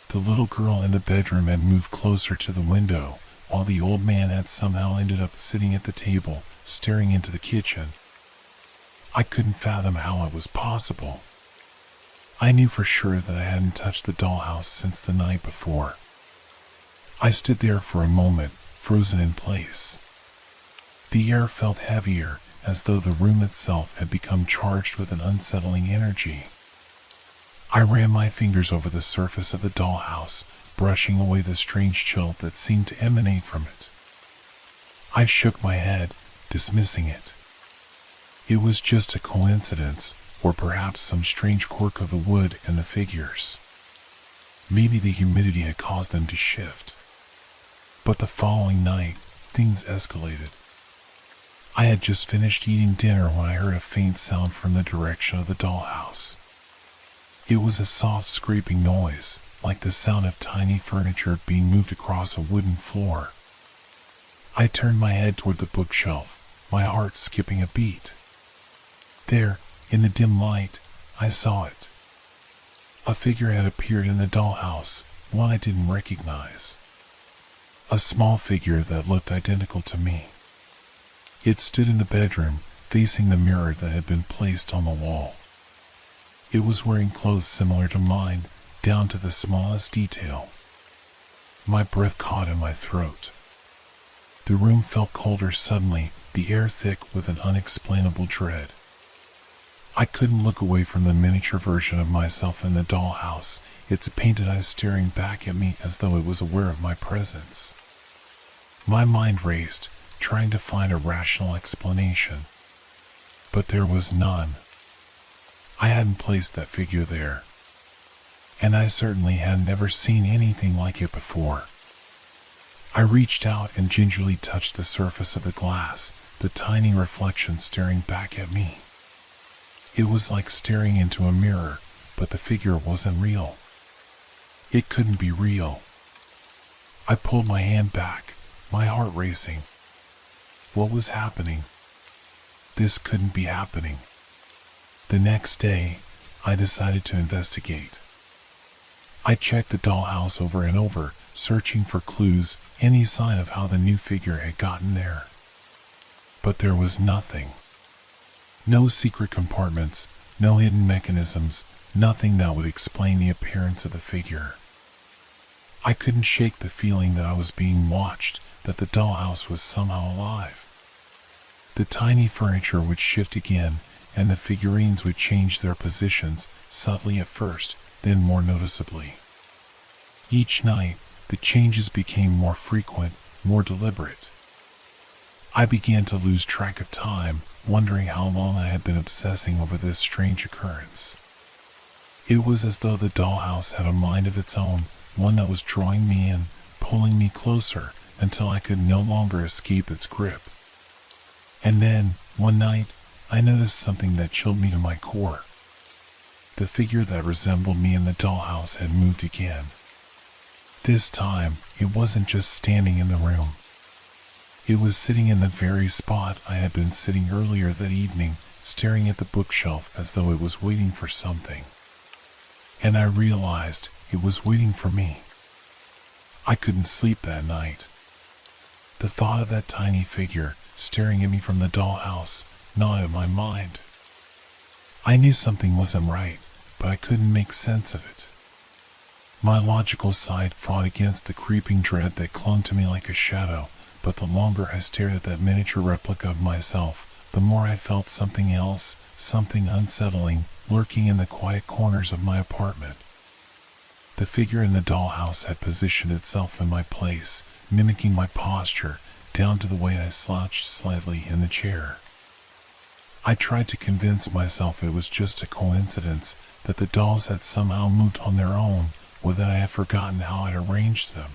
The little girl in the bedroom had moved closer to the window, while the old man had somehow ended up sitting at the table, staring into the kitchen. I couldn't fathom how it was possible. I knew for sure that I hadn't touched the dollhouse since the night before. I stood there for a moment, frozen in place. The air felt heavier, as though the room itself had become charged with an unsettling energy. I ran my fingers over the surface of the dollhouse, brushing away the strange chill that seemed to emanate from it. I shook my head, dismissing it. It was just a coincidence, or perhaps some strange quirk of the wood and the figures. Maybe the humidity had caused them to shift. But the following night, things escalated. I had just finished eating dinner when I heard a faint sound from the direction of the dollhouse. It was a soft scraping noise, like the sound of tiny furniture being moved across a wooden floor. I turned my head toward the bookshelf, my heart skipping a beat. There, in the dim light, I saw it. A figure had appeared in the dollhouse, one I didn't recognize. A small figure that looked identical to me. It stood in the bedroom, facing the mirror that had been placed on the wall. It was wearing clothes similar to mine, down to the smallest detail. My breath caught in my throat. The room felt colder suddenly, the air thick with an unexplainable dread. I couldn't look away from the miniature version of myself in the dollhouse, its painted eyes staring back at me as though it was aware of my presence. My mind raced, trying to find a rational explanation. But there was none. I hadn't placed that figure there. And I certainly had never seen anything like it before. I reached out and gingerly touched the surface of the glass, the tiny reflection staring back at me. It was like staring into a mirror, but the figure wasn't real. It couldn't be real. I pulled my hand back, my heart racing. What was happening? This couldn't be happening. The next day, I decided to investigate. I checked the dollhouse over and over, searching for clues, any sign of how the new figure had gotten there. But there was nothing. No secret compartments, no hidden mechanisms, nothing that would explain the appearance of the figure. I couldn't shake the feeling that I was being watched, that the dollhouse was somehow alive. The tiny furniture would shift again, and the figurines would change their positions, subtly at first, then more noticeably. Each night, the changes became more frequent, more deliberate. I began to lose track of time, wondering how long I had been obsessing over this strange occurrence. It was as though the dollhouse had a mind of its own, one that was drawing me in, pulling me closer, until I could no longer escape its grip. And then, one night, I noticed something that chilled me to my core. The figure that resembled me in the dollhouse had moved again. This time, it wasn't just standing in the room. It was sitting in the very spot I had been sitting earlier that evening, staring at the bookshelf as though it was waiting for something. And I realized it was waiting for me. I couldn't sleep that night. The thought of that tiny figure, staring at me from the dollhouse, gnawed at my mind. I knew something wasn't right, but I couldn't make sense of it. My logical side fought against the creeping dread that clung to me like a shadow, but the longer I stared at that miniature replica of myself, the more I felt something else, something unsettling, lurking in the quiet corners of my apartment. The figure in the dollhouse had positioned itself in my place, mimicking my posture, down to the way I slouched slightly in the chair. I tried to convince myself it was just a coincidence, that the dolls had somehow moved on their own, or that I had forgotten how I'd arranged them.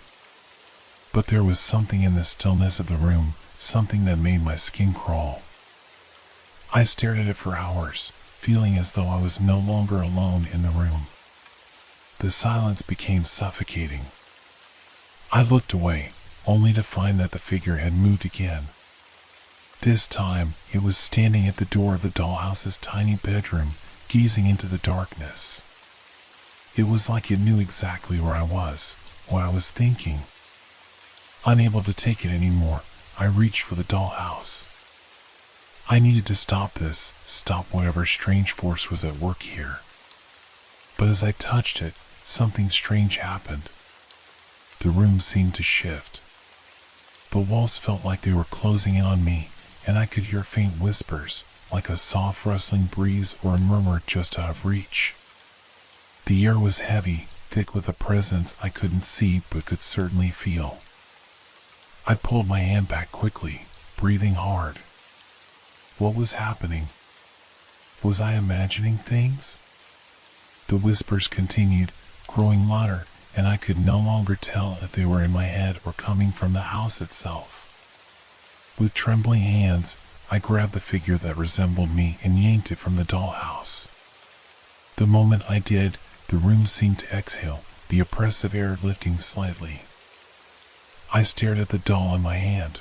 But there was something in the stillness of the room, something that made my skin crawl. I stared at it for hours, feeling as though I was no longer alone in the room. The silence became suffocating. I looked away, only to find that the figure had moved again. This time, it was standing at the door of the dollhouse's tiny bedroom, gazing into the darkness. It was like it knew exactly where I was, what I was thinking. Unable to take it anymore, I reached for the dollhouse. I needed to stop this, stop whatever strange force was at work here. But as I touched it, something strange happened. The room seemed to shift. The walls felt like they were closing in on me, and I could hear faint whispers, like a soft rustling breeze or a murmur just out of reach. The air was heavy, thick with a presence I couldn't see but could certainly feel. I pulled my hand back quickly, breathing hard. What was happening? Was I imagining things? The whispers continued, growing louder, and I could no longer tell if they were in my head or coming from the house itself. With trembling hands, I grabbed the figure that resembled me and yanked it from the dollhouse. The moment I did, the room seemed to exhale, the oppressive air lifting slightly. I stared at the doll in my hand.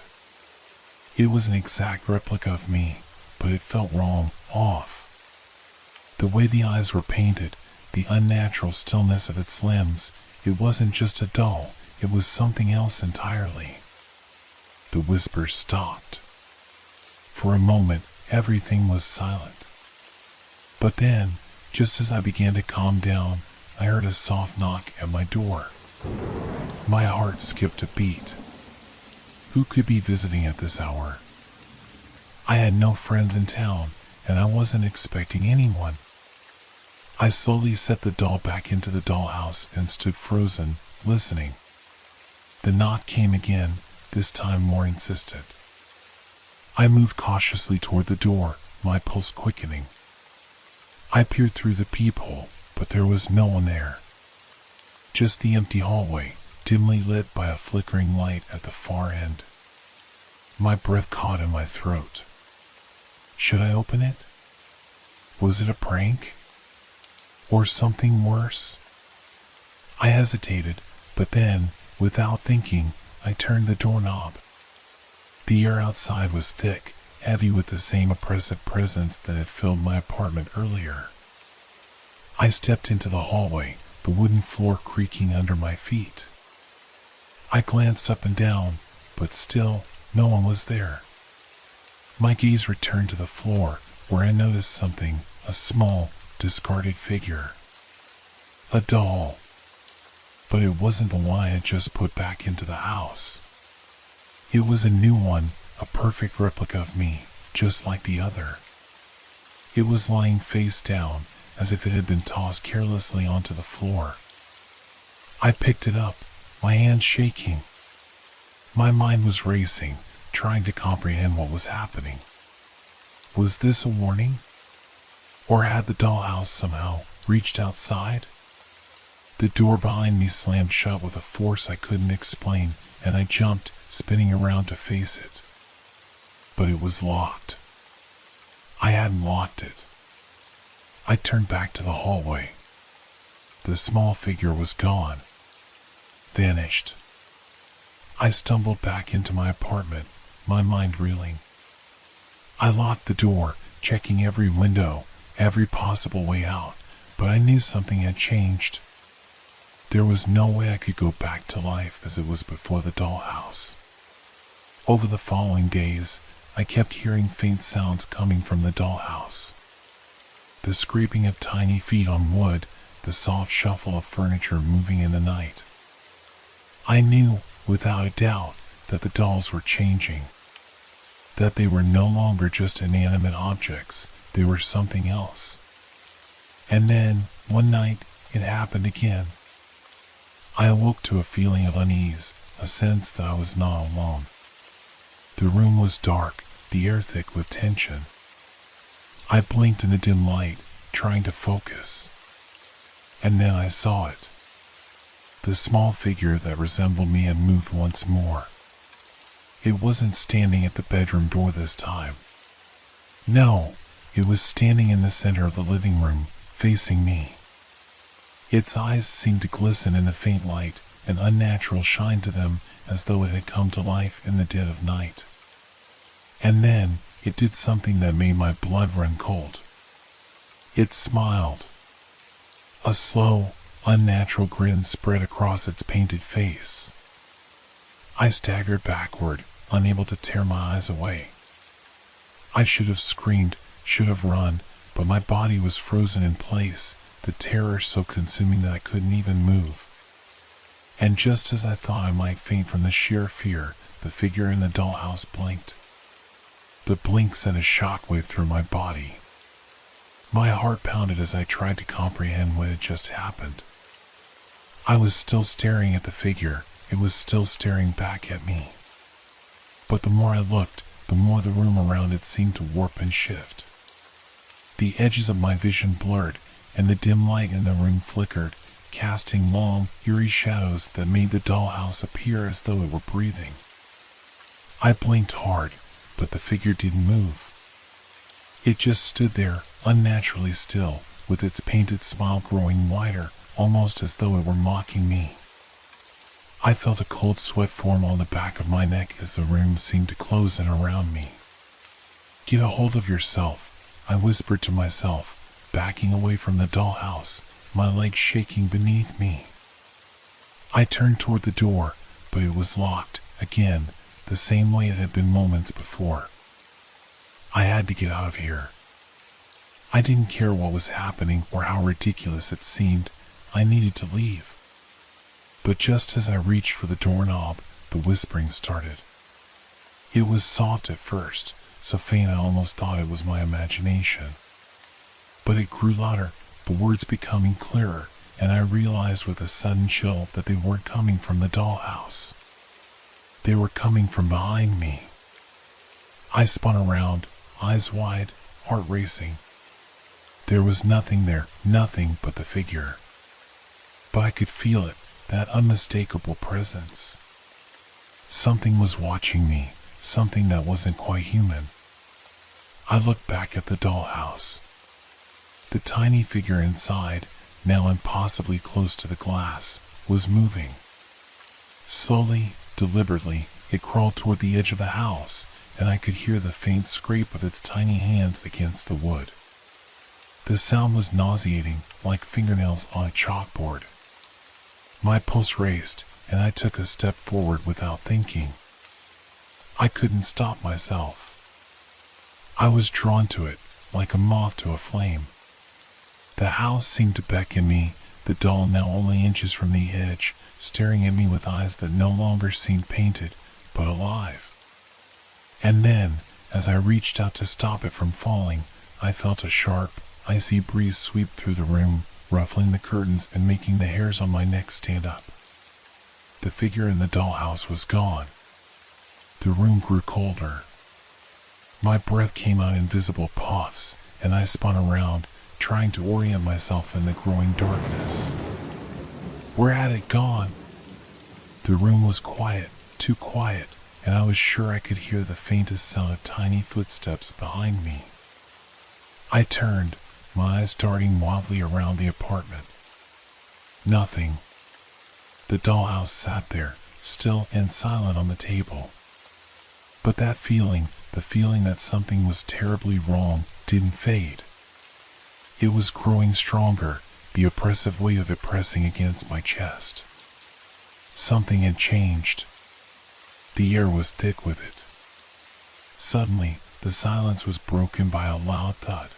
It was an exact replica of me, but it felt wrong, off. The way the eyes were painted, the unnatural stillness of its limbs, it wasn't just a doll, it was something else entirely. The whispers stopped. For a moment, everything was silent. But then, just as I began to calm down, I heard a soft knock at my door. My heart skipped a beat. Who could be visiting at this hour? I had no friends in town, and I wasn't expecting anyone. I slowly set the doll back into the dollhouse and stood frozen, listening. The knock came again, this time more insistent. I moved cautiously toward the door, my pulse quickening. I peered through the peephole, but there was no one there. Just the empty hallway, dimly lit by a flickering light at the far end. My breath caught in my throat. Should I open it? Was it a prank? Or something worse? I hesitated, but then, without thinking, I turned the doorknob. The air outside was thick, heavy with the same oppressive presence that had filled my apartment earlier. I stepped into the hallway, the wooden floor creaking under my feet. I glanced up and down, but still, no one was there. My gaze returned to the floor, where I noticed something, a small, discarded figure. A doll. But it wasn't the one I had just put back into the house. It was a new one, a perfect replica of me, just like the other. It was lying face down, as if it had been tossed carelessly onto the floor. I picked it up, my hand shaking. My mind was racing, trying to comprehend what was happening. Was this a warning? Or had the dollhouse somehow reached outside? The door behind me slammed shut with a force I couldn't explain, and I jumped, spinning around to face it. But it was locked. I hadn't locked it. I turned back to the hallway. The small figure was gone. Vanished. I stumbled back into my apartment, my mind reeling. I locked the door, checking every window, every possible way out, but I knew something had changed. There was no way I could go back to life as it was before the dollhouse. Over the following days, I kept hearing faint sounds coming from the dollhouse. the scraping of tiny feet on wood, the soft shuffle of furniture moving in the night. I knew, without a doubt, that the dolls were changing. That they were no longer just inanimate objects, they were something else. And then, one night, it happened again. I awoke to a feeling of unease, a sense that I was not alone. The room was dark, the air thick with tension. I blinked in the dim light, trying to focus. And then I saw it. The small figure that resembled me had moved once more. It wasn't standing at the bedroom door this time. No, it was standing in the center of the living room, facing me. Its eyes seemed to glisten in the faint light, an unnatural shine to them, as though it had come to life in the dead of night. And then, it did something that made my blood run cold. It smiled. A slow, unnatural grin spread across its painted face. I staggered backward, unable to tear my eyes away. I should have screamed, should have run, but my body was frozen in place, the terror so consuming that I couldn't even move. And just as I thought I might faint from the sheer fear, the figure in the dollhouse blinked. The blink sent a shockwave through my body. My heart pounded as I tried to comprehend what had just happened. I was still staring at the figure, it was still staring back at me. But the more I looked, the more the room around it seemed to warp and shift. The edges of my vision blurred, and the dim light in the room flickered, casting long, eerie shadows that made the dollhouse appear as though it were breathing. I blinked hard, but the figure didn't move. It just stood there, unnaturally still, with its painted smile growing wider, almost as though it were mocking me. I felt a cold sweat form on the back of my neck as the room seemed to close in around me. "Get a hold of yourself," I whispered to myself, backing away from the dollhouse, my legs shaking beneath me. I turned toward the door, but it was locked, again, the same way it had been moments before. I had to get out of here. I didn't care what was happening or how ridiculous it seemed. I needed to leave. But just as I reached for the doorknob, the whispering started. It was soft at first, so faint I almost thought it was my imagination. But it grew louder, the words becoming clearer, and I realized with a sudden chill that they weren't coming from the dollhouse. They were coming from behind me. I spun around, eyes wide, heart racing. There was nothing there, nothing but the figure. But I could feel it, that unmistakable presence. Something was watching me, something that wasn't quite human. I looked back at the dollhouse. The tiny figure inside, now impossibly close to the glass, was moving. Slowly, deliberately, it crawled toward the edge of the house, and I could hear the faint scrape of its tiny hands against the wood. The sound was nauseating, like fingernails on a chalkboard. My pulse raced, and I took a step forward without thinking. I couldn't stop myself. I was drawn to it, like a moth to a flame. The house seemed to beckon me, the doll now only inches from the edge, staring at me with eyes that no longer seemed painted, but alive. And then, as I reached out to stop it from falling, I felt a sharp, icy breeze sweep through the room, ruffling the curtains and making the hairs on my neck stand up. The figure in the dollhouse was gone. The room grew colder. My breath came out in visible puffs, and I spun around, trying to orient myself in the growing darkness. Where had it gone? The room was quiet, too quiet, and I was sure I could hear the faintest sound of tiny footsteps behind me. I turned, my eyes darting wildly around the apartment. Nothing. The dollhouse sat there, still and silent on the table. But that feeling, the feeling that something was terribly wrong, didn't fade. It was growing stronger, the oppressive weight of it pressing against my chest. Something had changed. The air was thick with it. Suddenly, the silence was broken by a loud thud.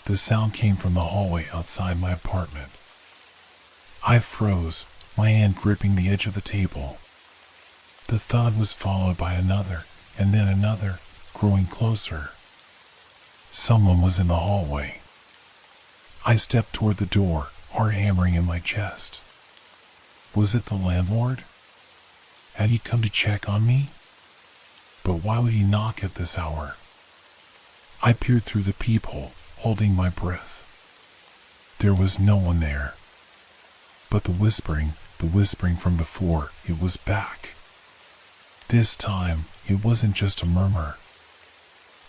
The sound came from the hallway outside my apartment. I froze, my hand gripping the edge of the table. The thud was followed by another, and then another, growing closer. Someone was in the hallway. I stepped toward the door, heart hammering in my chest. Was it the landlord? Had he come to check on me? But why would he knock at this hour? I peered through the peephole, holding my breath. There was no one there. But the whispering from before, it was back. This time, it wasn't just a murmur.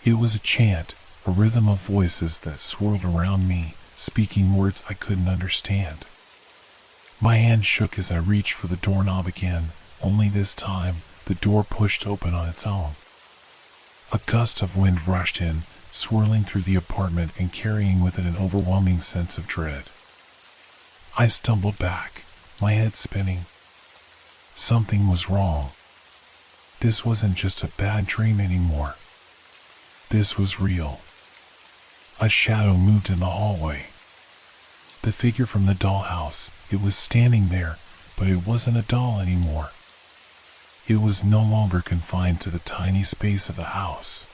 It was a chant, a rhythm of voices that swirled around me, speaking words I couldn't understand. My hand shook as I reached for the doorknob again, only this time, the door pushed open on its own. A gust of wind rushed in, swirling through the apartment and carrying with it an overwhelming sense of dread. I stumbled back, my head spinning. Something was wrong. This wasn't just a bad dream anymore. This was real. A shadow moved in the hallway. The figure from the dollhouse, it was standing there, but it wasn't a doll anymore. It was no longer confined to the tiny space of the house.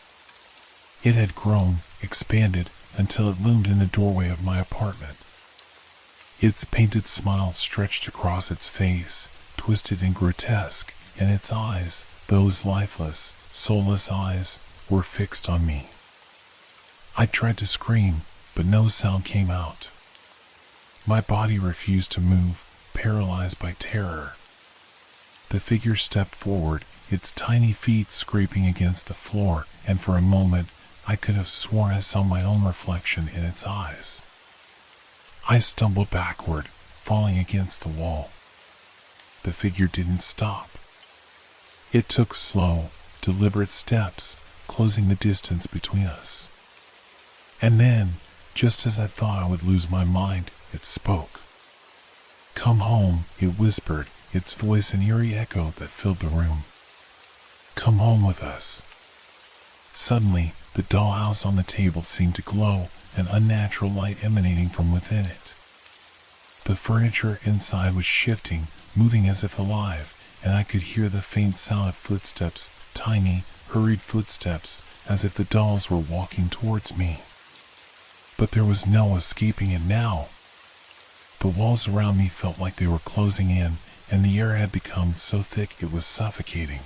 It had grown, expanded, until it loomed in the doorway of my apartment. Its painted smile stretched across its face, twisted and grotesque, and its eyes, those lifeless, soulless eyes, were fixed on me. I tried to scream, but no sound came out. My body refused to move, paralyzed by terror. The figure stepped forward, its tiny feet scraping against the floor, and for a moment, I could have sworn I saw my own reflection in its eyes. I stumbled backward, falling against the wall. The figure didn't stop. It took slow, deliberate steps, closing the distance between us. And then, just as I thought I would lose my mind, it spoke. "Come home," it whispered, its voice an eerie echo that filled the room. "Come home with us." Suddenly, the dollhouse on the table seemed to glow, an unnatural light emanating from within it. The furniture inside was shifting, moving as if alive, and I could hear the faint sound of footsteps, tiny, hurried footsteps, as if the dolls were walking towards me. But there was no escaping it now. The walls around me felt like they were closing in, and the air had become so thick it was suffocating.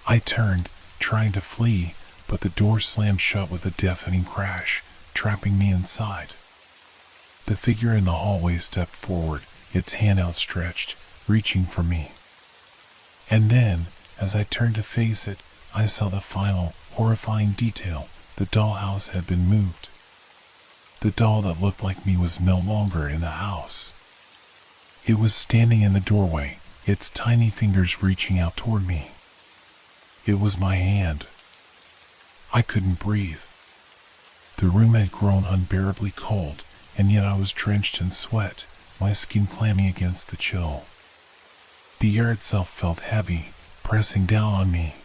I turned, trying to flee, but the door slammed shut with a deafening crash, trapping me inside. The figure in the hallway stepped forward, its hand outstretched, reaching for me. And then, as I turned to face it, I saw the final, horrifying detail. The dollhouse had been moved. The doll that looked like me was no longer in the house. It was standing in the doorway, its tiny fingers reaching out toward me. It was my hand. I couldn't breathe. The room had grown unbearably cold, and yet I was drenched in sweat, my skin clammy against the chill. The air itself felt heavy, pressing down on me.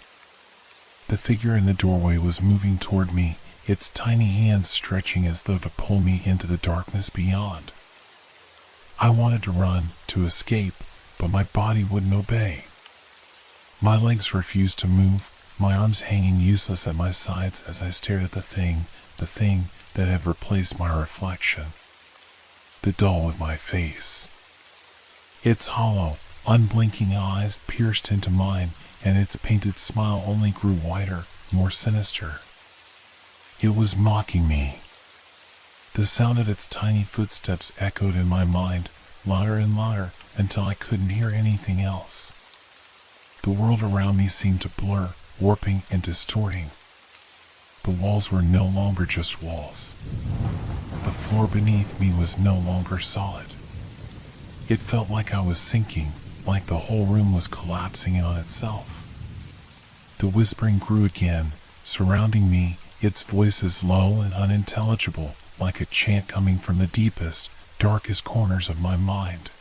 The figure in the doorway was moving toward me, its tiny hands stretching as though to pull me into the darkness beyond. I wanted to run, to escape, but my body wouldn't obey. My legs refused to move, my arms hanging useless at my sides as I stared at the thing that had replaced my reflection. The doll with my face. Its hollow, unblinking eyes pierced into mine, and its painted smile only grew wider, more sinister. It was mocking me. The sound of its tiny footsteps echoed in my mind, louder and louder, until I couldn't hear anything else. The world around me seemed to blur, warping and distorting. The walls were no longer just walls. The floor beneath me was no longer solid. It felt like I was sinking, like the whole room was collapsing in on itself. The whispering grew again, surrounding me, its voices low and unintelligible, like a chant coming from the deepest, darkest corners of my mind.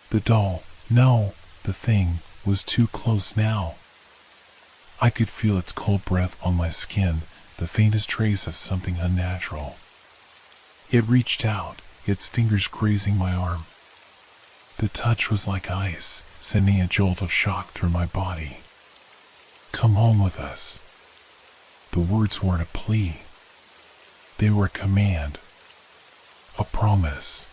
The doll, no, the thing, was too close now. I could feel its cold breath on my skin, the faintest trace of something unnatural. It reached out, its fingers grazing my arm. The touch was like ice, sending a jolt of shock through my body. "Come home with us." The words weren't a plea. They were a command. A promise.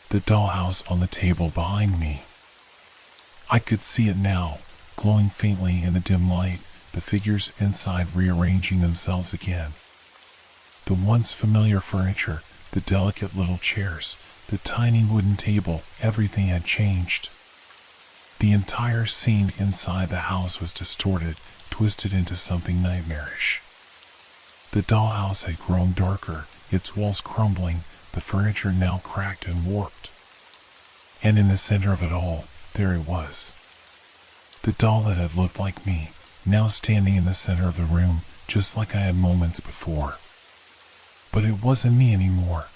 The dollhouse on the table behind me. I could see it now, glowing faintly in the dim light, the figures inside rearranging themselves again. The once familiar furniture, the delicate little chairs, the tiny wooden table, everything had changed. The entire scene inside the house was distorted, twisted into something nightmarish. The dollhouse had grown darker, its walls crumbling, the furniture now cracked and warped. And in the center of it all, there it was. The doll that had looked like me, now standing in the center of the room, just like I had moments before. But it wasn't me anymore.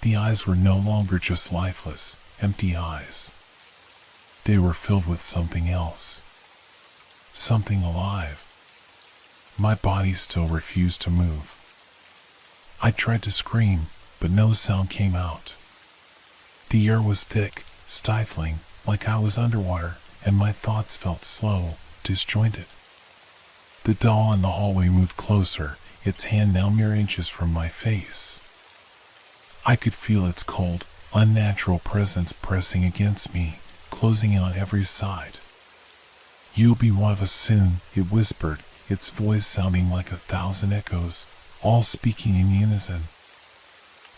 The eyes were no longer just lifeless, empty eyes. They were filled with something else. Something alive. My body still refused to move. I tried to scream, but no sound came out. The air was thick, stifling, like I was underwater, and my thoughts felt slow, disjointed. The doll in the hallway moved closer, its hand now mere inches from my face. I could feel its cold, unnatural presence pressing against me, closing in on every side. "You'll be one of us soon," it whispered, its voice sounding like 1,000 echoes, all speaking in unison.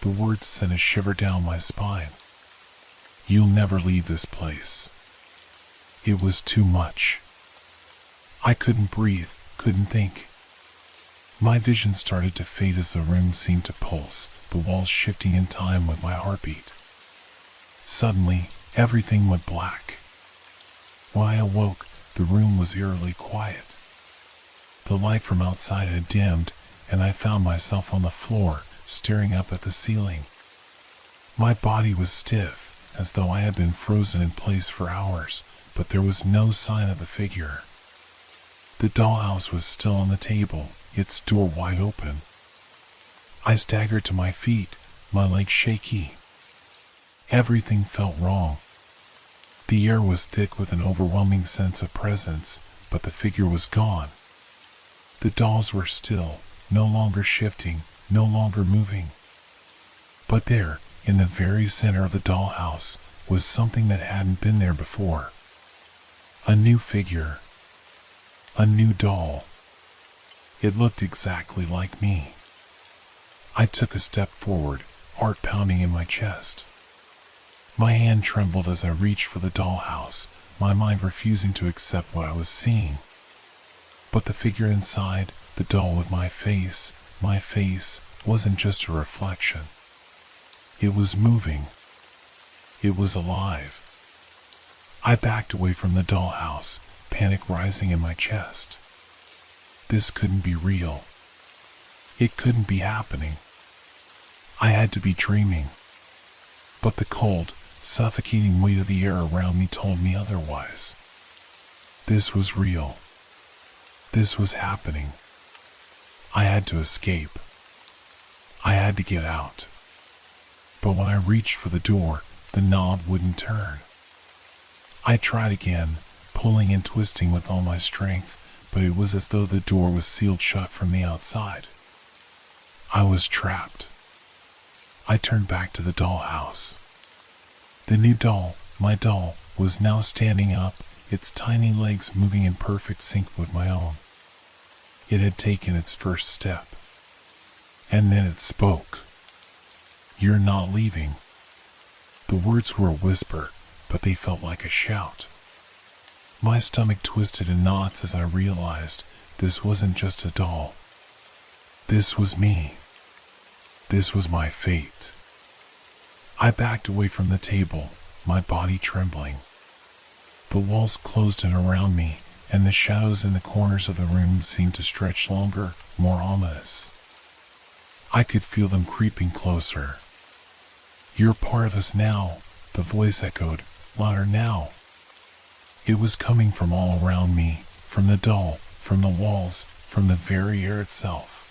The words sent a shiver down my spine. "You'll never leave this place." It was too much. I couldn't breathe, couldn't think. My vision started to fade as the room seemed to pulse, the walls shifting in time with my heartbeat. Suddenly, everything went black. When I awoke, the room was eerily quiet. The light from outside had dimmed, and I found myself on the floor, staring up at the ceiling. My body was stiff, as though I had been frozen in place for hours, but there was no sign of the figure. The dollhouse was still on the table, its door wide open. I staggered to my feet, my legs shaky. Everything felt wrong. The air was thick with an overwhelming sense of presence, but the figure was gone. The dolls were still, no longer shifting, no longer moving. But there, in the very center of the dollhouse, was something that hadn't been there before. A new figure. A new doll. It looked exactly like me. I took a step forward, heart pounding in my chest. My hand trembled as I reached for the dollhouse, my mind refusing to accept what I was seeing. But the figure inside, the doll with my face, wasn't just a reflection. It was moving. It was alive. I backed away from the dollhouse, panic rising in my chest. This couldn't be real. It couldn't be happening. I had to be dreaming. But the cold, suffocating weight of the air around me told me otherwise. This was real. This was happening. I had to escape. I had to get out. But when I reached for the door, the knob wouldn't turn. I tried again, pulling and twisting with all my strength, but it was as though the door was sealed shut from the outside. I was trapped. I turned back to the dollhouse. The new doll, my doll, was now standing up, its tiny legs moving in perfect sync with my own. It had taken its first step. And then it spoke. "You're not leaving." The words were a whisper, but they felt like a shout. My stomach twisted in knots as I realized this wasn't just a doll. This was me. This was my fate. I backed away from the table, my body trembling. The walls closed in around me, and the shadows in the corners of the room seemed to stretch longer, more ominous. I could feel them creeping closer. "You're part of us now," the voice echoed, louder now. It was coming from all around me, from the doll, from the walls, from the very air itself.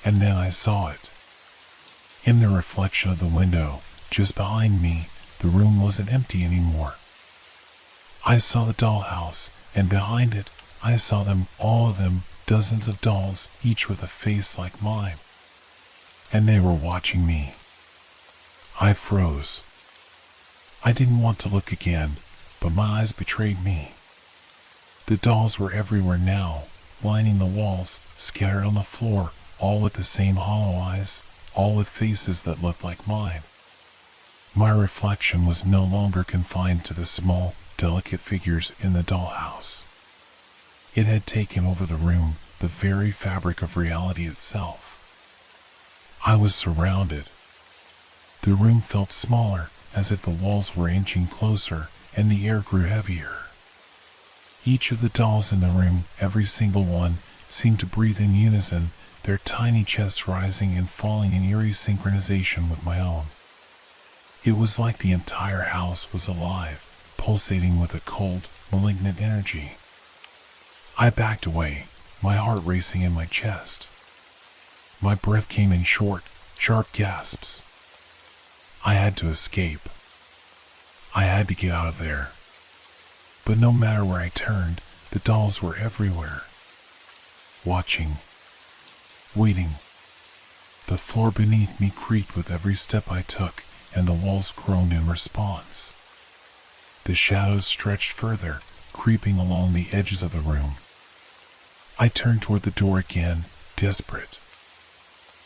And then I saw it. In the reflection of the window, just behind me, the room wasn't empty anymore. I saw the dollhouse, and behind it, I saw them, all of them, dozens of dolls, each with a face like mine. And they were watching me. I froze. I didn't want to look again, but my eyes betrayed me. The dolls were everywhere now, lining the walls, scattered on the floor, all with the same hollow eyes, all with faces that looked like mine. My reflection was no longer confined to the small, delicate figures in the dollhouse. It had taken over the room, the very fabric of reality itself. I was surrounded. The room felt smaller, as if the walls were inching closer, and the air grew heavier. Each of the dolls in the room, every single one, seemed to breathe in unison, their tiny chests rising and falling in eerie synchronization with my own. It was like the entire house was alive, pulsating with a cold, malignant energy. I backed away, my heart racing in my chest. My breath came in short, sharp gasps. I had to escape. I had to get out of there. But no matter where I turned, the dolls were everywhere. Watching. Waiting. The floor beneath me creaked with every step I took, and the walls groaned in response. The shadows stretched further, creeping along the edges of the room. I turned toward the door again, desperate.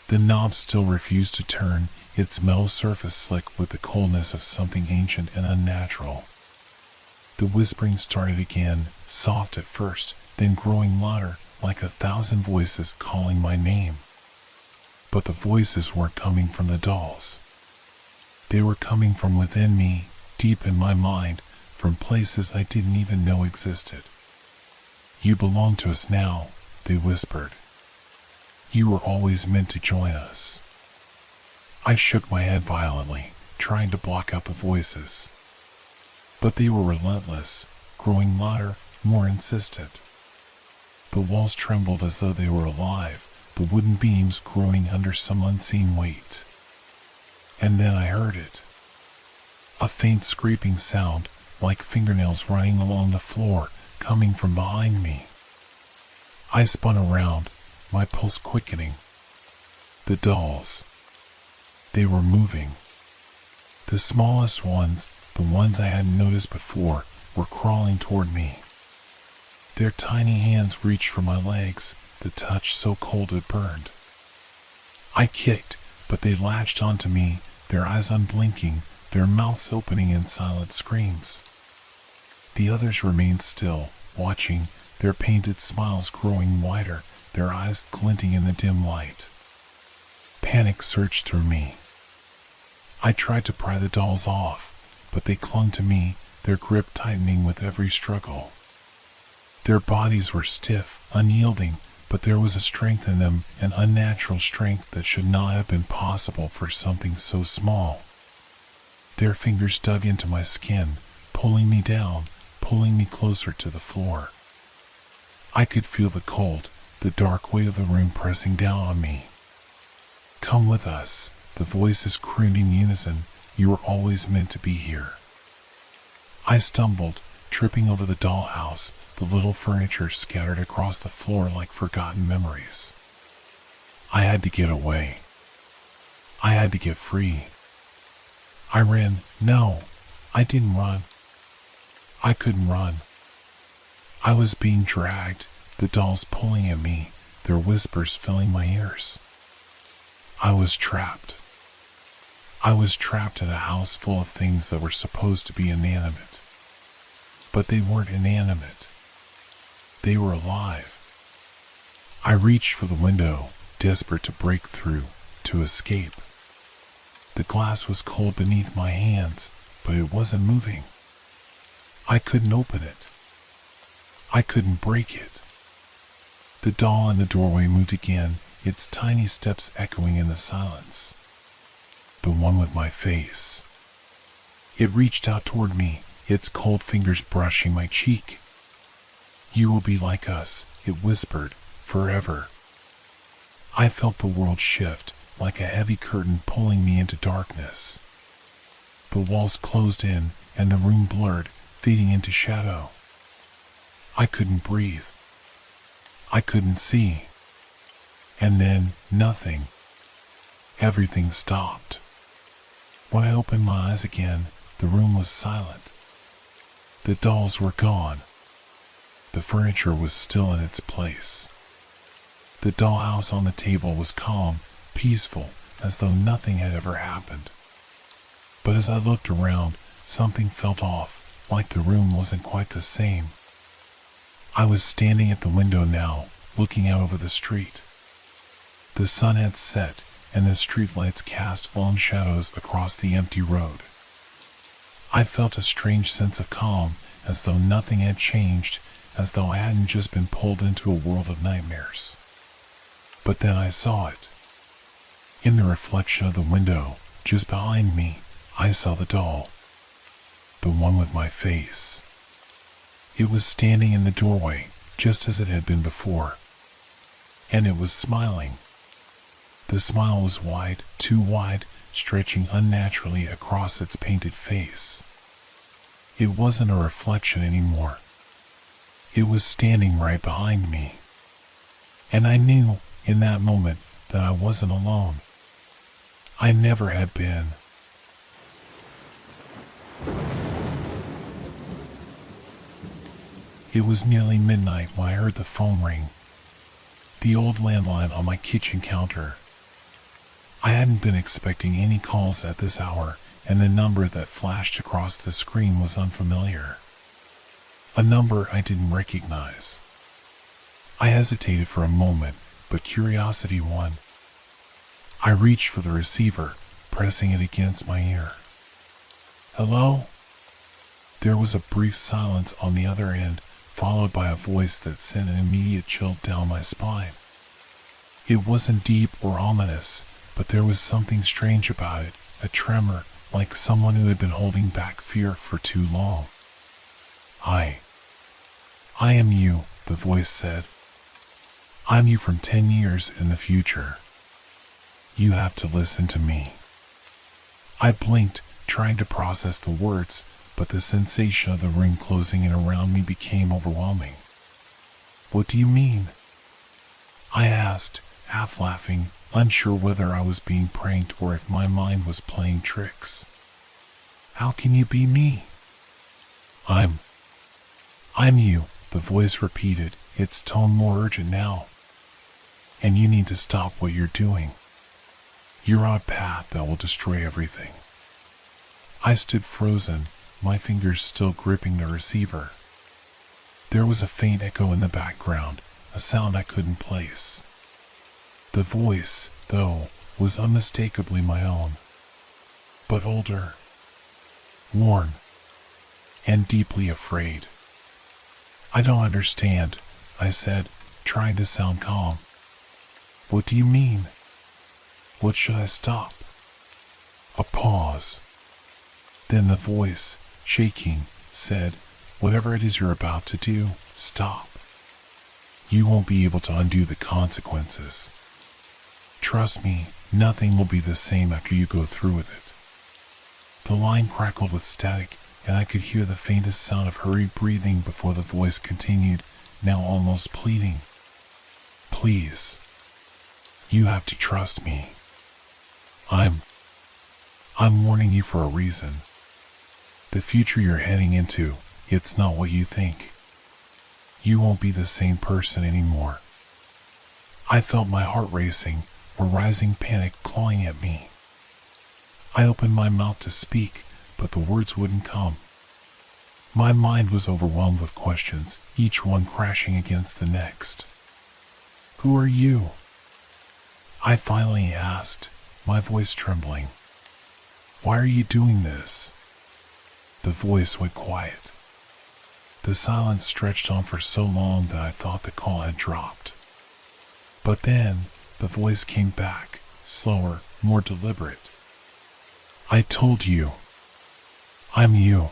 The knob still refused to turn, its metal surface slick with the coldness of something ancient and unnatural. The whispering started again, soft at first, then growing louder, like 1,000 voices calling my name. But the voices weren't coming from the dolls. They were coming from within me, deep in my mind, from places I didn't even know existed. "You belong to us now," they whispered. "You were always meant to join us." I shook my head violently, trying to block out the voices. But they were relentless, growing louder, more insistent. The walls trembled as though they were alive, the wooden beams groaning under some unseen weight. And then I heard it. A faint scraping sound, like fingernails running along the floor, coming from behind me. I spun around, my pulse quickening. The dolls. They were moving. The smallest ones, the ones I hadn't noticed before, were crawling toward me. Their tiny hands reached for my legs, the touch so cold it burned. I kicked, but they latched onto me, their eyes unblinking, their mouths opening in silent screams. The others remained still, watching, their painted smiles growing wider, their eyes glinting in the dim light. Panic surged through me. I tried to pry the dolls off, but they clung to me, their grip tightening with every struggle. Their bodies were stiff, unyielding, but there was a strength in them, an unnatural strength that should not have been possible for something so small. Their fingers dug into my skin, pulling me down, pulling me closer to the floor. I could feel the cold, the dark weight of the room pressing down on me. "Come with us," the voices crooned in unison, "you were always meant to be here." I stumbled, tripping over the dollhouse, the little furniture scattered across the floor like forgotten memories. I had to get away. I had to get free. I ran. No, I didn't run. I couldn't run. I was being dragged, the dolls pulling at me, their whispers filling my ears. I was trapped. I was trapped in a house full of things that were supposed to be inanimate. But they weren't inanimate. They were alive. I reached for the window, desperate to break through, to escape. The glass was cold beneath my hands, but it wasn't moving. I couldn't open it. I couldn't break it. The doll in the doorway moved again, its tiny steps echoing in the silence. The one with my face. It reached out toward me, its cold fingers brushing my cheek. "You will be like us," it whispered, "forever." I felt the world shift, like a heavy curtain pulling me into darkness. The walls closed in, and the room blurred, fading into shadow. I couldn't breathe. I couldn't see. And then, nothing. Everything stopped. When I opened my eyes again, the room was silent. The dolls were gone. The furniture was still in its place. The dollhouse on the table was calm, peaceful, as though nothing had ever happened. But as I looked around, something felt off, like the room wasn't quite the same. I was standing at the window now, looking out over the street. The sun had set, and the streetlights cast long shadows across the empty road. I felt a strange sense of calm, as though nothing had changed, as though I hadn't just been pulled into a world of nightmares. But then I saw it. In the reflection of the window, just behind me, I saw the doll. The one with my face. It was standing in the doorway, just as it had been before. And it was smiling. The smile was wide, too wide, stretching unnaturally across its painted face. It wasn't a reflection anymore. It was standing right behind me. And I knew, in that moment, that I wasn't alone. I never had been. It was nearly midnight when I heard the phone ring. The old landline on my kitchen counter. I hadn't been expecting any calls at this hour, and the number that flashed across the screen was unfamiliar. A number I didn't recognize. I hesitated for a moment, but curiosity won. I reached for the receiver, pressing it against my ear. "Hello?" There was a brief silence on the other end, followed by a voice that sent an immediate chill down my spine. It wasn't deep or ominous, but there was something strange about it, a tremor, like someone who had been holding back fear for too long. I am you," the voice said. "I'm you from 10 years in the future. You have to listen to me." I blinked, trying to process the words, but the sensation of the ring closing in around me became overwhelming. "What do you mean?" I asked, half laughing, unsure whether I was being pranked or if my mind was playing tricks. "How can you be me?" I'm you," the voice repeated, its tone more urgent now. "And you need to stop what you're doing. You're on a path that will destroy everything." I stood frozen, my fingers still gripping the receiver. There was a faint echo in the background, a sound I couldn't place. The voice, though, was unmistakably my own. But older, worn, and deeply afraid. "I don't understand," I said, trying to sound calm. "What do you mean? What should I stop?" A pause. Then the voice, shaking, said, "Whatever it is you're about to do, stop. You won't be able to undo the consequences. Trust me, nothing will be the same after you go through with it." The line crackled with static, and I could hear the faintest sound of hurried breathing before the voice continued, now almost pleading. "Please. You have to trust me. I'm warning you for a reason. The future you're heading into, it's not what you think. You won't be the same person anymore." I felt my heart racing, a rising panic clawing at me. I opened my mouth to speak, but the words wouldn't come. My mind was overwhelmed with questions, each one crashing against the next. "Who are you?" I finally asked, my voice trembling. "Why are you doing this?" The voice went quiet. The silence stretched on for so long that I thought the call had dropped. But then, the voice came back, slower, more deliberate. "I told you. I'm you.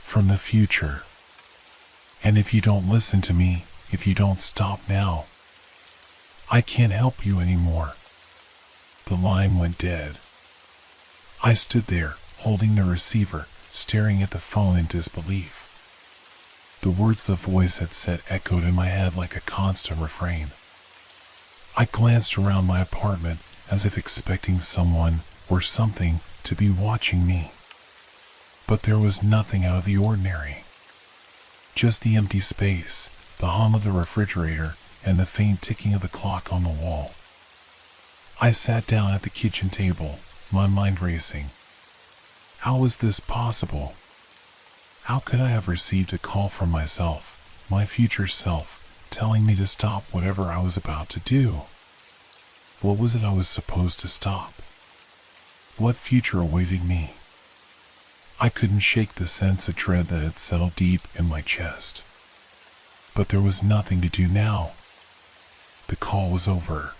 From the future. And if you don't listen to me, if you don't stop now, I can't help you anymore. The line went dead. I stood there, holding the receiver, staring at the phone in disbelief. The words the voice had said echoed in my head like a constant refrain. I glanced around my apartment as if expecting someone or something to be watching me. But there was nothing out of the ordinary. Just the empty space, the hum of the refrigerator, and the faint ticking of the clock on the wall. I sat down at the kitchen table, my mind racing. How was this possible? How could I have received a call from myself, my future self, telling me to stop whatever I was about to do? What was it I was supposed to stop? What future awaited me? I couldn't shake the sense of dread that had settled deep in my chest. But there was nothing to do now. The call was over.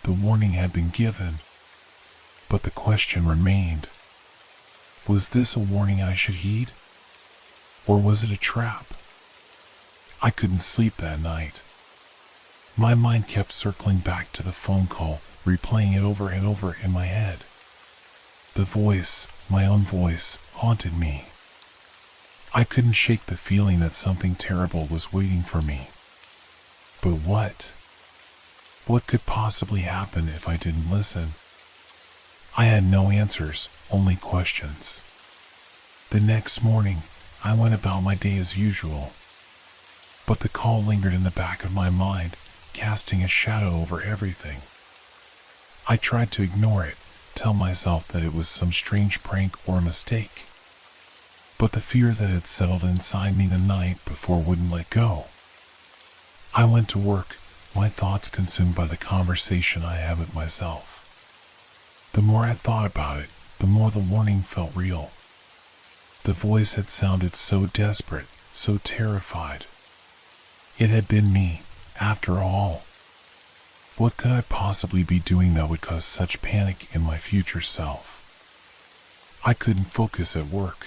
The warning had been given. But the question remained. Was this a warning I should heed? Or was it a trap? I couldn't sleep that night. My mind kept circling back to the phone call, replaying it over and over in my head. The voice, my own voice, haunted me. I couldn't shake the feeling that something terrible was waiting for me. But what? What could possibly happen if I didn't listen? I had no answers, only questions. The next morning, I went about my day as usual. But the call lingered in the back of my mind, casting a shadow over everything. I tried to ignore it, tell myself that it was some strange prank or mistake. But the fear that had settled inside me the night before wouldn't let go. I went to work, my thoughts consumed by the conversation I had with myself. The more I thought about it, the more the warning felt real. The voice had sounded so desperate, so terrified. It had been me, after all. What could I possibly be doing that would cause such panic in my future self? I couldn't focus at work.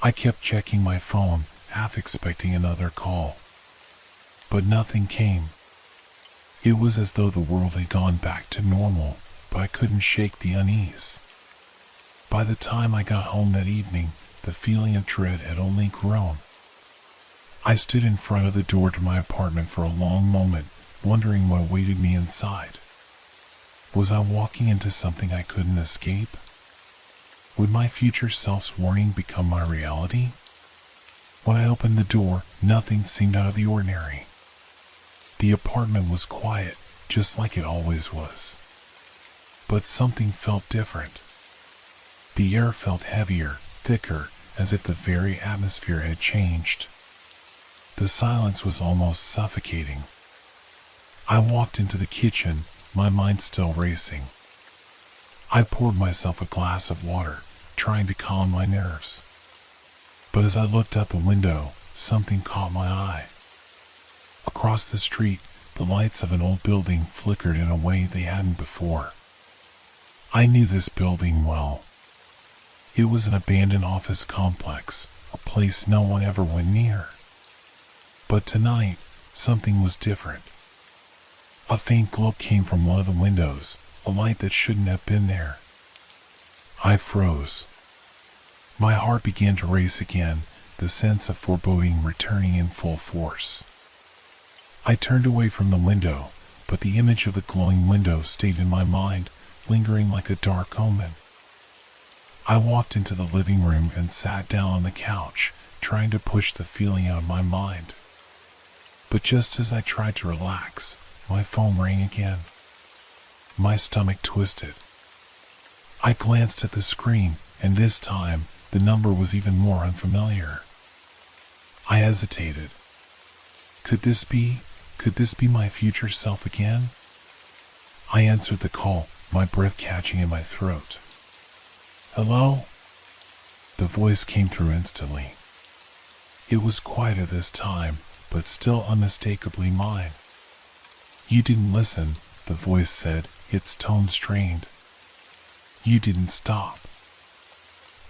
I kept checking my phone, half expecting another call. But nothing came. It was as though the world had gone back to normal, but I couldn't shake the unease. By the time I got home that evening, the feeling of dread had only grown. I stood in front of the door to my apartment for a long moment, wondering what awaited me inside. Was I walking into something I couldn't escape? Would my future self's warning become my reality? When I opened the door, nothing seemed out of the ordinary. The apartment was quiet, just like it always was. But something felt different. The air felt heavier, thicker, as if the very atmosphere had changed. The silence was almost suffocating. I walked into the kitchen, my mind still racing. I poured myself a glass of water, trying to calm my nerves. But as I looked out the window, something caught my eye. Across the street, the lights of an old building flickered in a way they hadn't before. I knew this building well. It was an abandoned office complex, a place no one ever went near. But tonight, something was different. A faint glow came from one of the windows, a light that shouldn't have been there. I froze. My heart began to race again, the sense of foreboding returning in full force. I turned away from the window, but the image of the glowing window stayed in my mind, lingering like a dark omen. I walked into the living room and sat down on the couch, trying to push the feeling out of my mind. But just as I tried to relax, my phone rang again. My stomach twisted. I glanced at the screen, and this time, the number was even more unfamiliar. I hesitated. Could this be my future self again? I answered the call, my breath catching in my throat. Hello? The voice came through instantly. It was quieter this time, but still unmistakably mine. You didn't listen, the voice said, its tone strained. You didn't stop.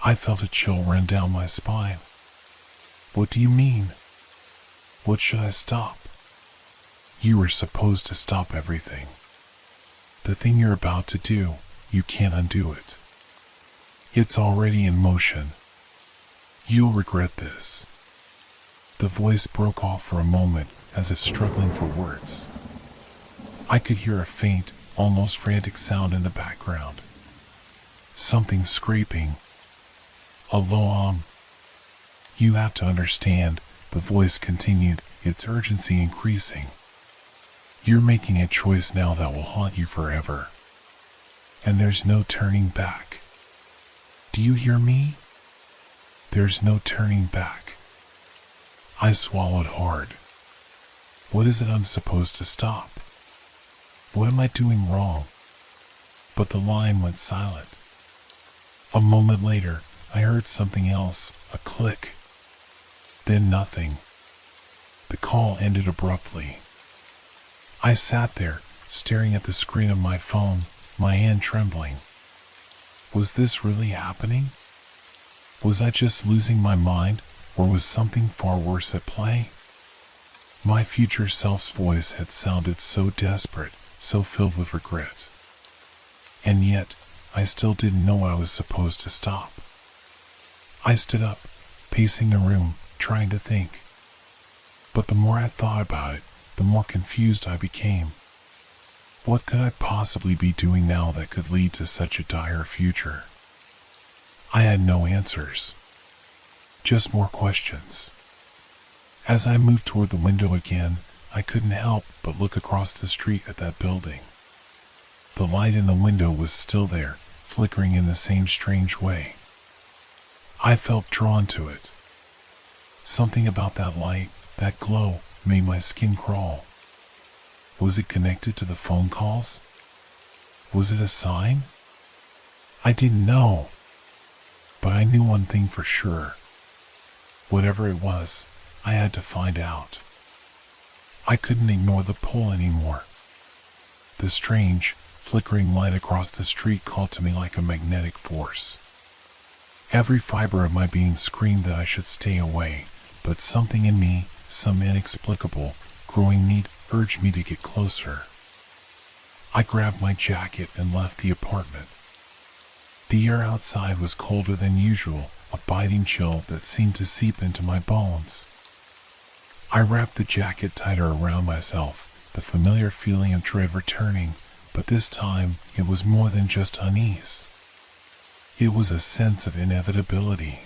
I felt a chill run down my spine. What do you mean? What should I stop? You were supposed to stop everything. The thing you're about to do, you can't undo it. It's already in motion. You'll regret this." The voice broke off for a moment, as if struggling for words. I could hear a faint, almost frantic sound in the background. Something scraping. A low "You have to understand," the voice continued, its urgency increasing. "You're making a choice now that will haunt you forever. And there's no turning back. Do you hear me? There's no turning back." I swallowed hard. What is it I'm supposed to stop? What am I doing wrong? But the line went silent. A moment later, I heard something else, a click. Then nothing. The call ended abruptly. I sat there, staring at the screen of my phone, my hand trembling. Was this really happening? Was I just losing my mind, or was something far worse at play? My future self's voice had sounded so desperate, so filled with regret. And yet, I still didn't know I was supposed to stop. I stood up, pacing the room, trying to think. But the more I thought about it, the more confused I became. What could I possibly be doing now that could lead to such a dire future? I had no answers. Just more questions. As I moved toward the window again, I couldn't help but look across the street at that building. The light in the window was still there, flickering in the same strange way. I felt drawn to it. Something about that light, that glow, made my skin crawl. Was it connected to the phone calls? Was it a sign? I didn't know. But I knew one thing for sure. Whatever it was, I had to find out. I couldn't ignore the pull anymore. The strange, flickering light across the street called to me like a magnetic force. Every fiber of my being screamed that I should stay away, but something in me, some inexplicable, growing need, urged me to get closer. I grabbed my jacket and left the apartment. The air outside was colder than usual, a biting chill that seemed to seep into my bones. I wrapped the jacket tighter around myself, the familiar feeling of dread returning, but this time it was more than just unease. It was a sense of inevitability.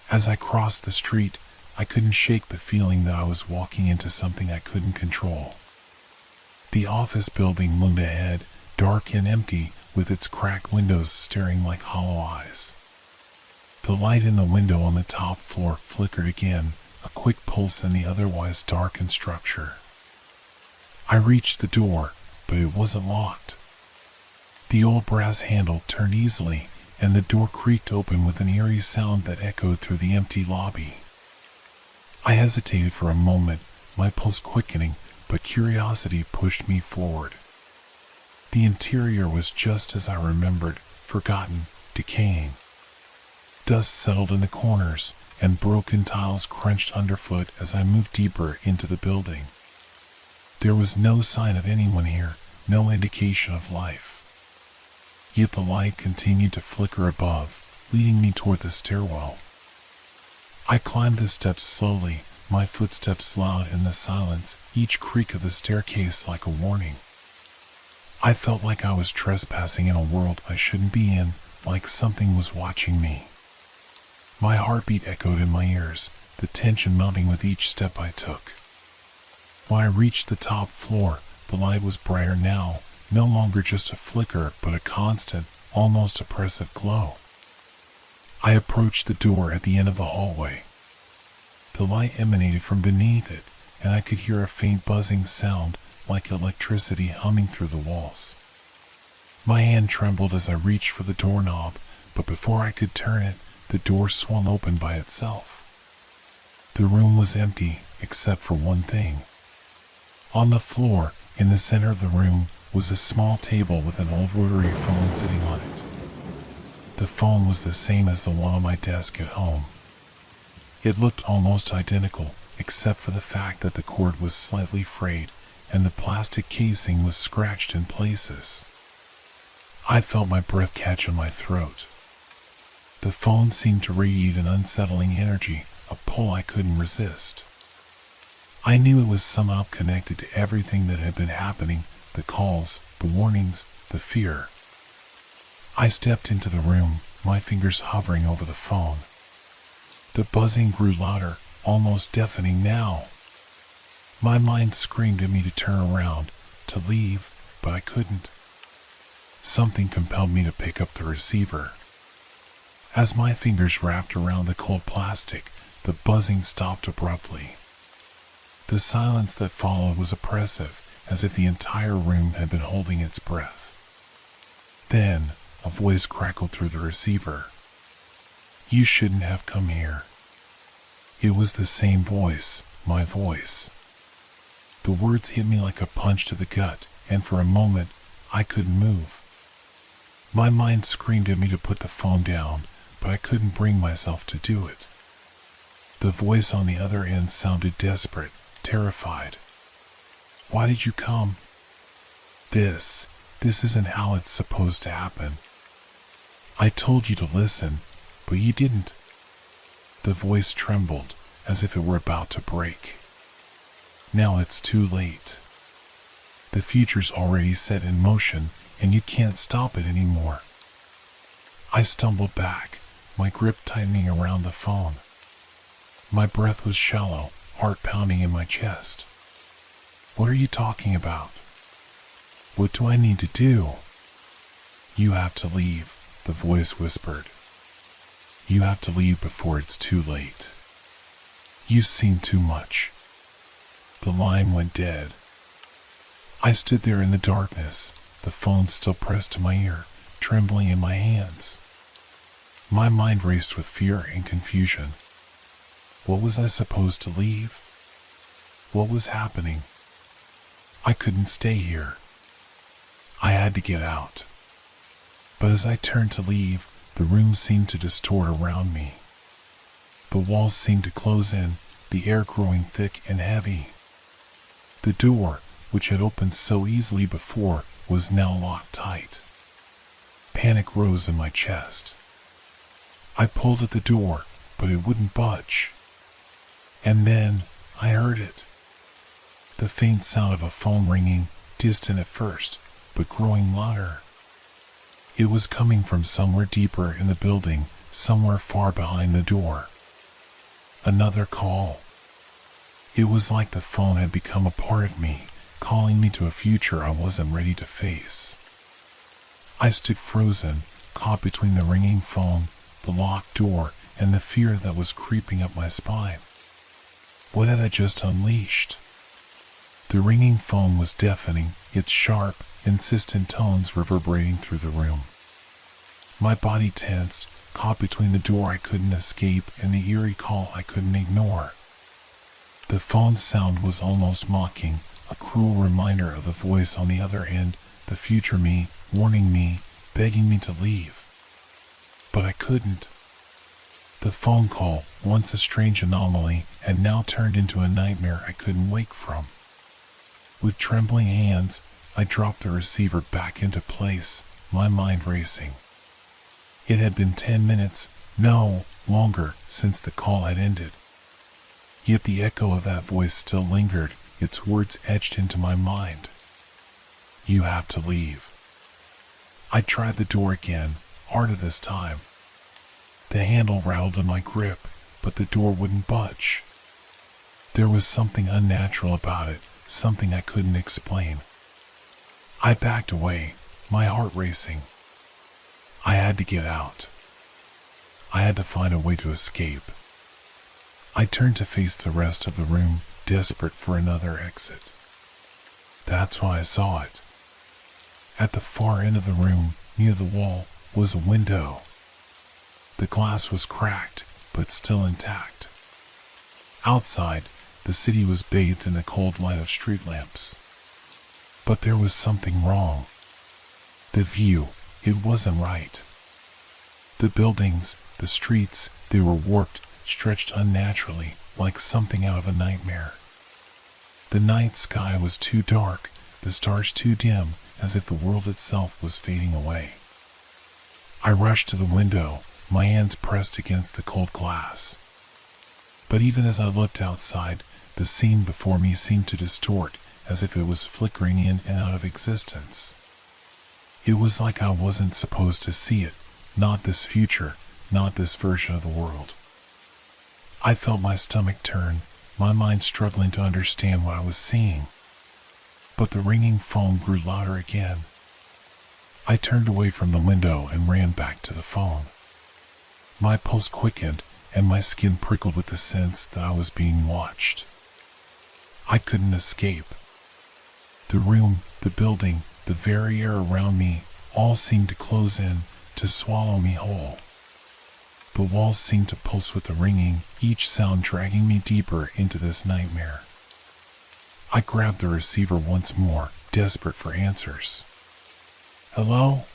As I crossed the street, I couldn't shake the feeling that I was walking into something I couldn't control. The office building loomed ahead, dark and empty, with its cracked windows staring like hollow eyes. The light in the window on the top floor flickered again, a quick pulse in the otherwise darkened structure. I reached the door, but it wasn't locked. The old brass handle turned easily, and the door creaked open with an eerie sound that echoed through the empty lobby. I hesitated for a moment, my pulse quickening, but curiosity pushed me forward. The interior was just as I remembered, forgotten, decaying. Dust settled in the corners, and broken tiles crunched underfoot as I moved deeper into the building. There was no sign of anyone here, no indication of life. Yet the light continued to flicker above, leading me toward the stairwell. I climbed the steps slowly, my footsteps loud in the silence, each creak of the staircase like a warning. I felt like I was trespassing in a world I shouldn't be in, like something was watching me. My heartbeat echoed in my ears, the tension mounting with each step I took. When I reached the top floor, the light was brighter now, no longer just a flicker, but a constant, almost oppressive glow. I approached the door at the end of the hallway. The light emanated from beneath it, and I could hear a faint buzzing sound, like electricity humming through the walls. My hand trembled as I reached for the doorknob, but before I could turn it, the door swung open by itself. The room was empty, except for one thing. On the floor, in the center of the room, was a small table with an old rotary phone sitting on it. The phone was the same as the one on my desk at home. It looked almost identical, except for the fact that the cord was slightly frayed, and the plastic casing was scratched in places. I felt my breath catch in my throat. The phone seemed to radiate an unsettling energy, a pull I couldn't resist. I knew it was somehow connected to everything that had been happening, the calls, the warnings, the fear. I stepped into the room, my fingers hovering over the phone. The buzzing grew louder, almost deafening now. My mind screamed at me to turn around, to leave, but I couldn't. Something compelled me to pick up the receiver. As my fingers wrapped around the cold plastic, the buzzing stopped abruptly. The silence that followed was oppressive, as if the entire room had been holding its breath. Then, a voice crackled through the receiver. "You shouldn't have come here." It was the same voice, my voice. The words hit me like a punch to the gut, and for a moment, I couldn't move. My mind screamed at me to put the phone down, but I couldn't bring myself to do it. The voice on the other end sounded desperate, terrified. "Why did you come? This isn't how it's supposed to happen. I told you to listen, but you didn't." The voice trembled, as if it were about to break. "Now it's too late. The future's already set in motion, and you can't stop it anymore." I stumbled back, my grip tightening around the phone. My breath was shallow, heart pounding in my chest. "What are you talking about? What do I need to do?" "You have to leave," the voice whispered. "You have to leave before it's too late. You've seen too much." The line went dead. I stood there in the darkness, the phone still pressed to my ear, trembling in my hands. My mind raced with fear and confusion. What was I supposed to leave? What was happening? I couldn't stay here. I had to get out. But as I turned to leave, the room seemed to distort around me. The walls seemed to close in, the air growing thick and heavy. The door, which had opened so easily before, was now locked tight. Panic rose in my chest. I pulled at the door, but it wouldn't budge. And then I heard it. The faint sound of a phone ringing, distant at first, but growing louder. It was coming from somewhere deeper in the building, somewhere far behind the door. Another call. It was like the phone had become a part of me, calling me to a future I wasn't ready to face. I stood frozen, caught between the ringing phone, the locked door, and the fear that was creeping up my spine. What had I just unleashed? The ringing phone was deafening, its sharp, insistent tones reverberating through the room. My body tensed, caught between the door I couldn't escape and the eerie call I couldn't ignore. The phone's sound was almost mocking, a cruel reminder of the voice on the other end, the future me, warning me, begging me to leave. But I couldn't. The phone call, once a strange anomaly, had now turned into a nightmare I couldn't wake from. With trembling hands, I dropped the receiver back into place, my mind racing. It had been 10 minutes, no, longer, since the call had ended. Yet the echo of that voice still lingered, its words etched into my mind. "You have to leave." I tried the door again, harder this time. The handle rattled in my grip, but the door wouldn't budge. There was something unnatural about it, something I couldn't explain. I backed away, my heart racing. I had to get out. I had to find a way to escape. I turned to face the rest of the room, desperate for another exit. That's when I saw it. At the far end of the room, near the wall, was a window. The glass was cracked, but still intact. Outside, the city was bathed in the cold light of street lamps. But there was something wrong. The view, it wasn't right. The buildings, the streets, they were warped, stretched unnaturally, like something out of a nightmare. The night sky was too dark, the stars too dim, as if the world itself was fading away. I rushed to the window, my hands pressed against the cold glass. But even as I looked outside, the scene before me seemed to distort, as if it was flickering in and out of existence. It was like I wasn't supposed to see it, not this future, not this version of the world. I felt my stomach turn, my mind struggling to understand what I was seeing. But the ringing phone grew louder again. I turned away from the window and ran back to the phone. My pulse quickened, and my skin prickled with the sense that I was being watched. I couldn't escape. The room, the building, the very air around me, all seemed to close in, to swallow me whole. The walls seemed to pulse with the ringing, each sound dragging me deeper into this nightmare. I grabbed the receiver once more, desperate for answers. "Hello?"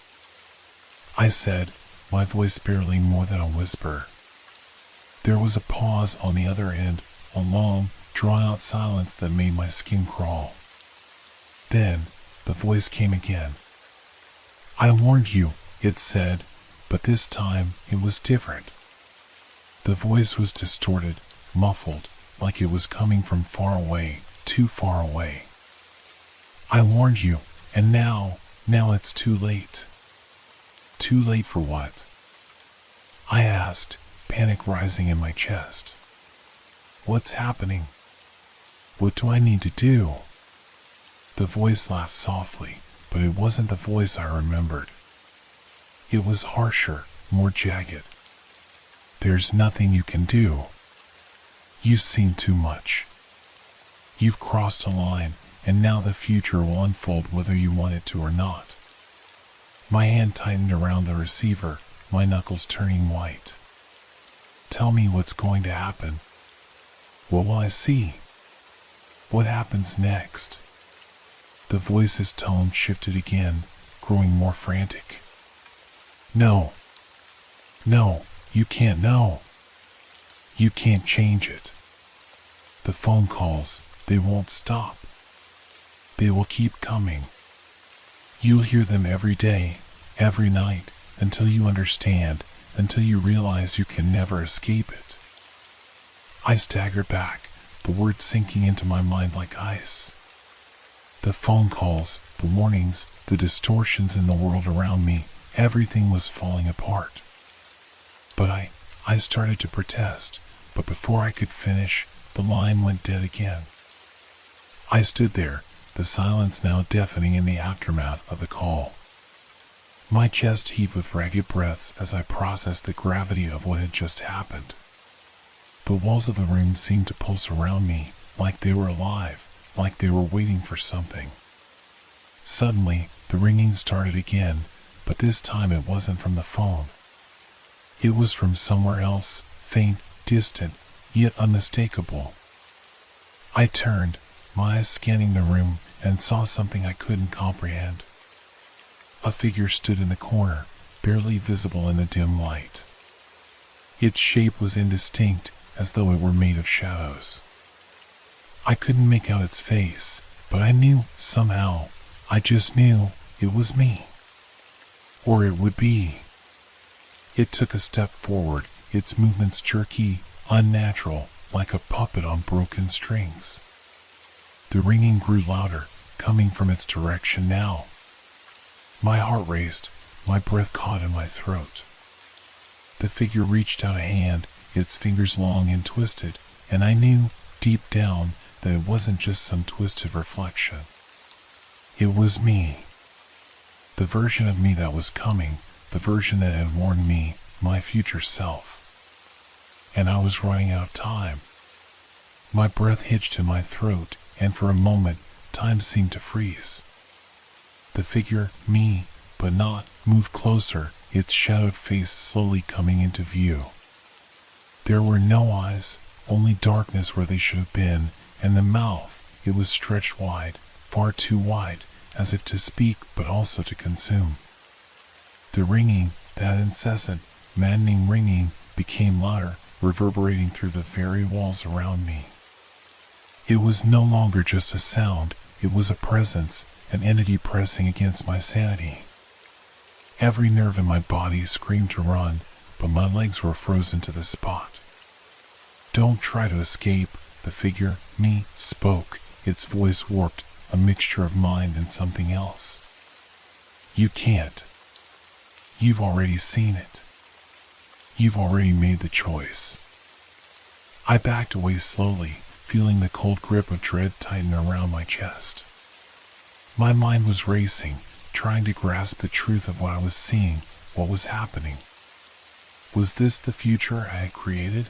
I said, my voice barely more than a whisper. There was a pause on the other end, a long, drawn-out silence that made my skin crawl. Then, the voice came again. "I warned you," it said, but this time it was different. The voice was distorted, muffled, like it was coming from far away, too far away. "I warned you, and now it's too late." "Too late for what?" I asked, panic rising in my chest. "What's happening? What do I need to do?" The voice laughed softly, but it wasn't the voice I remembered. It was harsher, more jagged. "There's nothing you can do. You've seen too much. You've crossed a line, and now the future will unfold whether you want it to or not." My hand tightened around the receiver, my knuckles turning white. "Tell me what's going to happen. What will I see? What happens next?" The voice's tone shifted again, growing more frantic. No, you can't know. You can't change it. The phone calls, they won't stop. They will keep coming. You'll hear them every day, every night, until you understand, until you realize you can never escape it. I staggered back, the words sinking into my mind like ice. The phone calls, the warnings, the distortions in the world around me, everything was falling apart. But I started to protest, but before I could finish, the line went dead again. I stood there, the silence now deafening in the aftermath of the call. My chest heaved with ragged breaths as I processed the gravity of what had just happened. The walls of the room seemed to pulse around me, like they were alive, like they were waiting for something. Suddenly, the ringing started again, but this time it wasn't from the phone. It was from somewhere else, faint, distant, yet unmistakable. I turned, my eyes scanning the room, and saw something I couldn't comprehend. A figure stood in the corner, barely visible in the dim light. Its shape was indistinct, as though it were made of shadows. I couldn't make out its face, but I knew, somehow, I just knew, it was me. Or it would be. It took a step forward, its movements jerky, unnatural, like a puppet on broken strings. The ringing grew louder, coming from its direction now. My heart raced, my breath caught in my throat. The figure reached out a hand, its fingers long and twisted, and I knew, deep down, that it wasn't just some twisted reflection. It was me. The version of me that was coming, the version that had warned me, my future self. And I was running out of time. My breath hitched in my throat, and for a moment, time seemed to freeze. The figure, me, but not, moved closer, its shadowed face slowly coming into view. There were no eyes, only darkness where they should have been, and the mouth, it was stretched wide, far too wide, as if to speak but also to consume. The ringing, that incessant, maddening ringing, became louder, reverberating through the very walls around me. It was no longer just a sound, it was a presence, an entity pressing against my sanity. Every nerve in my body screamed to run, but my legs were frozen to the spot. "Don't try to escape," the figure, me, spoke, its voice warped, a mixture of mind and something else. "You can't. You've already seen it. You've already made the choice." I backed away slowly, feeling the cold grip of dread tighten around my chest. My mind was racing, trying to grasp the truth of what I was seeing, what was happening. Was this the future I had created?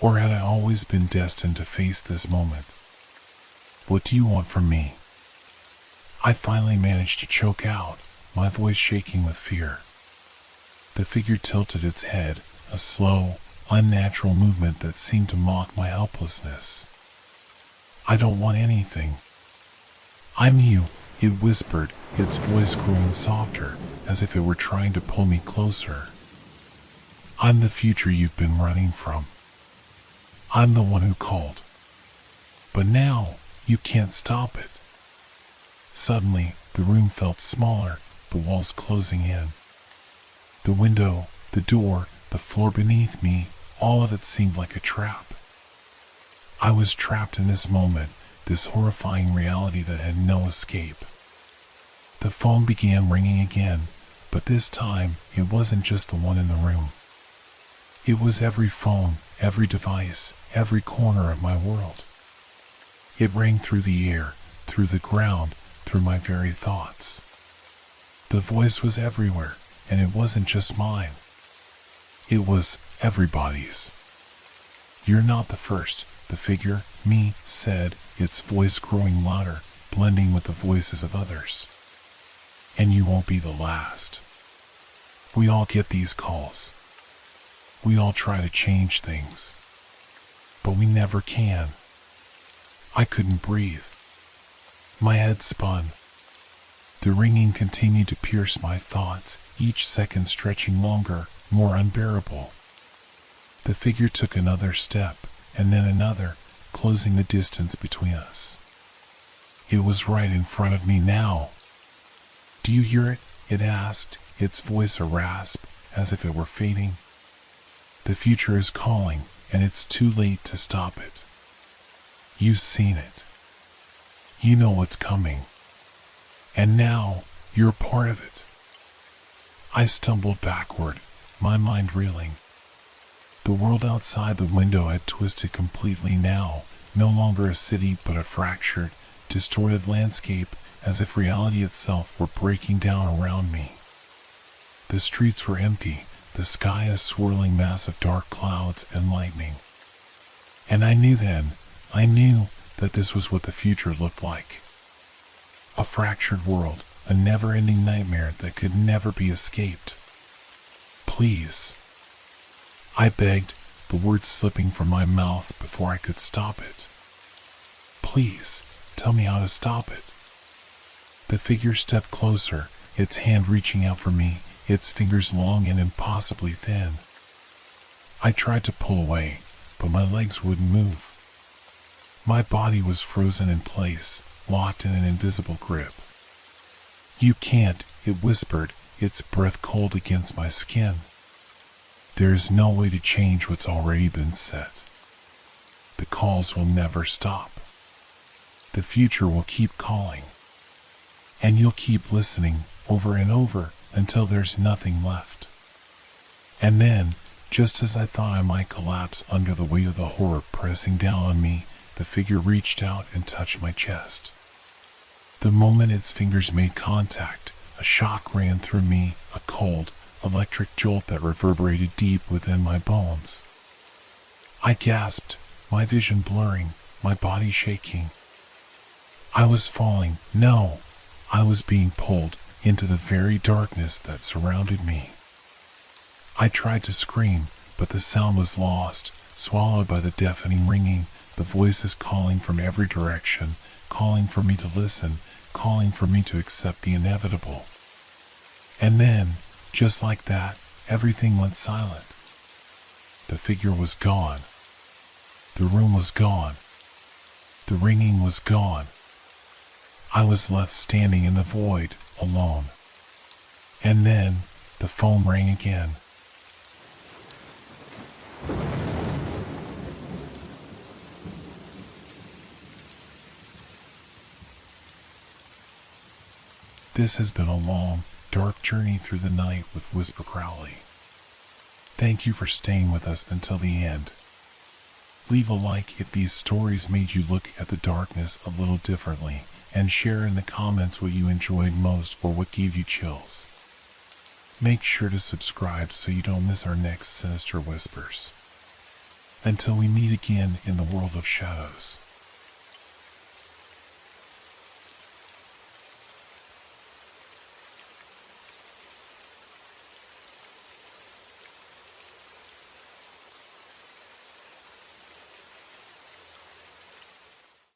Or had I always been destined to face this moment? "What do you want from me?" I finally managed to choke out, my voice shaking with fear. The figure tilted its head, a slow, unnatural movement that seemed to mock my helplessness. "I don't want anything. I'm you," it whispered, its voice growing softer, as if it were trying to pull me closer. "I'm the future you've been running from. I'm the one who called. But now, you can't stop it." Suddenly, the room felt smaller, the walls closing in. The window, the door, the floor beneath me, all of it seemed like a trap. I was trapped in this moment, this horrifying reality that had no escape. The phone began ringing again, but this time it wasn't just the one in the room. It was every phone, every device, every corner of my world. It rang through the air, through the ground, through my very thoughts. The voice was everywhere, and it wasn't just mine. It was everybody's. "You're not the first," the figure, me, said, its voice growing louder, blending with the voices of others. "And you won't be the last. We all get these calls. We all try to change things. But we never can." I couldn't breathe. My head spun. The ringing continued to pierce my thoughts, each second stretching longer, more unbearable. The figure took another step, and then another, closing the distance between us. It was right in front of me now. "Do you hear it?" it asked, its voice a rasp, as if it were fading. "The future is calling, and it's too late to stop it. You've seen it. You know what's coming. And now, you're part of it." I stumbled backward, my mind reeling. The world outside the window had twisted completely now, no longer a city but a fractured, distorted landscape, as if reality itself were breaking down around me. The streets were empty, the sky a swirling mass of dark clouds and lightning. And I knew that this was what the future looked like. A fractured world, a never-ending nightmare that could never be escaped. "Please," I begged, the words slipping from my mouth before I could stop it. "Please, tell me how to stop it." The figure stepped closer, its hand reaching out for me, its fingers long and impossibly thin. I tried to pull away, but my legs wouldn't move. My body was frozen in place, locked in an invisible grip. "You can't," it whispered, its breath cold against my skin. "There is no way to change what's already been set. The calls will never stop. The future will keep calling. And you'll keep listening, over and over, until there's nothing left." And then, just as I thought I might collapse under the weight of the horror pressing down on me, the figure reached out and touched my chest. The moment its fingers made contact, a shock ran through me, a cold, electric jolt that reverberated deep within my bones. I gasped, my vision blurring, my body shaking. I was falling, no, I was being pulled into the very darkness that surrounded me. I tried to scream, but the sound was lost, swallowed by the deafening ringing, the voices calling from every direction, calling for me to listen, calling for me to accept the inevitable. And then, just like that, everything went silent. The figure was gone. The room was gone. The ringing was gone. I was left standing in the void, alone. And then, the phone rang again. This has been a long, dark journey through the night with Whisper Crowley. Thank you for staying with us until the end. Leave a like if these stories made you look at the darkness a little differently, and share in the comments what you enjoyed most or what gave you chills. Make sure to subscribe so you don't miss our next Sinister Whispers. Until we meet again in the world of shadows.